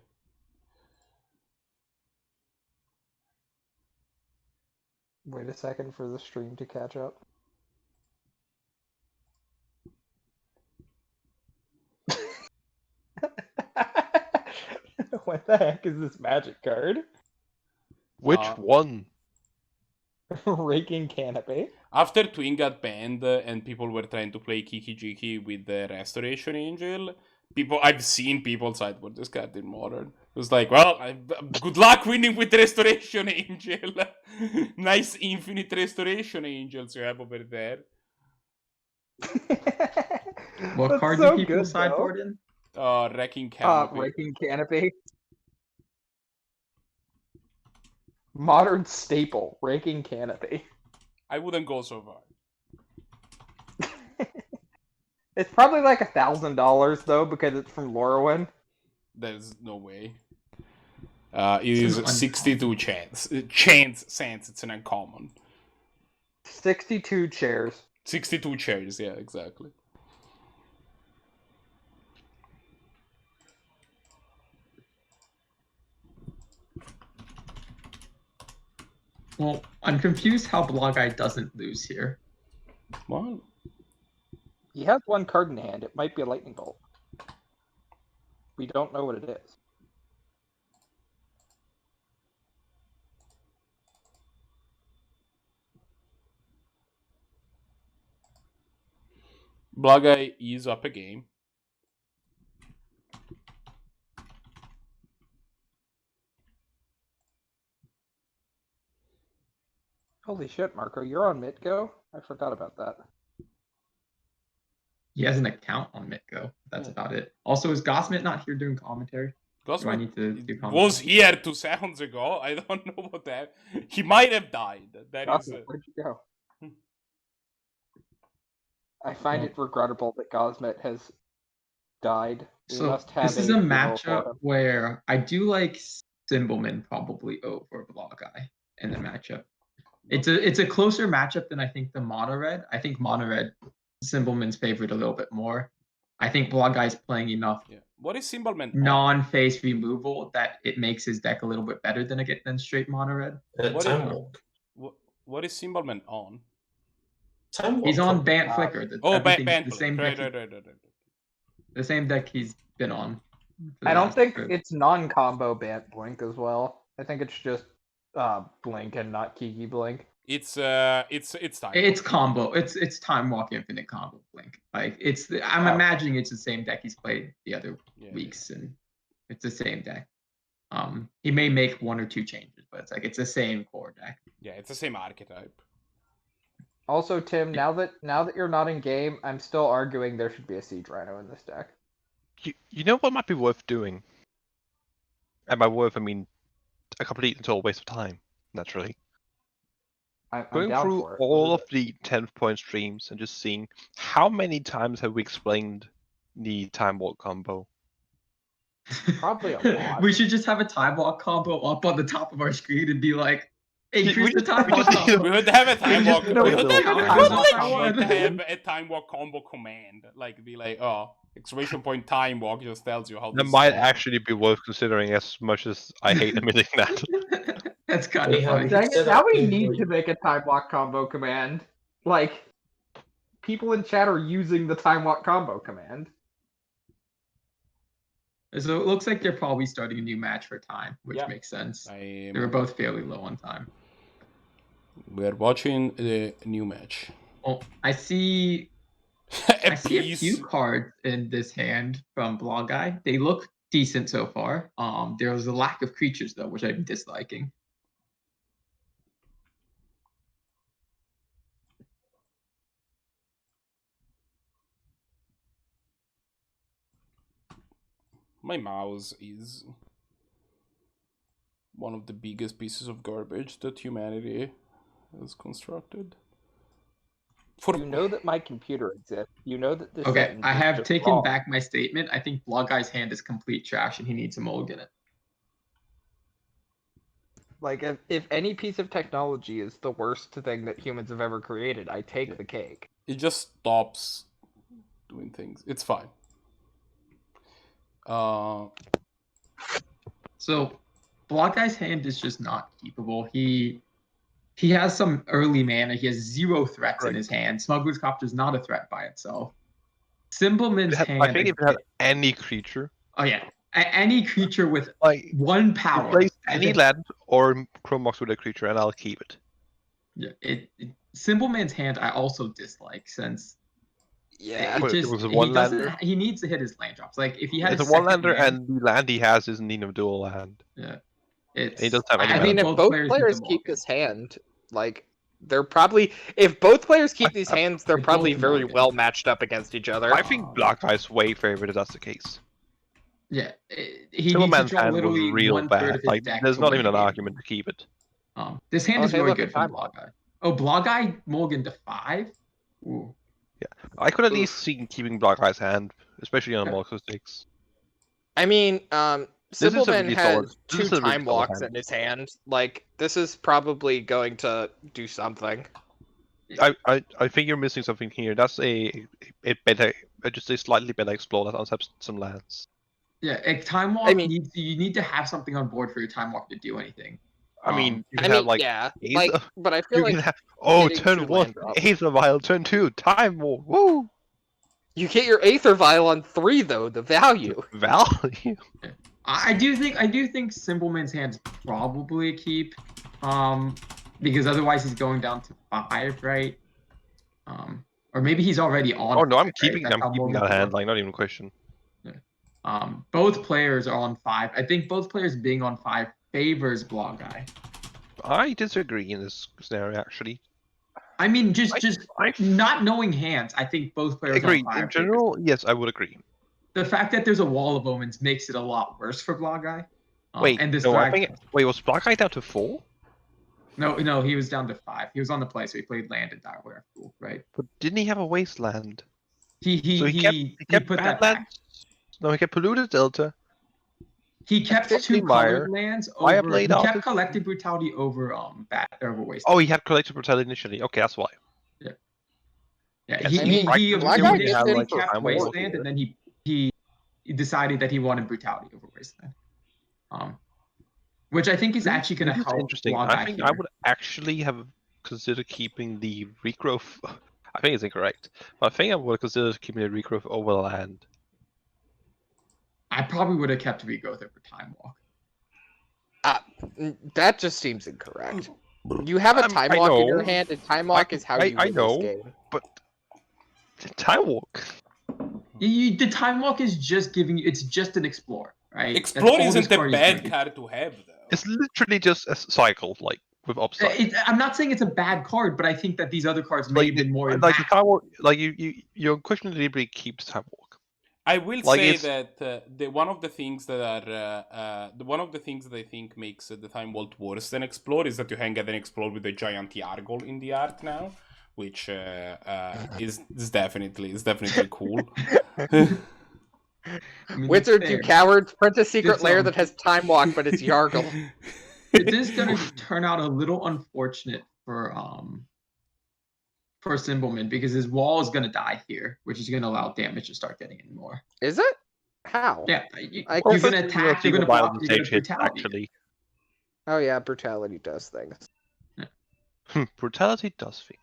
Wait a second for the stream to catch up. What the heck is this magic card? Which Uh, one? Raking Canopy. After Twin got banned and people were trying to play Kiki Jiki with the Restoration Angel, I've seen people sideboard this card in Modern. It was like, well, good luck winning with Restoration Angel. Nice infinite Restoration Angels you have over there. What That's card so do people good, sideboard in? Wrecking Canopy. Raking Canopy. Modern staple, Raking Canopy. I wouldn't go so far. It's probably like $1,000 though, because it's from Lorwyn. There's no way. It is Too 62 cents. It's an uncommon. 62 chairs. 62 chairs, yeah, exactly. Well, I'm confused how Blahguy doesn't lose here. Well, He has one card in hand. It might be a lightning bolt. We don't know what it is. Blahguy is up a game. Holy shit, Marco, you're on Mitgo? I forgot about that. He has an account on Mitgo. That's about it. Also, is Gosmit not here doing commentary? Do I Gosman need to do commentary? was here 2 seconds ago. I don't know what that. He might have died. That is. Awesome. Where'd you go? I find it regrettable that Gosmet has died. We So must have this is a funeral for matchup him. where I do like Symbolman probably over Blahguy in the matchup. It's a closer matchup than I think the Mono Red. I think Mono Red Symbolman's favored a little bit more. I think Blahguy's playing enough Yeah. What is Symbolman on? non-face removal that it makes his deck a little bit better than straight Mono Red. What Time if- Walk. What is Symbolman on? Time Walk. He's on Bant Flicker. Bant the Blink. same Right. deck. The same deck he's been on. for the I don't last think bit. it's non-combo Bant Blink as well. I think it's just Blink and not Kiki Blink. It's time. It's combo. It's Time Walk Infinite combo Blink. Like I'm Oh. imagining it's the same deck he's played the other Yeah. weeks, and it's the same deck. He may make one or two changes, but it's the same core deck. Yeah, it's the same archetype. Also, Tim, now that you're not in game, I'm still arguing there should be a Siege Rhino in this deck. You know what might be worth doing? And by worth, I mean a complete and total waste of time, naturally. I'm Going down through for it. all What of the 10th-point streams and just seeing how many times have we explained the Time Walk combo. Probably a lot. We should just have a Time Walk combo up on the top of our screen and be like, increase the Time we Walk just need combo. We would have a time walk. just know We it's would the have counters off like that one. have a time walk combo command. Like be like, exclamation point time walk just tells you how. That this might is actually be worth considering, as much as I hate admitting that. That's kind We of have- funny. Dang it, Set now up we the need ability. to make a Time Walk combo command. Like, people in chat are using the Time Walk combo command. So it looks like they're probably starting a new match for time, which Yeah. makes sense. I They were both fairly low on time. We're watching the new match. Oh, I see a I see a piece. few cards in this hand from Blahguy. They look decent so far. There's a lack of creatures though, which I'm disliking. My mouse is one of the biggest pieces of garbage that humanity has constructed. You know that my computer exists. You know that this. Okay, sentence I is have just taken wrong. back my statement. I think Blahguy's hand is complete trash and he needs a mulligan it. Like, if any piece of technology is the worst thing that humans have ever created, I take the cake. It just stops doing things. It's fine. So Blahguy's hand is just not keepable. He has some early mana. He has 0 threats in his hand. Smuggler's Copter is not a threat by itself. Symbolman's hand. I think if it had any creature, Oh yeah, any creature with like 1 power. replace I any think- land or Chromox with a creature, and I'll keep it. Yeah, Symbolman's hand I also dislike since Yeah. it Wait, it just was a he one-lander? doesn't he needs to hit his land drops. Like if he had It's a second one-lander, land, and the land he has is in need of dual land. yeah, it's he doesn't have any I mana. mean, if both players need to keep mulligan. this hand, like, they're probably if both players keep these hands, they're They probably both very mulligan. well matched up against each other. I think Blahguy's way favored if that's the case. Yeah, he Silverman's needs to draw hand was literally real 1/3 bad. of his Like, deck there's to not win even the an game. argument to keep it. This hand Oh, is hey, really look, good a from time Blahguy. Oh, Blahguy mulligan to 5. Ooh. I could at Oof. least see keeping Blahguy's hand, especially on Yeah. multiple sticks. I mean, is a Symbolman really has solid- this 2 is a really time solid walks hand. in his hand. Like, this is probably going to do something. I think you're missing something here. That's a better, just a slightly better explore that untaps some lands. Yeah, Time Walk mean- you need to have something on board for your Time Walk to do anything. I mean, you I can mean, have like yeah, Aether- like, but I feel you can like have getting turn 2 1 land drops. Aether Vial, turn 2 Time War. Woo! you get your Aether Vial on 3 though. The value. Value. I do think Symbolman's hand's probably a keep. Because otherwise he's going down to 5, right? Or maybe he's already on. Oh no, I'm 5, right? keeping That's how that mulligans hand. work. Like, not even a question. Both players are on 5. I think both players being on 5 favors Blahguy. I disagree in this scenario, actually. I mean, just I not knowing hands. I think both players agree. on 5. In general, yes, I would agree. The fact that there's a wall of omens makes it a lot worse for Blahguy. Wait, and this no, I drag- think. Wait, was Blahguy down to 4? No, he was down to 5. He was on the play, so he played land and Direware. Cool, right? But didn't he have a wasteland? He So he kept put that back. Badlands. No, he kept polluted Delta. He kept Technically 2 Mire. colored lands Fire over. Blade He Office. kept collective brutality over over waste. Oh, he had collective brutality initially. Okay, that's why. Yeah, Yes, he I mean, originally Blahguy did have, like, kept Time Walk wasteland, here. and then he decided that he wanted brutality over wasteland. Which I think is actually going to This is help. interesting. Blahguy I think I here. would actually have considered keeping the regrowth. I think it's incorrect, but I think I would consider keeping the regrowth over land. I probably would have kept regrowth over time walk. That just seems incorrect. You have a time I walk in your know. hand, and time walk is how you I win know, this game. but time walk. The time walk is just giving you. It's just an explore, right? Explore That's all this isn't a card is bad doing. card to have, though. It's literally just a cycle, like with upside. I'm not saying it's a bad card, but I think that these other cards may have been more like the impactful. time walk, like you unquestionably keeps time walk. I will Like, say it's- that one of the things that are one of the things that I think makes the Time Vault worse than Explore is that you can get an Explore with a giant Yargle in the art now, which is definitely cool. I mean, Wizards, that's you fair. cowards! Print a secret It's, lair that has time walk, but it's Yargle. It is going to turn out a little unfortunate for Symbolman because his wall is going to die here, which is going to allow damage to start getting in more. Is it? How? Yeah, I you're guess going to Well, attack, see you're going to what block, Wild you're going to Stage hits, brutality. actually. Oh yeah, brutality does things. Brutality does things.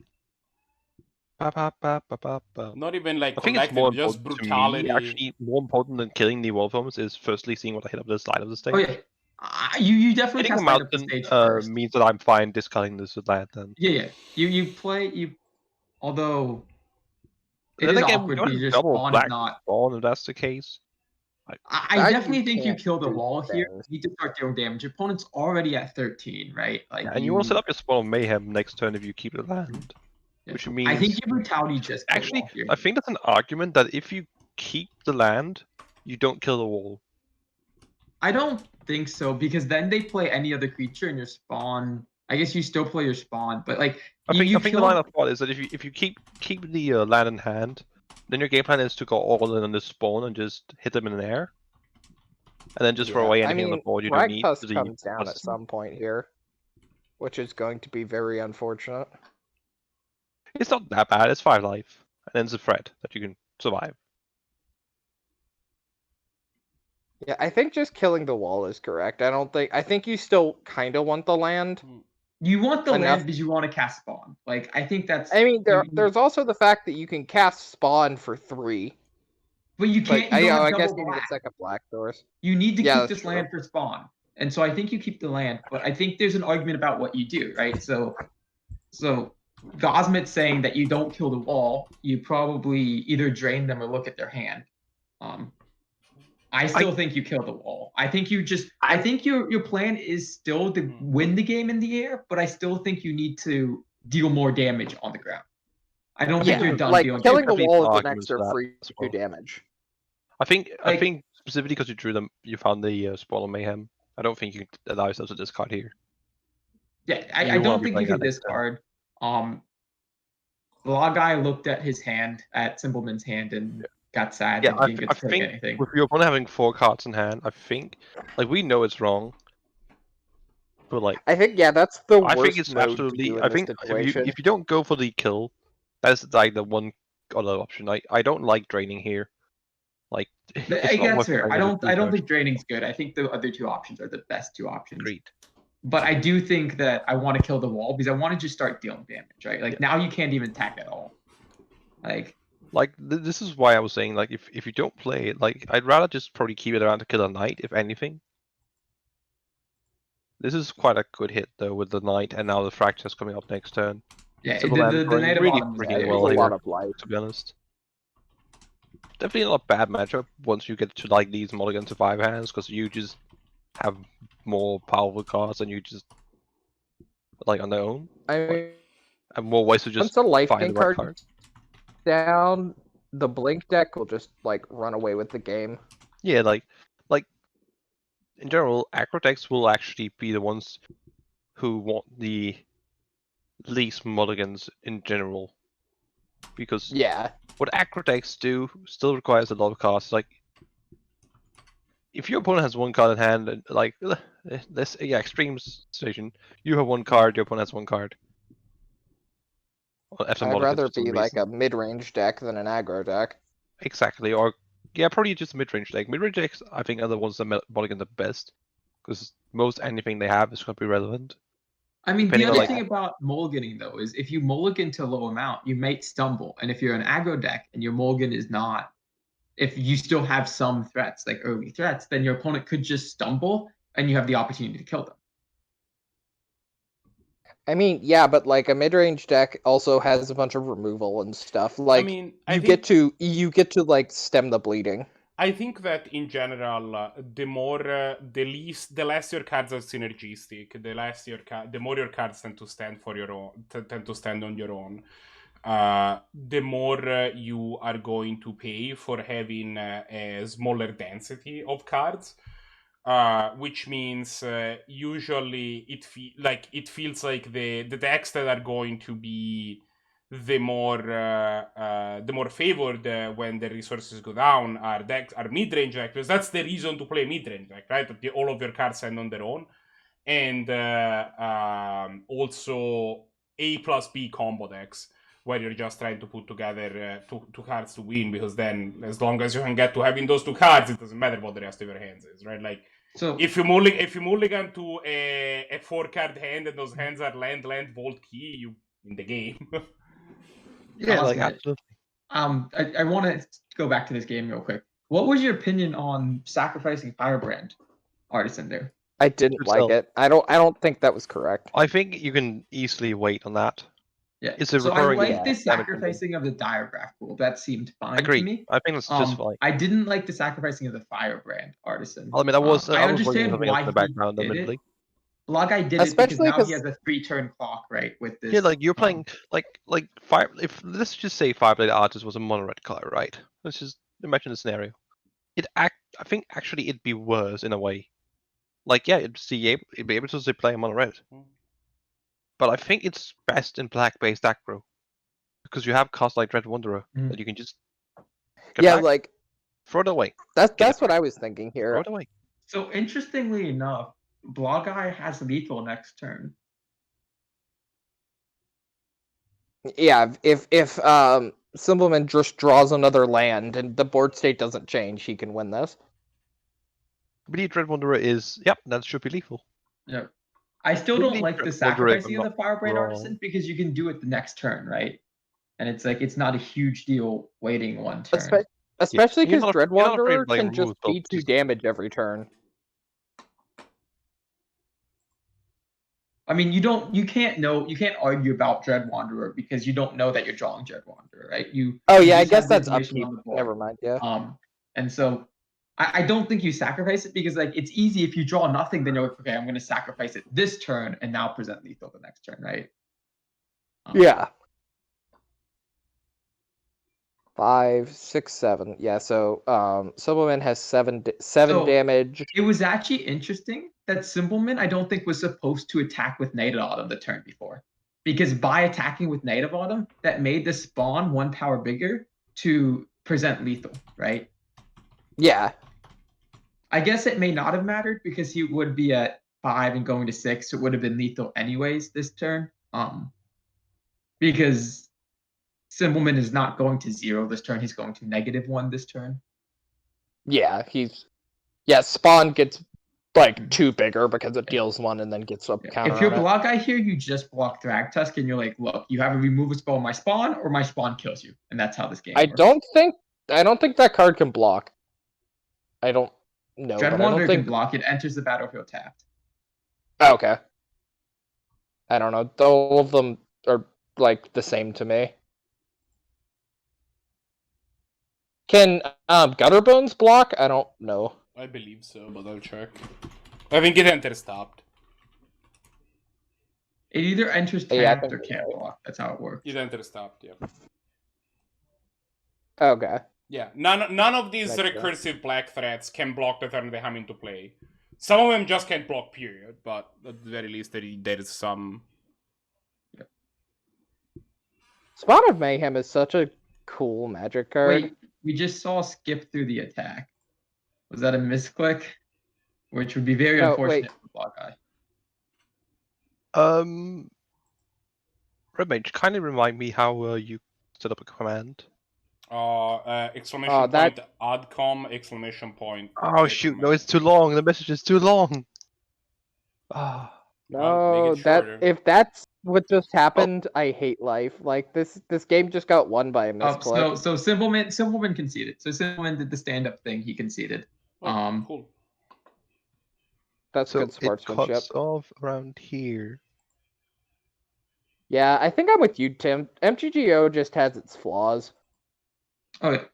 Ba, ba, ba, ba, ba, ba. Not even like I think it's collective, more just important brutality. to me, actually more important than killing the Wolfhomes is firstly seeing what I hit up the side of the stage. Oh yeah, you definitely Hitting a cast light up the mountain stage first. means that I'm fine discarding this with land then. Yeah. You although it Then is again, awkward you because your double spawn black is not. spawn if that's the case. I That definitely you think you can't kill the do wall here. things. You need to start dealing damage. Your opponent's already at 13, right? Like And you want to set up your spawn of mayhem next turn if you keep the land. Yeah. Which means I think your brutality just kill the actually wall here. I think that's an argument that if you keep the land, you don't kill the wall. I don't think so because then they play any other creature and your spawn. I guess you still play your spawn, but like I think the kill- line of thought is that if you keep the land in hand, then your game plan is to go all in on this spawn and just hit them in the air, and then just throw away anything on the board you don't need. Rakdos to the comes down at plus- some point here, which is going to be very unfortunate. It's not that bad. It's 5 life, and then it's a threat that you can survive. Yeah, I think just killing the wall is correct. I think you still kind of want the land. You want the Enough. land because you want to cast spawn. Like I think that's. I mean, you- there's also the fact that you can cast spawn for 3. But you But can't. I You don't have guess double you need a black. second black doors. You need to Yeah, keep that's this true. land for spawn. And so I think you keep the land, but I think there's an argument about what you do, right? So Gosmit's saying that you don't kill the wall, you probably either drain them or look at their hand. I still think you kill the wall. I think I think your plan is still to win the game in the air, but I still think you need to deal more damage on the ground. I don't think you're done like dealing killing the damage. wall is an arguments for extra that free as well. 2 damage. I think Like- specifically because you drew them, you found the spawn of mayhem. I don't think you can allow yourself to discard here. Yeah, You I wanna don't be think you playing can that next turn. discard. Blahguy looked at his hand, at Symbolman's hand, and got sad Yeah, and didn't get to play anything. with your opponent having 4 cards in hand, I think like we know it's wrong, but like I think that's the worst I think it's mode to absolutely. do in I this think situation. if you don't go for the kill, that's like the one other option. I don't like draining here. Like it's not That's worth fair. playing I with don't. the I don't first. think draining's good. I think the other 2 options are the best 2 options. Agreed. But I do think that I want to kill the wall because I want to just start dealing damage, right? Like now you can't even attack at all. Like This is why I was saying like if you don't play it, like I'd rather just probably keep it around to kill a knight if anything. This is quite a good hit though with the knight and now the fractures coming up next turn. yeah, Civil the Land going Knight of really Autumn is freaking very well There's a here. lot of life. To be honest. Definitely not a bad matchup once you get to like these mulligan to 5 hands because you just have more powerful cards and you just like on their own I mean, and more ways to once just the life find gain the right card cards. down, the blink deck will just like run away with the game. Yeah, like in general, aggro decks will actually be the ones who want the least mulligans in general. Because Yeah. what aggro decks do still requires a lot of cards. Like, if your opponent has one card in hand, and like this, extreme situation, you have one card, your opponent has one card. Well, after I'd mulligans rather for some be like reason. a mid-range deck than an aggro deck. Exactly, or yeah, probably just a mid-range deck. Mid-range decks, I think, are the ones that mulligan the best, because most anything they have is going to be relevant. I mean, the Depending on, other like- thing about mulliganing though is if you mulligan to a low amount, you might stumble. And if you're an aggro deck and your mulligan is not, if you still have some threats, like early threats, then your opponent could just stumble and you have the opportunity to kill them. I mean, yeah, but like a mid-range deck also has a bunch of removal and stuff. Like, I mean, I you think, get to like stem the bleeding. I think that in general, the less your cards are synergistic, the more your cards tend to stand for your own, tend to stand on your own. The more you are going to pay for having a smaller density of cards, which means usually it feels like the decks that are going to be the more favored when the resources go down are mid-range decks, because that's the reason to play mid-range deck, right? All of your cards stand on their own, and also A plus B combo decks, where you're just trying to put together two cards to win, because then as long as you can get to having those two cards, it doesn't matter what the rest of your hands is, right? Like, So if you mulligan to a 4-card hand and those hands are land, vault, key, you in the game. Yeah, like Constant. absolutely. I want to go back to this game real quick. What was your opinion on sacrificing Firebrand, Artisan there? I didn't Good like sell. it. I don't think that was correct. I think you can easily wait on that. Yeah. It's a So I recurring like Yeah. the damage engine. sacrificing of the Diagraph rule. That seemed fine to Agreed. me. I think that's just fine. I didn't like the sacrificing of the Firebrand, Artisan. I mean, I was I working on understand something else why in the he background, did it. admittedly. Blahguy did it because Especially now he 'cause- has a 3-turn clock, right? With this. Yeah, like you're playing like fire. If let's just say Fireblade Artist was a mono red color, right? Let's just imagine the scenario. I think actually it'd be worse in a way. Like yeah, it'd be able to play a mono red, but I think it's best in black based aggro because you have cards like Dread Wanderer that you can just get Yeah, back, like throw it away, that's what I was thinking throw here. it away. So interestingly enough, Blahguy has lethal next turn. Yeah, if Simpleman just draws another land and the board state doesn't change, he can win this. I believe Dread Wanderer is that should be lethal. Yeah. I still Really don't like the Wanderer, if sacrificing I'm of the Firebrand wrong. Artisan because you can do it the next turn, right? And it's like it's not a huge deal waiting one turn. Especially you're because not- Dread you're not afraid Wanderer of, like, can just removes, but do 2 just- damage every turn. I mean, you can't argue about Dread Wanderer because you don't know that you're drawing Dread Wanderer, right? Oh you yeah, I just guess have the that's up information to on you. the board. Never mind, yeah. And so I don't think you sacrifice it because like it's easy if you draw nothing, then you're like, okay, I'm gonna sacrifice it this turn and now present lethal the next turn, right? Yeah. 5, 6, 7. Yeah, so Simpleman has 7 So- damage. It was actually interesting that Simpleman I don't think was supposed to attack with Native Autumn the turn before. Because by attacking with Native Autumn, that made the spawn 1 power bigger to present lethal, right? Yeah. I guess it may not have mattered because he would be at 5 and going to 6, so it would have been lethal anyways this turn. Because Simpleman is not going to 0 this turn, he's going to -1 this turn. Yeah, Spawn gets like 2 bigger because it deals 1 and then gets a counter If you're on it. Blahguy here, you just block Thragtusk and you're like, look, you have a remove a spell on my spawn or my spawn kills you. And that's how this game I works. don't think that card can block. I don't know, Dread but I Wanderer don't can think. block, it enters the battlefield tapped. Oh, okay. I don't know. All of them are like the same to me. Can Gutterbones block? I don't know. I believe so, but I'll check. I think it enters stopped. It either enters Yeah, I tapped think or you're can't right. block. That's how it works. It enters stopped, yeah. Okay. Yeah, none of these Makes sense. recursive black threats can block the turn they come into play. Some of them just can't block, period. But at the very least, there is some. Spawn of Mayhem is such a cool magic card. Wait, we just saw skip through the attack. Was that a misclick? Which would be very No, unfortunate for Blahguy. Red Mage, kindly remind me how you set up a command. Exclamation that- point, adcom, exclamation point. Oh shoot, no, it's too long. The message is too long. Ah. I'll make No, it shorter. if that's what just happened, I hate life. Like this game just got won by a misclick. So Simpleman conceded. So Simpleman did the stand-up thing. He conceded. Oh, cool. That's So good it sportsmanship. cuts off around here. Yeah, I think I'm with you, Tim. MTGO just has its flaws. Okay.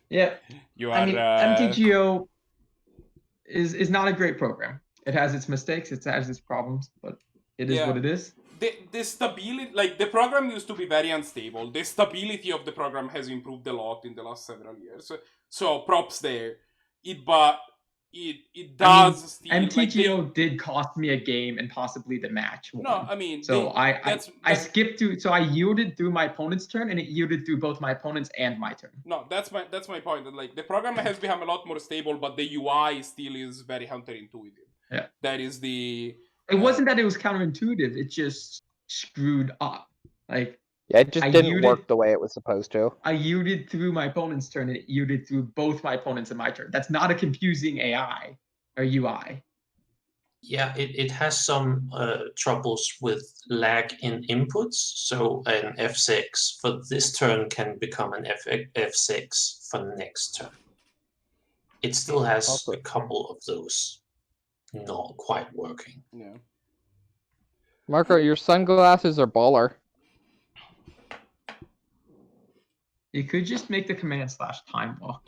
Yeah. You are. I mean, MTGO is not a great program. It has its mistakes. It has its problems, but it is what it is. The stability, like the program used to be very unstable. The stability of the program has improved a lot in the last several years. So props there. It does. I mean, MTGO did cost me a game and possibly the match. No, I mean. So I skipped through. So I yielded through my opponent's turn, and it yielded through both my opponent's and my turn. No, that's my point. That, like the program has become a lot more stable, but the UI still is very counterintuitive. Yeah. That is the. It wasn't that it was counterintuitive. It just screwed up. Like. Yeah, it just didn't work the way it was supposed to. I yielded through my opponent's turn, and it yielded through both my opponent's and my turn. That's not a confusing AI or UI. Yeah, it has some troubles with lag in inputs. So an F6 for this turn can become an F6 for the next turn. It still has a couple of those not quite working. Yeah. Marco, your sunglasses are baller. You could just make the command /time walk.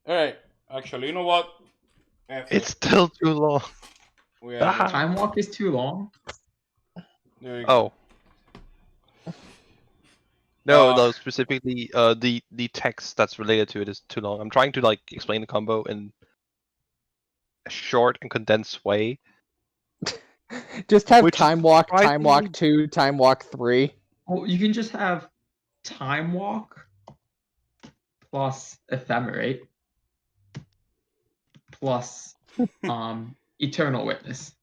Alright. Actually, you know what? It's still too long. Time walk is too long. There you go. No, specifically the text that's related to it is too long. I'm trying to like explain the combo in a short and condensed way. Just have time walk 2, time walk 3. Well, you can just have time walk plus ephemerate plus eternal witness.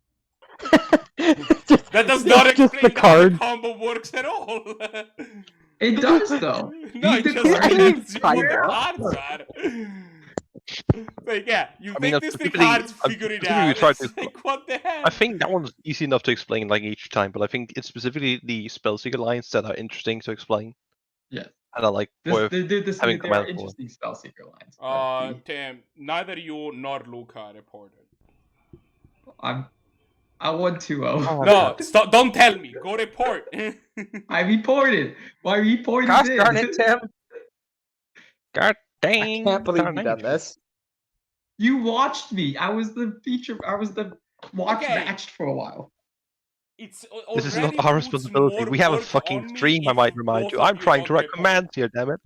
That does not explain how the combo works at all. It does though. No, it just explains what cards are. Like, yeah, you think these three cards, figure it out. Like, what the hell? I think that one's easy enough to explain like each time, but I think it's specifically the Spellseeker lines that are interesting to explain. Yeah. And I like there are interesting Spellseeker lines. Tim, neither you nor Luca reported. I won 2-0. Oh, no, stop! Don't tell me. Go report. I reported. Why reported? Gosh darn it, Tim. God dang! I can't believe you done this. You watched me. I was the feature. I was the matched for a while. This is not our responsibility. We have a fucking stream, I might remind you. I'm trying to write commands here, damn it.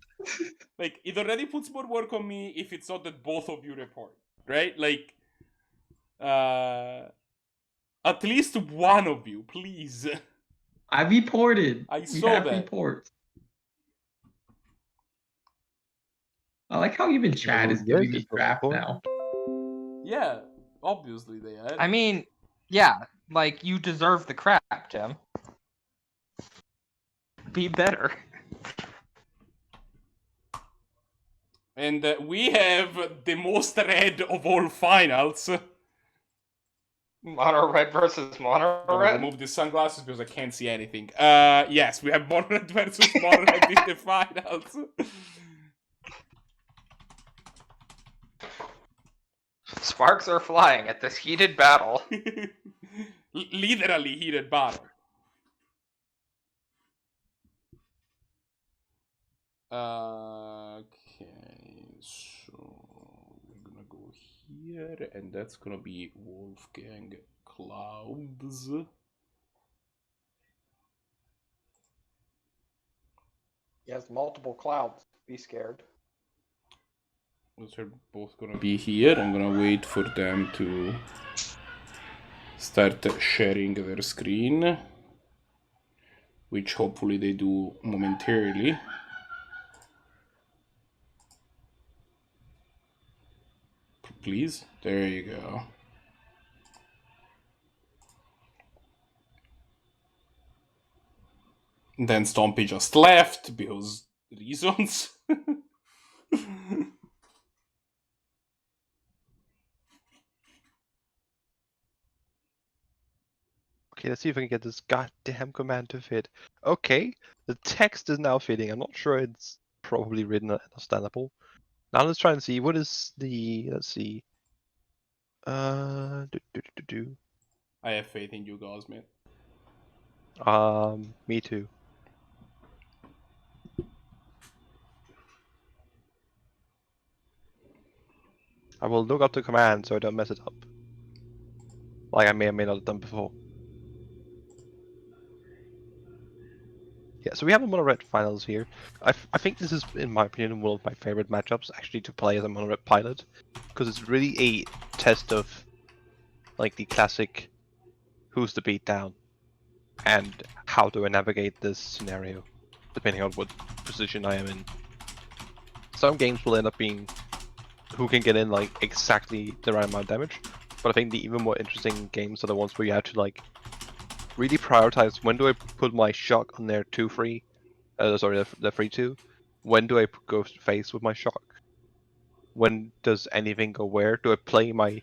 Like, it already puts more work on me if it's not that both of you report, right? Like, at least one of you, please. I reported. I saw that. Report. I like how even Chad is giving me crap now. Yeah, obviously they are. I mean, yeah, like, you deserve the crap, Tim. Be better. And we have the most red of all finals. Mono red versus mono red? Remove the sunglasses because I can't see anything. Yes, we have mono red versus mono red in the finals. Sparks are flying at this heated battle. Literally heated battle. Okay, so we're gonna go here, and that's gonna be WolfgangClouds. He has multiple clouds. Be scared. Those are both gonna be here. I'm gonna wait for them to start sharing their screen, which hopefully they do momentarily. Please, there you go. And then Stompy just left because reasons. Okay, let's see if I can get this goddamn command to fit. Okay, the text is now fitting. I'm not sure it's probably written understandable. Now let's try and see what is the. Let's see. Do, do, do, do, I have faith in you guys, man. do. Me too. I will look up the command so I don't mess it up. Like I may or may not have done before. Yeah, so we have a mono red finals here. I think this is, in my opinion, one of my favorite matchups actually to play as a mono red pilot, because it's really a test of like the classic who's the beatdown and how do I navigate this scenario, depending on what position I am in. Some games will end up being who can get in like exactly the right amount of damage, but I think the even more interesting games are the ones where you have to like really prioritize when do I put my shock on their 2-3, sorry, the 3-2. When do I go face with my shock? When does anything go where? Do I play my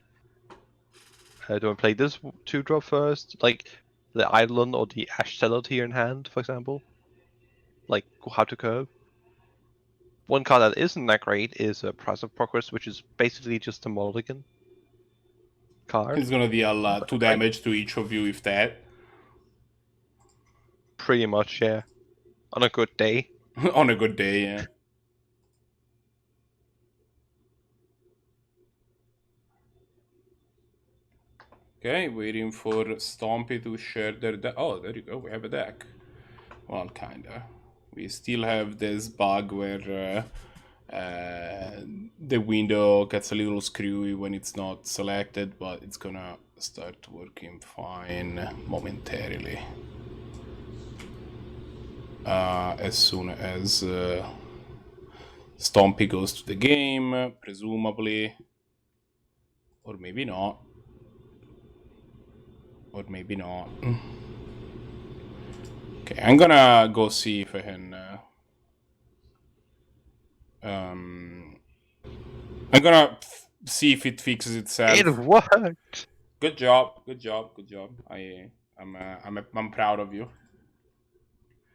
do I play this 2-drop first? Like the Eidolon or the Ash Zealot here in hand, for example? Like how to curve? One card that isn't that great is Price of Progress, which is basically just a mulligan card. It's gonna deal 2 damage to each of you, if that. Pretty much, yeah. On a good day. On a good day, yeah. Okay, waiting for Stompy to share their deck. Oh, there you go, we have a deck. Well, kinda. We still have this bug where the window gets a little screwy when it's not selected, but it's gonna start working fine momentarily. As soon as Stompy goes to the game, presumably. Or maybe not. Or maybe not. Okay, I'm gonna go see if I can... I'm gonna see if it fixes itself. It worked! Good job, good job, good job. I'm proud of you.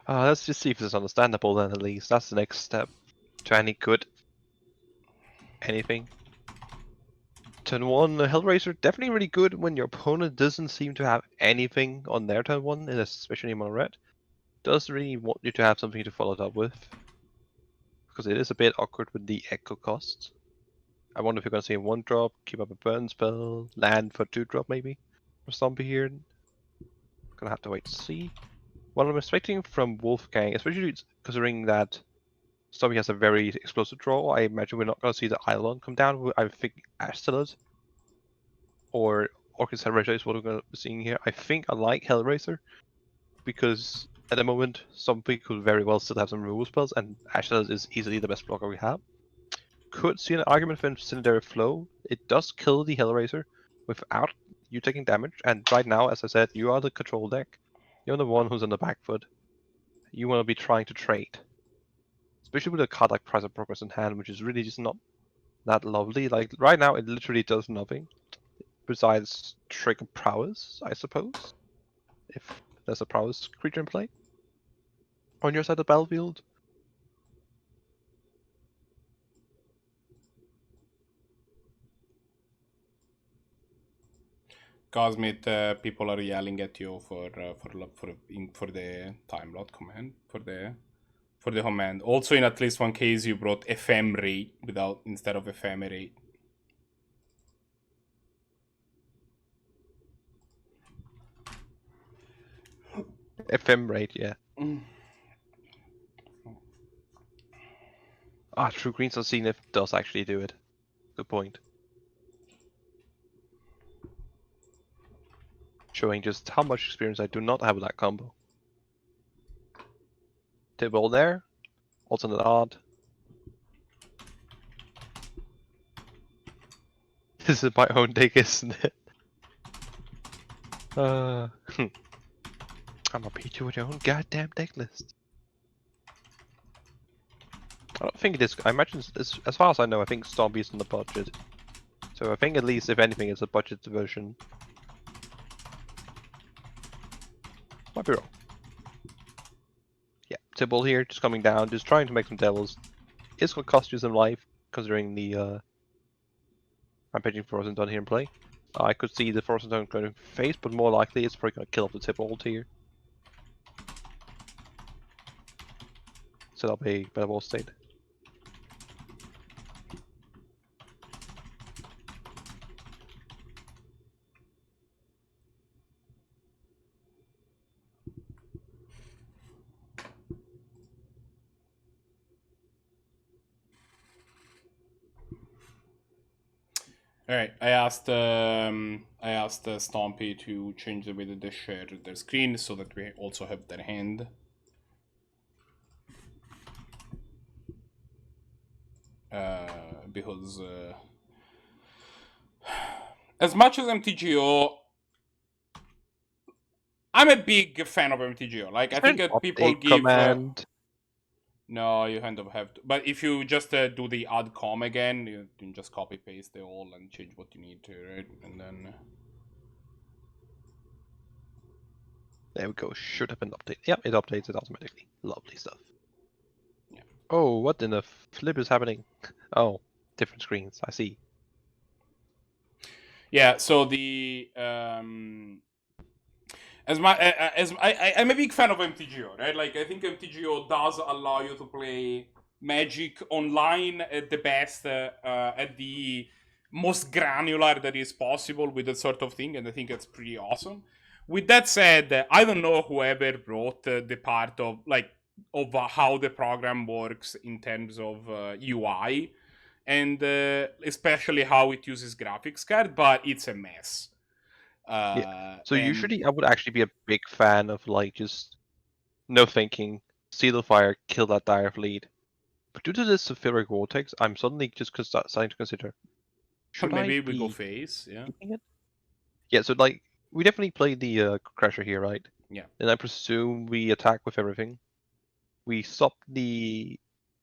Let's just see if it's understandable then, at least. That's the next step. To any good. Anything. Turn 1, Hellraiser, definitely really good when your opponent doesn't seem to have anything on their turn 1, and especially mono red. Does really want you to have something to follow it up with. Because it is a bit awkward with the echo cost. I wonder if you're gonna see a 1-drop, keep up a burn spell, land for 2-drop maybe. For Stompy here. Gonna have to wait to see. What I'm expecting from Wolfgang, especially considering that Stompy has a very explosive draw, I imagine we're not gonna see the Eidolon come down. I think Ash Zealot or Orchid's Hellraiser is what we're gonna be seeing here. I think I like Hellraiser because at the moment Stompy could very well still have some removal spells, and Ash Zealot is easily the best blocker we have. Could see an argument for Incendiary Flow. It does kill the Hellraiser without you taking damage, and right now, as I said, you are the control deck. You're the one who's on the back foot. You want to be trying to trade. Especially with a card like Price of Progress in hand, which is really just not that lovely. Like, right now, it literally does nothing. Besides trigger prowess, I suppose. If there's a prowess creature in play. On your side of the battlefield. Cosmit, people are yelling at you for the time lot command for the command. Also, in at least one case, you brought ephemerate instead of ephemerate. Ephemerate, yeah. True Green's Unseen if does actually do it. Good point. showing just how much experience I do not have with that combo. Tibble there, alternate odd. This is my own deck, isn't it? I'm gonna beat you with your own goddamn deck list. I don't think it is. I imagine, as far as I know, I think Stompy is on the budget. So I think at least, if anything, it's a budget version. Might be wrong. Yeah, Tibble here, just coming down, just trying to make some devils. It's gonna cost you some life, considering the Rampaging Frozen Dawn here in play. I could see the Frozen Dawn going to face, but more likely it's probably gonna kill off the Tibble here. Set up a better wall state. All right, I asked Stompy to change the way that they share their screen so that we also have their hand. Because as much as MTGO, I'm a big fan of MTGO. Like, I think that people give. No, you kind of have to. But if you just do the add com again, you can just copy paste it all and change what you need to, right? And then. There we go. Should have been updated. Yep, it updates it automatically. Lovely stuff. Yeah. Oh, what in the flip is happening? Oh, different screens. I see. Yeah. So the I'm a big fan of MTGO, right? Like, I think MTGO does allow you to play Magic online at the best, at the most granular that is possible with that sort of thing, and I think that's pretty awesome. With that said, I don't know whoever wrote the part of how the program works in terms of UI, and especially how it uses graphics card, but it's a mess. Yeah. So usually I would actually be a big fan of just no thinking, seal the fire, kill that dire fleet. But due to this sulfuric vortex, I'm suddenly just starting to consider. Should maybe I we go face, yeah. It? Yeah, so we definitely played the Crasher here, right? Yeah. And I presume we attack with everything. We stop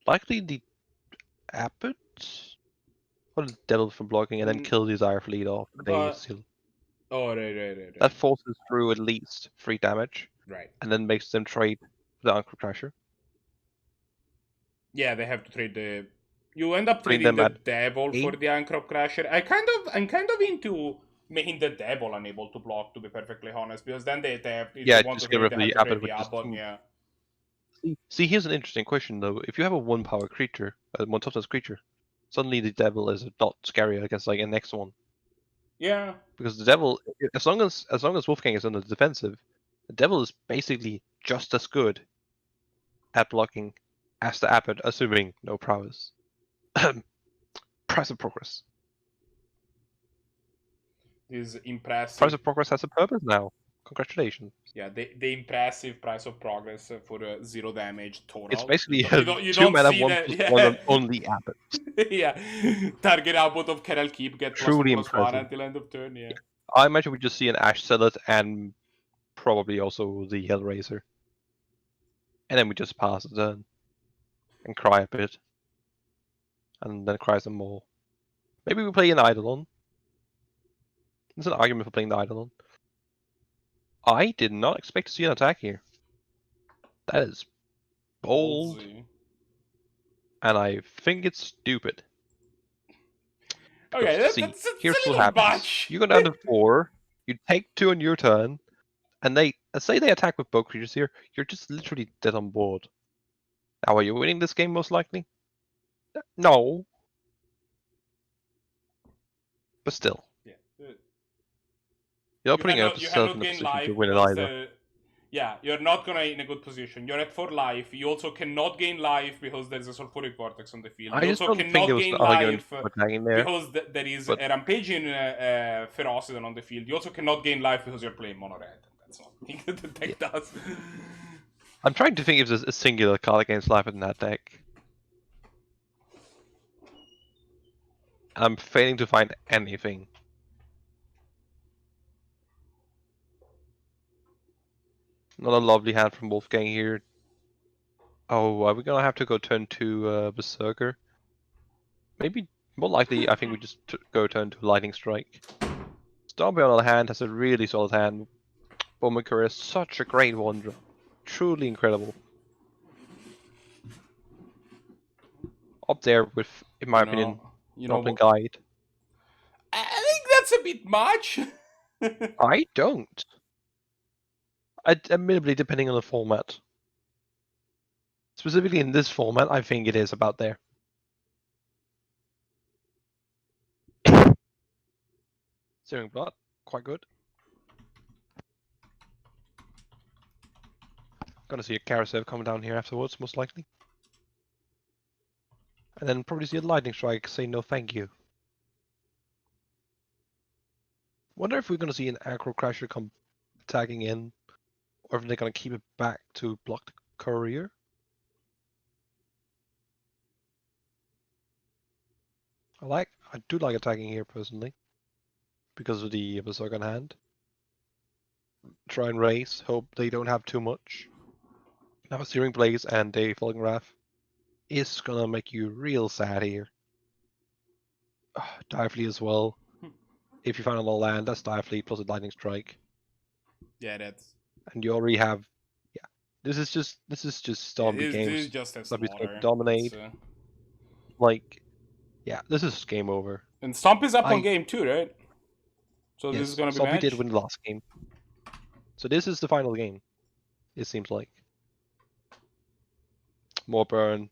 likely the Abbot or the Devil from blocking, and then kill the dire fleet off. Oh, right. That forces through at least 3 damage. Right. And then makes them trade the Ancro Crasher. Yeah, they have to trade the. You end up trading the Devil for the Ancro Crasher. I'm kind of into making the Devil unable to block, to be perfectly honest, because then they have. If they want just to get rid of the Abbot. Yeah. See, here's an interesting question though. If you have a 1-power creature, a 1-toughness creature, suddenly the Devil is not scary against an next one. Yeah. Because the Devil, as long as Wolfgang is on the defensive, the Devil is basically just as good at blocking as the Abbot, assuming no prowess. Price of Progress. This impressive. Price of Progress has a purpose now. Congratulations. Yeah, the impressive Price of Progress for 0 damage total. It's basically you 2 mana, 1/1 on the Abbot. Yeah. Target output of Keral Keep, get +1/+1 until end of turn, yeah. I imagine we just see an Ash Zealot and probably also the Hellraiser. And then we just pass the turn. And cry a bit. And then cry some more. Maybe we play an Eidolon. There's an argument for playing the Eidolon. I did not expect to see an attack here. That is bold. Ballsy. And I think it's stupid. Okay, that's here's what happens. Much. You go down to 4, you take 2 on your turn, and say they attack with both creatures here, you're just literally dead on board. Now, are you winning this game most likely? No. But still. Yeah. You're not putting yourself in a position to win it either. Yeah, you're not gonna in a good position. You're at 4 life. You also cannot gain life because there's a sulfuric vortex on the field. I You just also don't think cannot there was gain an argument life for tagging there. because there is but- a rampaging Ferocidon on the field. You also cannot gain life because you're playing mono red. That's not the thing that the deck does. I'm trying to think if there's a singular card against life in that deck. I'm failing to find anything. Not a lovely hand from Wolfgang here. Oh, are we gonna have to go turn to Berserker? Maybe, more likely, I think we just go turn to Lightning Strike. Stompy on the other hand has a really solid hand. Bowman Courier is such a great one-drop. Truly incredible. Up there with, in my opinion, Goblin Guide. I think that's a bit much. I don't. Admittedly, depending on the format. Specifically in this format, I think it is about there. Searing Blood, quite good. Gonna see a Carousel coming down here afterwards, most likely. And then probably see a Lightning Strike say no thank you. Wonder if we're gonna see an Aggro Crasher come tagging in, or if they're gonna keep it back to block the Courier. I do like attacking here personally, because of the Berserker hand. Try and raise, hope they don't have too much. Now a Searing Blaze and a Falling Wrath is gonna make you real sad here. Dire Fleet as well. If you find a low land, that's Dire Fleet plus a Lightning Strike. Yeah, that's. And you already have, yeah. This is just Stompy games. This is just a Stompy's going slaughter. to dominate. Like, yeah, this is game over. And Stompy's up on game 2, right? So Yes, this is gonna be Stompy match? did win the last game. So this is the final game. It seems like. More burn.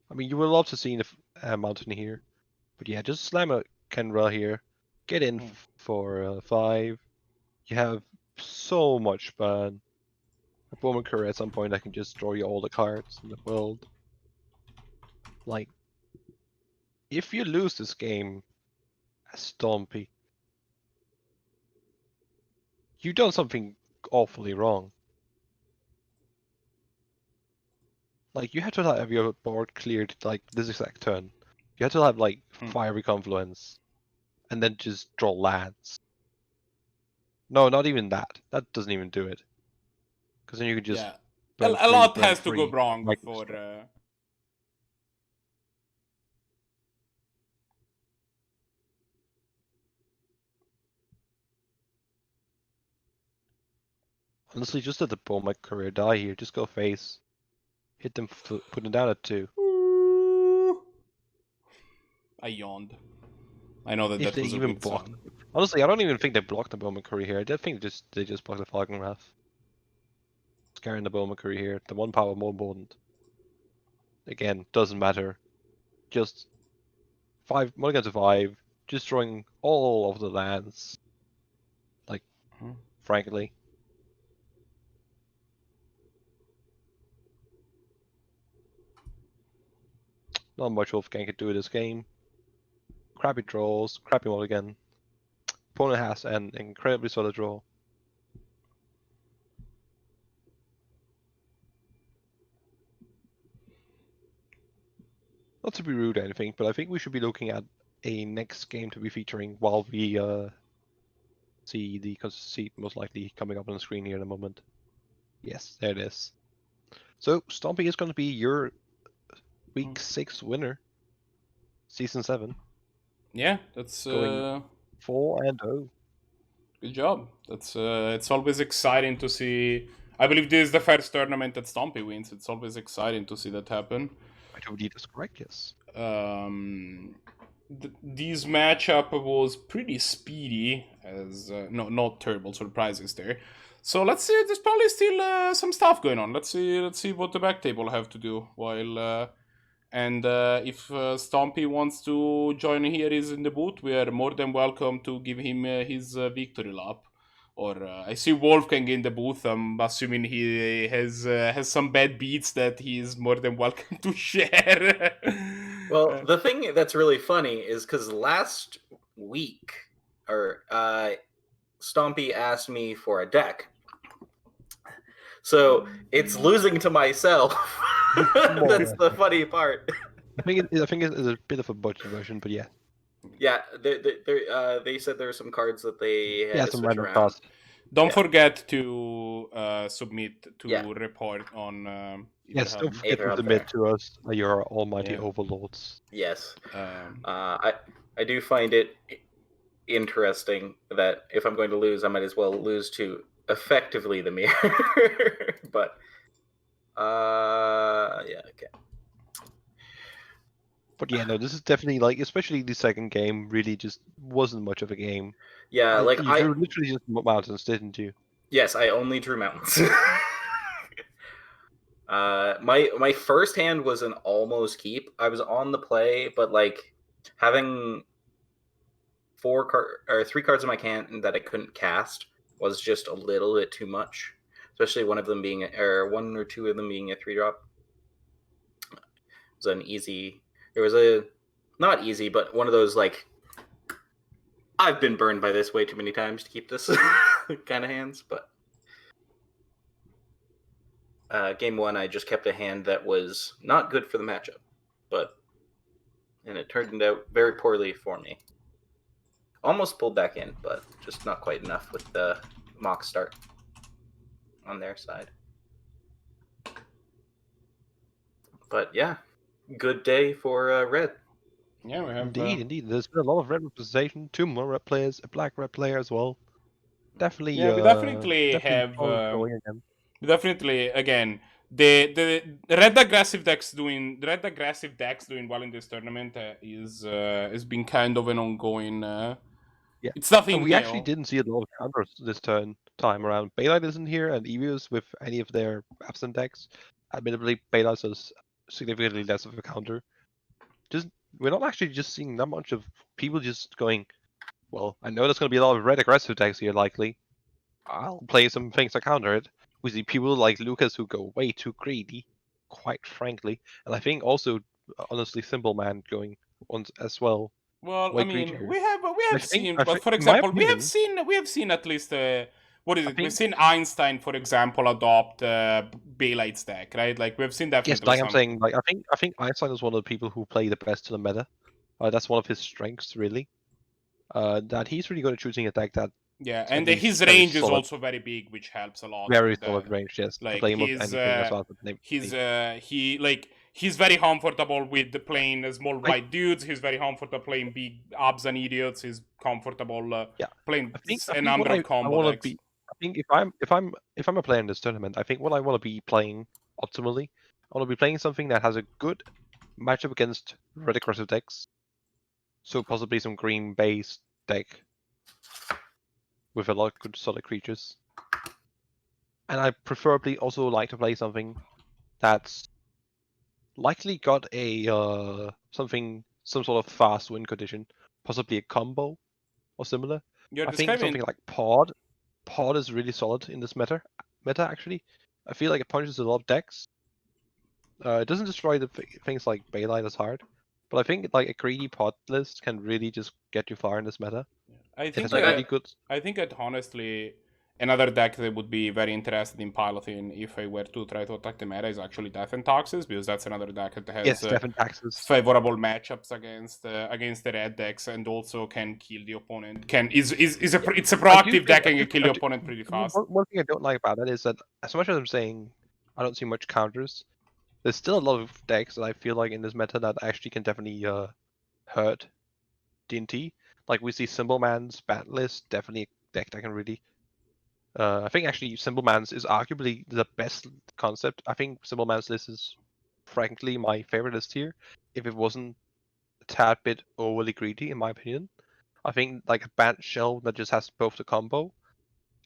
I mean, you would love to see the mountain here, but yeah, just slam a Kenra here. Get in for 5. You have so much burn. A Bowman Courier at some point I can just draw you all the cards in the world. Like, if you lose this game as Stompy, you've done something awfully wrong. Like, you have to have your board cleared like this exact turn. You have to have like Fiery Confluence, and then just draw lands. No, not even that. That doesn't even do it. Because then you could just a lot has to go wrong before. Honestly, just let the Bowman Courier die here. Just go face. Hit them, put them down at 2. I yawned. I know that If that they was a even weird blocked. sound. Honestly, I don't even think they blocked the Bowman Courier here. I think they just blocked the Falcon Wrath. Scaring the Bowman Courier here. The 1 power more important. Again, doesn't matter. Just 5 mulligan to 5. Just drawing all of the lands. Like, frankly. Not much Wolfgang could do in this game. Crappy draws, crappy mulligan. Opponent has an incredibly solid draw. Not to be rude or anything, but I think we should be looking at a next game to be featuring while we see the conceit most likely coming up on the screen here in a moment. Yes, there it is. So Stompy is going to be your week 6 winner, season 7. Yeah, that's going 4-0. Good job. That's it's always exciting to see. I believe this is the first tournament that Stompy wins. It's always exciting to see that happen. I do believe that's correct, yes. This matchup was pretty speedy, as not terrible surprises there. So let's see. There's probably still some stuff going on. Let's see what the back table have to do while. And if Stompy wants to join here is in the booth, we are more than welcome to give him his victory lap. Or I see Wolfgang in the booth. I'm assuming he has some bad beats that he is more than welcome to share. Well, the thing that's really funny is because last week, Stompy asked me for a deck. So it's losing to myself. That's the funny part. I think it's a bit of a butchered version, but yeah. Yeah, they said there were some cards that they had Yeah, to some switch random around. cards. Don't Yeah. forget to submit to Yeah. report on. Yes, don't Etherhub. forget to Etherhub submit there. to us, your almighty Yeah. overlords. Yes. Um, I do find it interesting that if I'm going to lose, I might as well lose to effectively the mirror. But yeah, okay. But yeah, no, this is definitely like, especially the second game, really just wasn't much of a game. Yeah, like you drew literally just mountains, didn't you? Yes, I only drew mountains. My first hand was an almost keep. I was on the play, but like having 3 cards in my hand that I couldn't cast was just a little bit too much. Especially one or two of them being a 3-drop. It was an easy. It was a not easy, but one of those like I've been burned by this way too many times to keep this kind of hands. But game 1, I just kept a hand that was not good for the matchup, and it turned out very poorly for me. Almost pulled back in, but just not quite enough with the mock start on their side. But yeah, good day for red. yeah, we have. Indeed. There's been a lot of red representation. 2 more red players, a black red player as well. Definitely. Yeah, we definitely have. Going again. Definitely, again, the red aggressive decks doing well in this tournament has been kind of an ongoing. Yeah. It's nothing. And we actually didn't see a lot of counters this time around. Baylight isn't here, and Evius with any of their absent decks. Admittedly, Baylight is significantly less of a counter. We're not actually just seeing that much of people just going, well, I know there's going to be a lot of red aggressive decks here, likely. I'll play some things to counter it. We see people like Lucas who go way too greedy, quite frankly. And I think also, honestly, Simple Man going once as well. Well, I mean, greedier. we have seen, but for in my example, we opinion- have seen at least what is it? We've think- seen Einstein, for example, adopt Baylight's deck, right? Like we've seen definitely. Yes, like I'm saying, like I think Einstein is one of the people who play the best to the meta. That's one of his strengths, really. That he's really good at choosing a deck that. Yeah, and his range is also very big, which helps a lot. Very solid range, yes. Like play anything as well. He's very comfortable with playing small white dudes. He's very comfortable playing big obs and idiots. He's comfortable playing a number of combo decks. I think if I'm a player in this tournament, I think what I want to be playing optimally, I want to be playing something that has a good matchup against red aggressive decks. So possibly some green based deck with a lot of good solid creatures. And I preferably also like to play something that's likely got a some sort of fast win condition, possibly a combo or similar. I think something like Pod is really solid in this meta actually. I feel like it punishes a lot of decks. It doesn't destroy the things like Baylight as hard, but I think like a greedy Pod list can really just get you far in this meta. I think that honestly, another deck that would be very interested in piloting if I were to try to attack the meta is actually Death and Taxes, because that's another deck that has Death and Taxes. Favorable matchups against the red decks, and also can kill the opponent. It's a proactive deck and can kill the opponent pretty fast. One thing I don't like about it is that as much as I'm saying I don't see much counters, there's still a lot of decks that I feel like in this meta that actually can definitely hurt D&T. Like we see Simple Man's Bant list, definitely a deck that can really. I think actually Simple Man's is arguably the best concept. I think Simple Man's list is frankly my favorite list here. If it wasn't a tad bit overly greedy, in my opinion, I think like a Bant shell that just has both the combo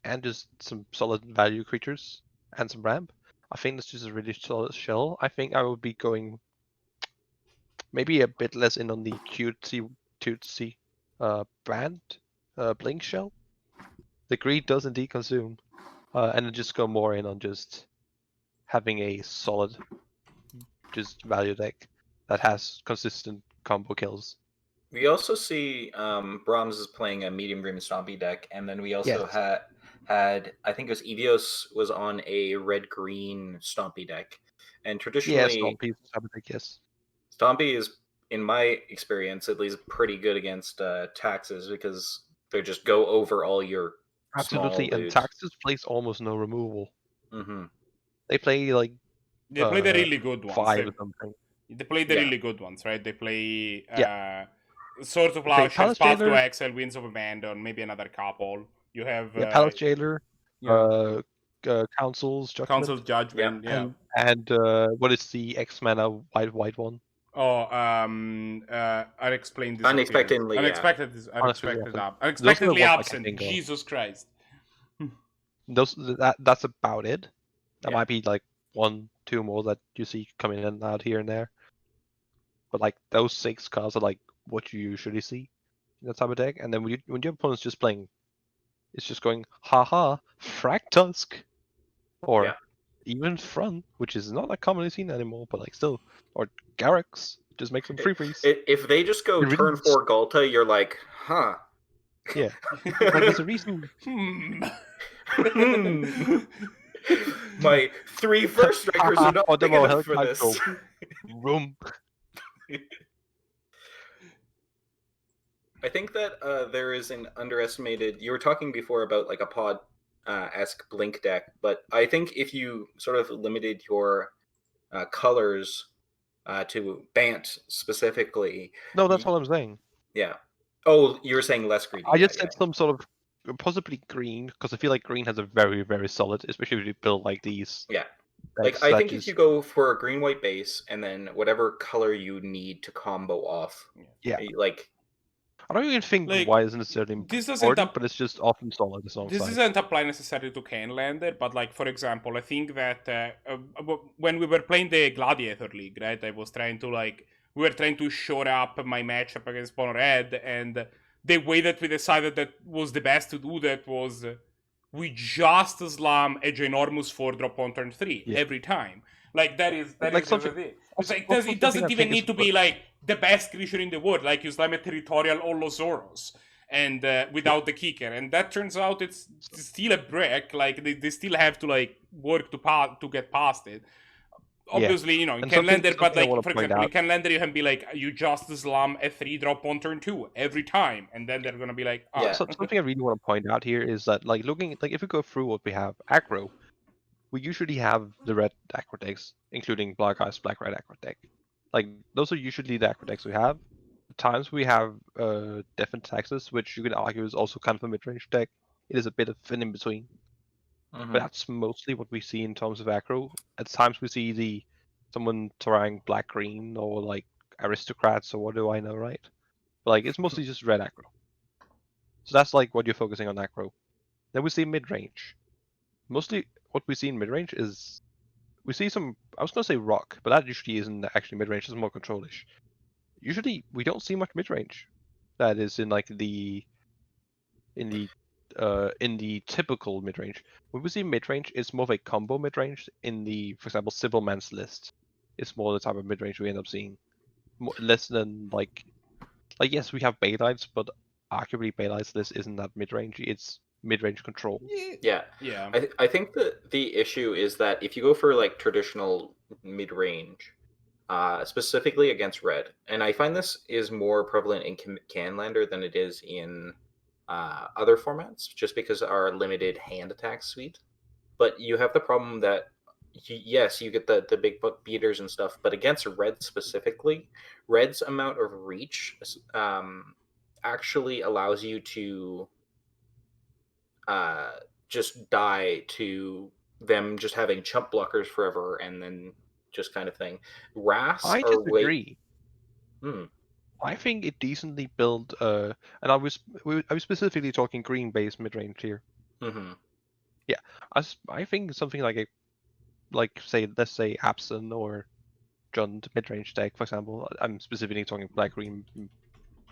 and just some solid value creatures and some ramp. I think that's just a really solid shell. I think I would be going maybe a bit less in on the cutesy Bant Blink shell. The greed does indeed consume, and then just go more in on just having a solid, just value deck that has consistent combo kills. We also see Brahms is playing a medium green Stompy deck, and then we also Yes. had I think it was Evios was on a red green Stompy deck, and Yeah, traditionally Stompy type of deck, yes. Stompy is, in my experience at least, pretty good against taxes because they just go over all your Absolutely, small and dudes. Taxes plays almost no removal. Mm-hmm. They play like They play the really good ones. 5 or something. They play the Yeah. really good ones, right? They play Swords of They play Plowshares, Palace Path to Jailer. Exile, Winds of Abandon, maybe another couple. You have Yeah, Palace Jailer, yeah, Council's Judgment, Council's Judgment, yeah. and what is the X mana white one? Oh, unexplained disappearance. Unexpectedly, yeah. Unexpectedly Those are unexpectedly the ones I can absent. think of. Jesus Christ. That's about it. There Yeah. might be like 1, 2 more that you see coming in and out here and there. But like those 6 cards are like what you usually see in that type of deck. And then when your opponent's just playing, it's just going, haha, Fractusk. Or Yeah. even Front, which is not that commonly seen anymore, but like still. Or Garrux, just make some free freeze. If they just go It really turn is. 4 Galta, you're like, huh. Yeah. Like there's a reason. My 3 first strikers are not big Audible enough for help this. Room. I think that there is an underestimated. You were talking before about like a pod esque Blink deck, but I think if you sort of limited your colors to Bant specifically, No, that's all I'm saying. yeah. Oh, you were saying less greedy. I just yeah, said some sort of possibly green, because I feel like green has a very, very solid, especially if you build like these. yeah. decks Like I that think just- if you go for a green white base and then whatever color you need to combo off, Yeah. like I don't even think Like, why isn't necessarily this doesn't important, up- but it's just often solid This alongside. doesn't apply necessarily to Highlander, but like for example, I think that when we were playing the Gladiator League, right, we were trying to shore up my matchup against Mono Red, and the way that we decided that was the best to do that was we just slam a ginormous 4-drop on turn 3 every time. Like that is Like just something- the thing. It's like something it doesn't I even think need is to be like the best creature in the world. Like you slam a territorial Olosaurus and without the kicker, and that turns out it's still a brick. Like they still have to like work to get past it. Obviously, you know, in And something- Highlander, but something I like wanna for point example, in out- Highlander you can be like you just slam a 3-drop on turn 2 every time, and then they're gonna be like, oh. Yeah. Something I really want to point out here is that like looking like if we go through what we have, Aggro, we usually have the red Aggro decks, including Blahguy's black red Aggro deck. Like those are usually the Aggro decks we have. At times we have Death and Taxes, which you can argue is also kind of a mid-range deck. It is a bit of an in-between. mhm. But that's mostly what we see in terms of aggro. At times we see someone trying black green or like aristocrats or what do I know, right? But like it's mostly just red aggro. So that's like what you're focusing on aggro. Then we see mid range. Mostly what we see in mid range is we see some I was gonna say rock, but that usually isn't actually mid range, it's more controlish. Usually we don't see much mid range. That is in like in the typical mid-range. When we see mid-range, it's more of a combo mid-range. In the, for example, Sibylman's list, it's more the type of mid-range we end up seeing. Less than like yes, we have Baylights, but arguably Baylight's list isn't that mid-range. It's mid-range control. Yeah. I think that the issue is that if you go for like traditional mid-range, specifically against red, and I find this is more prevalent in Canlander than it is in other formats, just because of our limited hand attack suite. But you have the problem that yes, you get the big book beaters and stuff, but against red specifically, red's amount of reach actually allows you to just die to them just having chump blockers forever and then just kind of thing. Wraths I are disagree. Hmm. I think it decently built, and I was specifically talking green based mid range here. Mm-hmm. Yeah, I think something like let's say Abson or Jund mid range deck, for example. I'm specifically talking black green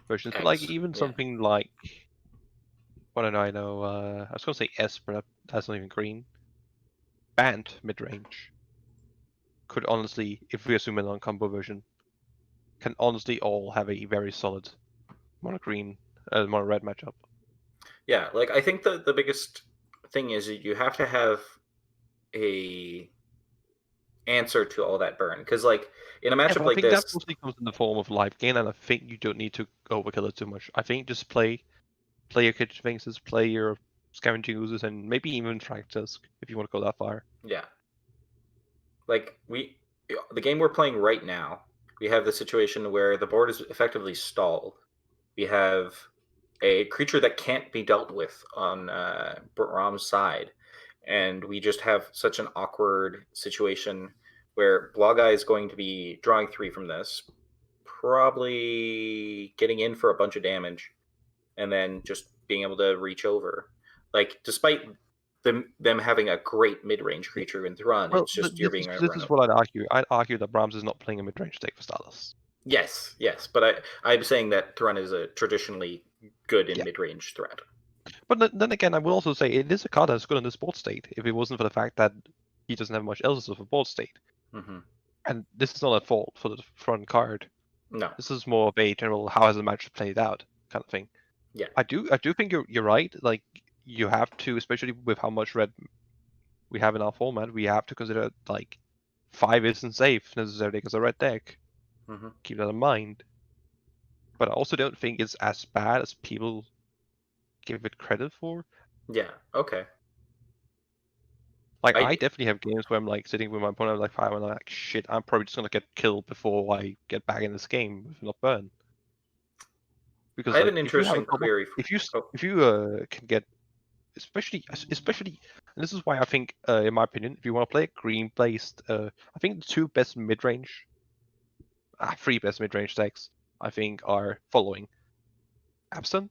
versions, but like even something like What do I know? I was gonna say S, but that's not even green. Bant mid-range could honestly, if we assume a non-combo version, can honestly all have a very solid mono green, mono red matchup. Yeah, like I think the biggest thing is you have to have a answer to all that burn, because like in a Yeah, matchup but I like think that this, mostly comes in the form of life gain, and I think you don't need to overkill it too much. I think just play your kitchen fences, play your scavenging oozes, and maybe even Rakdos if you want to go that far. yeah, like the game we're playing right now, we have the situation where the board is effectively stalled. We have a creature that can't be dealt with on Brahms' side, and we just have such an awkward situation where Blahguy is going to be drawing 3 from this, probably getting in for a bunch of damage, and then just being able to reach over. Like, despite them having a great mid-range creature in Thrun, Well, it's just you're being this run is over. what I'd argue. I'd argue that Brahms is not playing a mid-range deck for starters. Yes, but I'm saying that Thrun is a traditionally good in mid-range threat. But then again, I will also say it is a card that's good in this board state. If it wasn't for the fact that he doesn't have much else of a board state, and this is not a fault for the front card. No, This is more of a general how has the match played out kind of thing. Yeah. I do think you're right. Like you have to, especially with how much red we have in our format, we have to consider like 5 isn't safe necessarily because a red deck. Keep that in mind. But I also don't think it's as bad as people give it credit for. yeah, okay. Like I- I definitely have games where I'm like sitting with my opponent like 5 and I'm like shit, I'm probably just gonna get killed before I get back in this game if not burn. Because I have like, an if you have a interesting couple, query. if you can get, especially, and this is why I think, in my opinion, if you want to play a green-based, I think the 2 best mid-range, 3 best mid-range decks, I think are following. Absent,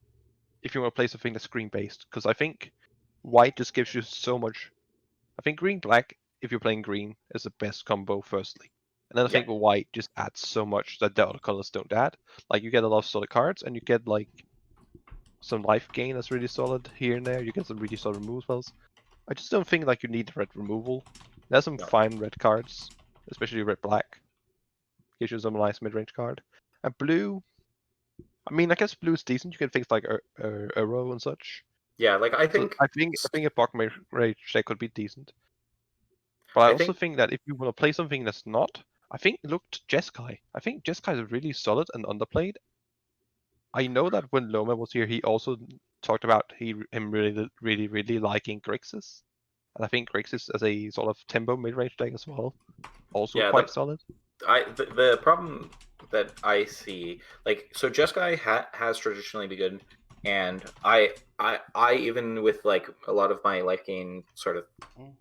if you want to play something that's green-based, because I think white just gives you so much. I think green-black, if you're playing green, is the best combo. Firstly. And then I think white just adds so much that the other colors don't add. Like you get a lot of solid cards, and you get like some life gain that's really solid here and there. You get some really solid removal spells. I just don't think like you need red removal. There's some fine red cards, especially red black. Gives you some nice mid range card. And blue, I mean, I guess blue is decent. You can things like Aggro and such. Yeah, like I So think I think a block range deck could be decent. But I also think that if you want to play something that's not, I think look to Jeskai. I think Jeskai is really solid and underplayed. I know that when Loma was here, he also talked about him really liking Grixis. And I think Grixis as a sort of tempo mid-range deck as well, also quite solid. The problem that I see, like, so Jeskai has traditionally been good, and I even with like a lot of my life gain sort of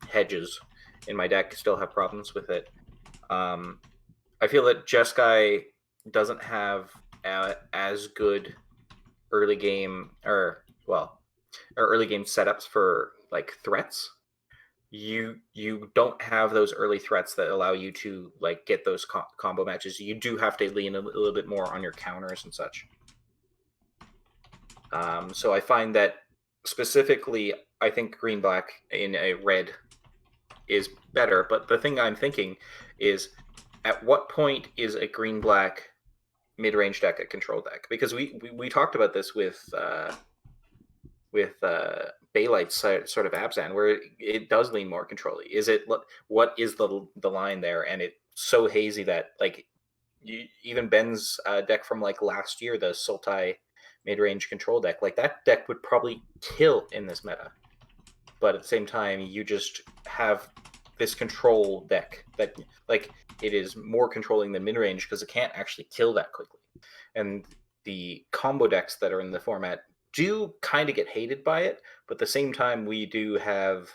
hedges in my deck still have problems with it. I feel that Jeskai doesn't have as good early game early game setups for like threats. You don't have those early threats that allow you to like get those combo matches. You do have to lean a little bit more on your counters and such. So I find that specifically, I think green black in a red is better. But the thing I'm thinking is, at what point is a green black mid range deck a control deck? Because we talked about this with Baylight's sort of Abzan, where it does lean more control-y. Is it, what is the line there? And it's so hazy that like even Ben's deck from like last year, the Sultai mid-range control deck, like that deck would probably kill in this meta. But at the same time, you just have this control deck that like it is more controlling than mid-range because it can't actually kill that quickly. And the combo decks that are in the format do kind of get hated by it, but at the same time, we do have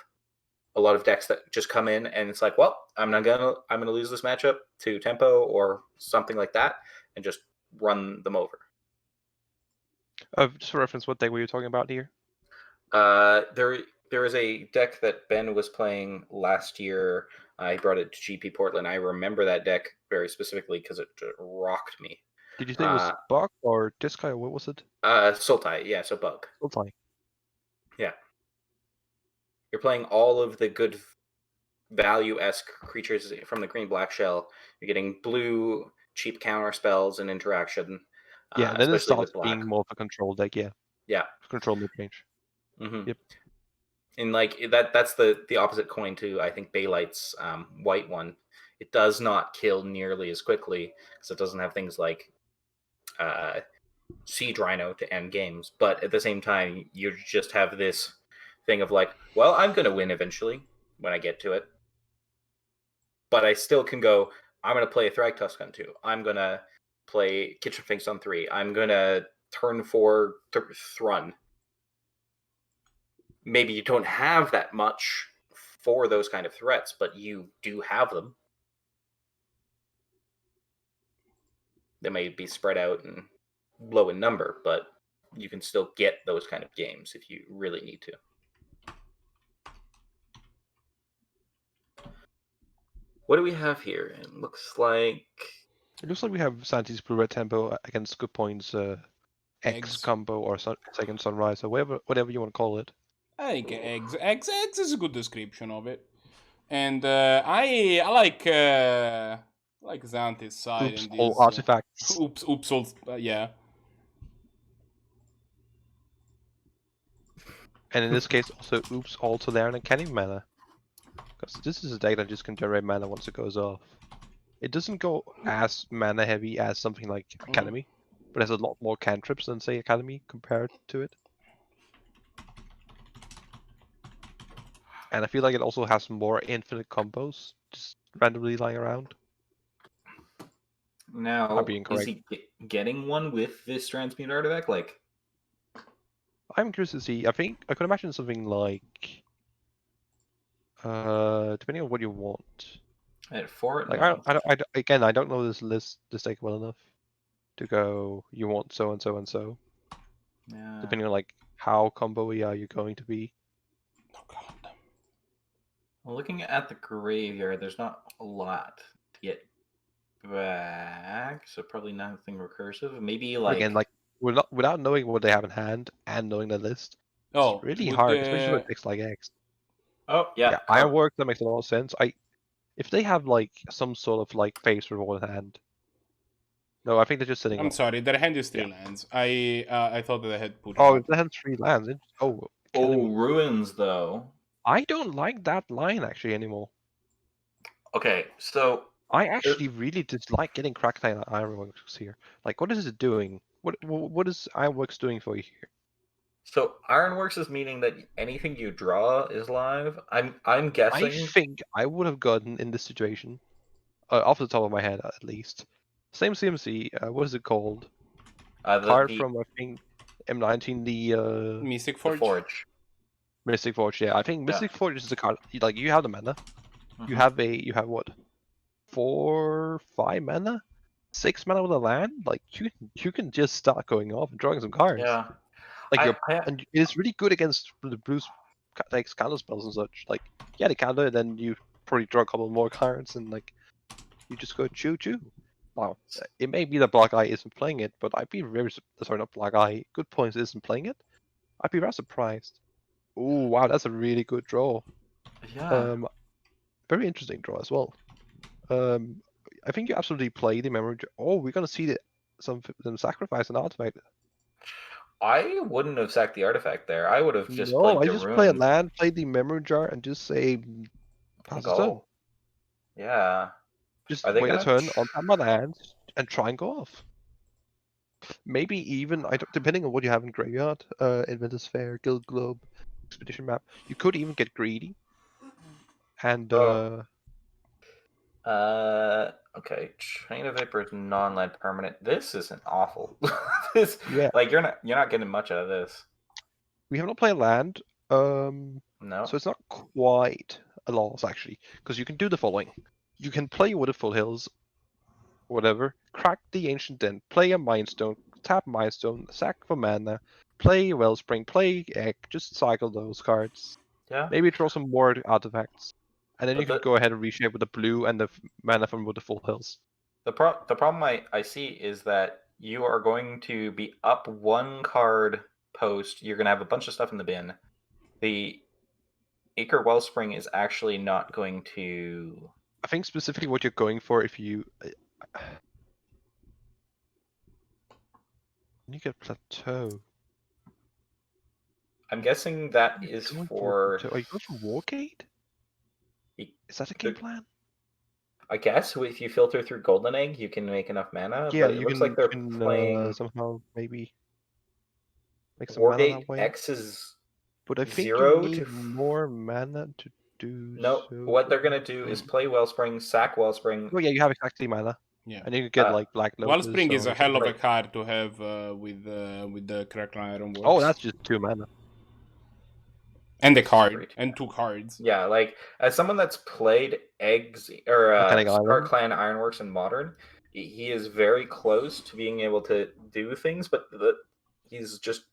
a lot of decks that just come in and it's like, well, I'm gonna lose this matchup to tempo or something like that, and just run them over. Just for reference, what deck were you talking about here? There is a deck that Ben was playing last year. I brought it to GP Portland. I remember that deck very specifically because it rocked me. Did you say it was Bug or Jeskai, or what was it? Sultai, yeah, so Bug. Sultai. Yeah. You're playing all of the good value-esque creatures from the green-black shell. You're getting blue cheap counter spells and interaction. Yeah, and then it especially with starts black. being more of a control deck. Yeah, Yeah. control mid-range. Mm-hmm. Yep. And like that's the opposite coin to, I think, Baylight's white one. It does not kill nearly as quickly because it doesn't have things like Siege Rhino to end games. But at the same time, you just have this thing of like, well, I'm going to win eventually when I get to it. But I still can go, I'm going to play a Thragtusk on 2. I'm going to play Kitchen Finks on 3. I'm going to turn 4 Thrun. Maybe you don't have that much for those kind of threats, but you do have them. They may be spread out and low in number, but you can still get those kind of games if you really need to. What do we have here? It looks like It looks like we have Zannty's Blue-Red Tempo against Goodpoints X Eggs. combo or Second Sunrise or whatever you want to call it. I think eggs. Eggs is a good description of it. And I like Zannty's side Oops, in this. all artifacts. Oops, all, yeah. And in this case, also oops, all to there and Canning mana. Because this is a deck that just can generate mana once it goes off. It doesn't go as mana heavy as something like Academy, but has a lot more cantrips than say Academy compared to it. And I feel like it also has more infinite combos just randomly lying around. now. I'm being Is correct. he getting one with this transmute artifact? Like, I'm curious to see. I think I could imagine something like, depending on what you want. at 4? Like No. I don't know this deck well enough to go. You want so and so and so. Yeah. Depending on like how combo-y are you going to be. Oh god. Well, looking at the graveyard, there's not a lot to get back, so probably nothing recursive. Maybe like Again, like without knowing what they have in hand and knowing the list, Oh, it's really would, hard, especially with decks like X. oh yeah, Yeah, Ironwork, that makes a lot of sense. If they have like some sort of like face reward in hand. No, I think they're just sitting I'm on. sorry, their hand is 3 lands. I thought that they had put. Oh, if they had 3 lands. oh Academy. ruins though. I don't like that line actually anymore. Okay, so I actually really dislike getting Crackline Ironworks here. Like, what is it doing? What is Ironworks doing for you here? so Ironworks is meaning that anything you draw is live. I'm I guessing. think I would have gotten in this situation, off the top of my head at least. Same CMC. What is it called? Card from I think M19, the Mystic the Forge. Forge. Mystic Forge. Yeah, I think Mystic Forge is a card. Like you have the mana. Mhm. You have what? 4, 5 mana, 6 mana with a land. Like you can just start going off and drawing some cards. Yeah. Like I- and it's really good against the blues like counter spells and such. Like yeah, they counter, and then you probably draw a couple more cards and like you just go choo choo. Wow, it may be that Blahguy isn't playing it, but I'd be very sorry, not Blahguy. Goodpoints isn't playing it. I'd be rather surprised. Oh wow, that's a really good draw. yeah. Very interesting draw as well. I think you absolutely play the memory. Oh, we're gonna see some sacrifice an artifact. I wouldn't have sacked the artifact there. I would have just No, played I the just ruins. play a land, play the memory jar, and just say pass the turn. Go. Yeah. Just Are they wait a gonna turn on my land and try and go off. Maybe even depending on what you have in graveyard, Inventor's Fair, Guild Globe, Expedition Map, you could even get greedy. And Okay. Chain of Vapor is non-land permanent. This isn't awful. This yeah, like you're not getting much out of this. we have not played land. No. So it's not quite a loss actually, because you can do the following: you can play Wooded Foothills, whatever, crack the Ancient Den, play a Mindstone, tap Mindstone, sack for mana, play Wellspring, play Egg, just cycle those cards. Yeah. Maybe draw some more artifacts, and then But you can go ahead and reshape with the blue and the mana from Wooded Foothills. The problem I see is that you are going to be up 1 card post. You're going to have a bunch of stuff in the bin. the Acre Wellspring is actually not going to. I think specifically what you're going for if you get Plateau. I'm guessing that is Going for. Plateau. Are you going for Wargate? Is that a game plan? I guess if you filter through Golden Egg, you can make enough mana. Yeah, but it you looks can, like they're you can playing somehow maybe make some mana Wargate that way. X is But I think 0 you need to more mana to do no. so. What they're gonna do is play Wellspring, sack Wellspring. Oh yeah, you have exactly mana. Yeah. And you can get like Black Lotus. Wellspring is or a hell of a something. card to have with the Crackling Ironworks. Oh, that's just 2 mana. and the card Great. and 2 cards. Yeah, like as someone that's played Eggs or Volcanic Scar Island. Clan Ironworks in Modern, he is very close to being able to do things, but he's just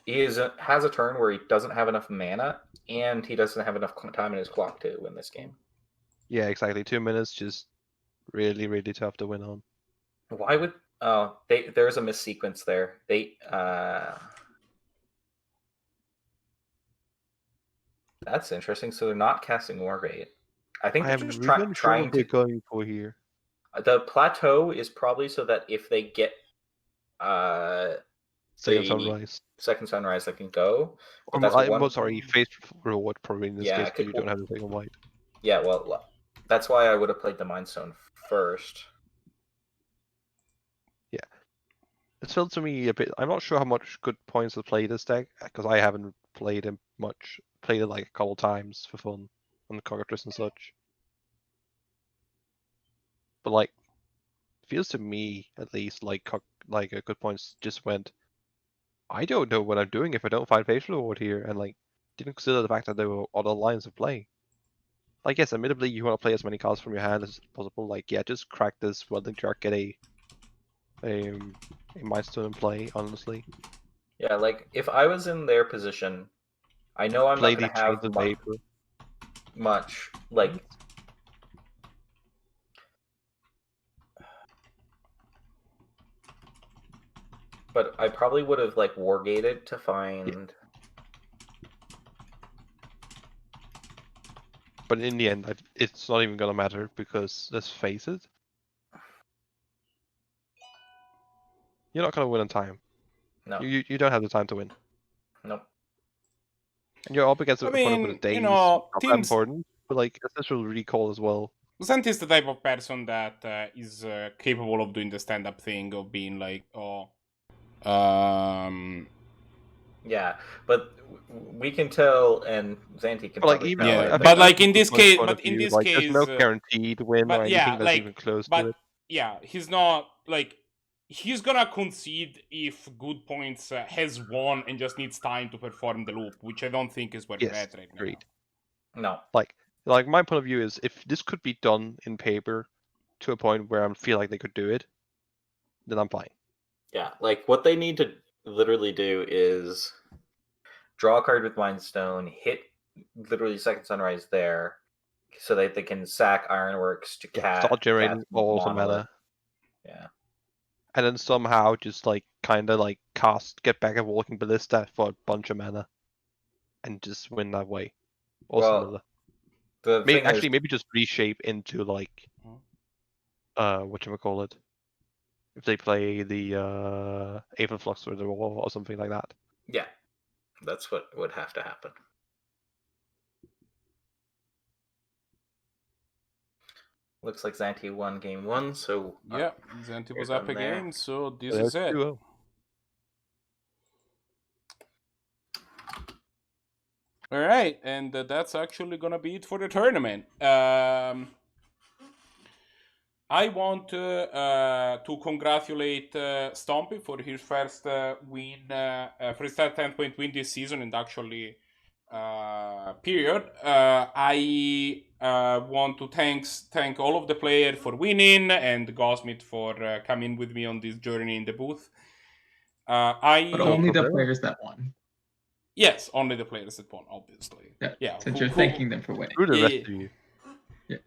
has a turn where he doesn't have enough mana and he doesn't have enough time in his clock to win this game. Yeah, exactly. 2 minutes, just really, really tough to win on. Why would there's a missequence there. That's interesting. So they're not casting Wargate. I think I they're am just really unsure trying what to. they're going for here. The plateau is probably so that if they get Second the Sunrise. second sunrise, they can go. But I'm that's one. sorry, face reward probably in this Yeah, case because you don't have anything on white. Yeah, well, that's why I would have played the Mind Stone first. Yeah. It felt to me a bit. I'm not sure how much good points to play this deck because I haven't played it much. Played it like a couple times for fun on the characters and such. But like, feels to me at least like a good points just went. I don't know what I'm doing if I don't find face reward here, and like didn't consider the fact that there were other lines of play. Like yes, admittedly you want to play as many cards from your hand as possible. Like yeah, just crack this welding chart, get a milestone in play. Honestly, Yeah, like if I was in their position, I know I'm play not going these to have chains of paper. much. Like, but I probably would have like wargated to find. Yeah. But in the end, it's not even gonna matter because let's face it, you're not gonna win on time. No, You don't have the time to win. nope. And you're up against an opponent with a daze. Not that teams. important, but like essential recall as well. Zannty is the type of person that is capable of doing the stand-up thing of being like, Yeah, but we can tell, and Zannty can. But like probably even tell, Yeah, I like, but think. like in this case, point but of in view, this like, case, there's no guaranteed win but or yeah, anything that's like, even close but to it. yeah, he's not like he's gonna concede if Good Points has won and just needs time to perform the loop, which I don't think is where Yes, we're at right now. agreed. No, Like my point of view is if this could be done in paper to a point where I feel like they could do it, then I'm fine. yeah, like what they need to literally do is draw a card with Mind Stone, hit literally second sunrise there, so that they can sack Ironworks to Start generating balls of Monolith. mana. Yeah. And then somehow just like kinda like get back a Walking Ballista for a bunch of mana. And just win that way. Or Well, similar. The Maybe thing is, maybe just reshape into like whatchamacallit. If they play the Aether Flux or the Wall or something like that. yeah, that's what would have to happen. Looks like Zannty won game 1, so Yeah, Zannty was you're up done there. again, so this There's is it. 2-0. All right, and that's actually gonna be it for the tournament. I want to congratulate Stompy for his first win, for his 10-point win this season, and actually period. I want to thank all of the players for winning and Gosmith for coming with me on this journey in the booth. But only the players that won. Yes, only the players that won, obviously. Yeah, since you're thanking them for winning. Screw the Yeah, rest yeah. of you. Yeah.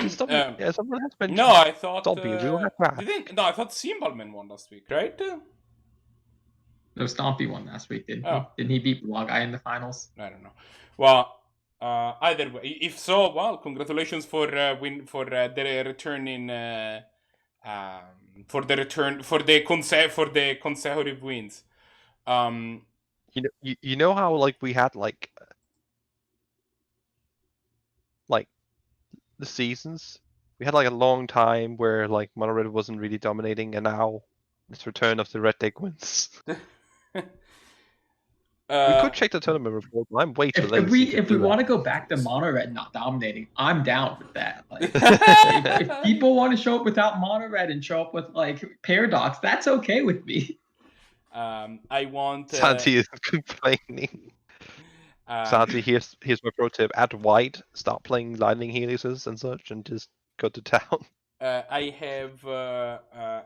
Someone has mentioned No, I thought Stompy, we will have that. I thought Cymbalman won last week, right? No, Stompy won last week, didn't he? Oh. Didn't he beat Blahguy in the finals? I don't know. Well, either way, if so, well, congratulations for the return in for the consecutive wins. You know how like we had like the seasons. We had like a long time where like Mono Red wasn't really dominating, and now it's return of the Red Deck wins. We could check the tournament report, but I'm way too lazy. If we want to go back to Mono Red not dominating, I'm down with that. Like, if people want to show up without Mono Red and show up with like Paradox, that's okay with me. I want. Zannty is complaining. Zannty, here's my pro tip: add white, start playing Lightning Helices and such, and just go to town. I have,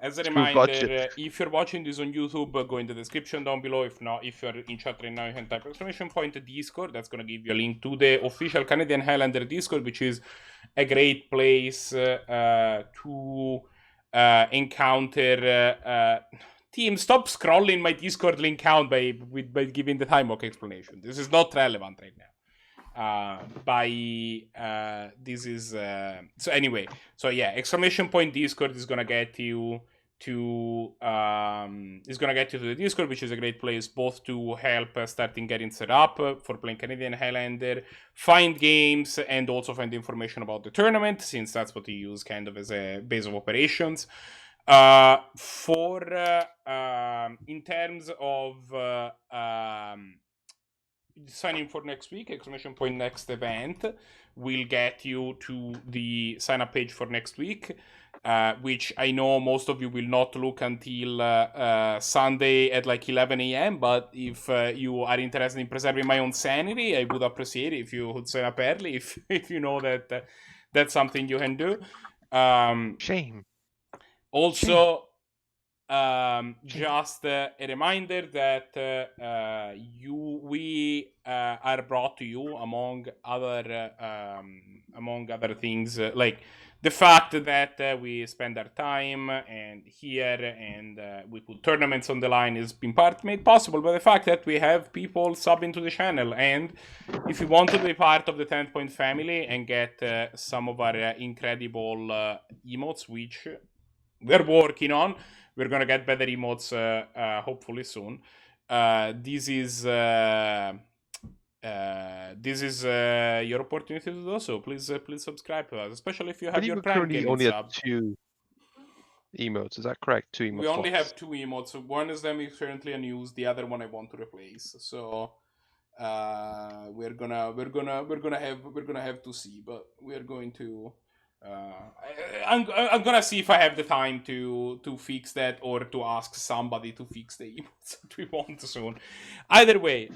as a Screw reminder, budget. if you're watching this on YouTube, go in the description down below. If not, if you're in chat right now, you can type ! Discord. That's going to give you a link to the official Canadian Highlander Discord, which is a great place to encounter... Team, stop scrolling my Discord link count by giving the time walk explanation. This is not relevant right now. This is so anyway, so yeah, ! Discord is gonna get you to the Discord, which is a great place both to help starting getting set up for playing Canadian Highlander, find games, and also find information about the tournament, since that's what you use kind of as a base of operations. In terms of signing for next week, ! Next event will get you to the sign up page for next week, which I know most of you will not look until Sunday at like 11 a.m. But if you are interested in preserving my own sanity, I would appreciate it if you would sign up early, if you know that that's something you can do. Shame. Also, just a reminder that we are brought to you among other things, like the fact that we spend our time and here and we put tournaments on the line is in part made possible by the fact that we have people subbing to the channel. And if you want to be part of the 10 Point family and get some of our incredible emotes, which we're working on, we're gonna get better emotes hopefully soon. This is your opportunity to do so. Please subscribe to us, especially if you have your Prime currently Gaming only sub. have 2 emotes. Is that correct? 2 emotes. We only slots. have 2 emotes. One of them is currently unused. The other one I want to replace. So we're gonna have to see, but we're going to. I'm gonna see if I have the time to fix that, or to ask somebody to fix the emotes that we want soon. Either way,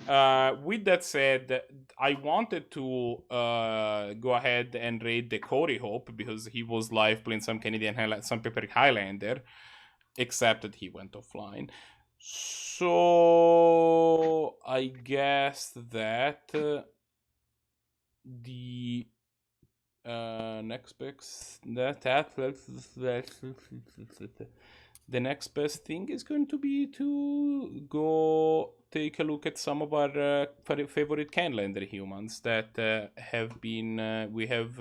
with that said, I wanted to go ahead and raid the Corey Hope because he was live playing some Paper Highlander, except that he went offline. So I guess that the next best thing is going to be to go take a look at some of our favorite Canlander humans that have been we have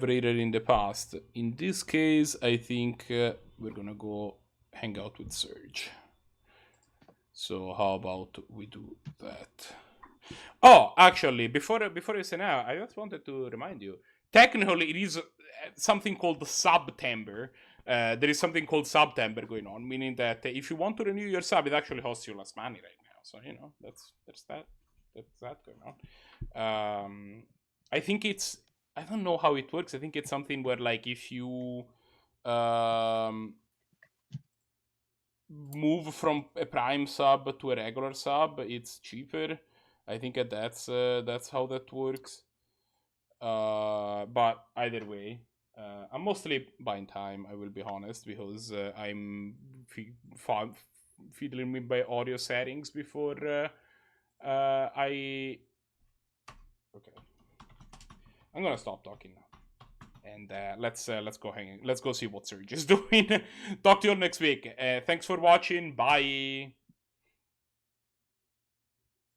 raided in the past. In this case, I think we're gonna go hang out with Surge. So how about we do that? Oh, actually, before I say now, I just wanted to remind you. Technically, it is something called September. There is something called September going on, meaning that if you want to renew your sub, it actually costs you less money right now. So you know that's that going on. I think it's, I don't know how it works. I think it's something where like if you move from a Prime sub to a regular sub, it's cheaper. I think that's how that works. But either way, I'm mostly buying time, I will be honest, because I'm fiddling with my audio settings before okay. I'm gonna stop talking now. And let's go see what Surge is doing. Talk to you all next week. Thanks for watching. Bye.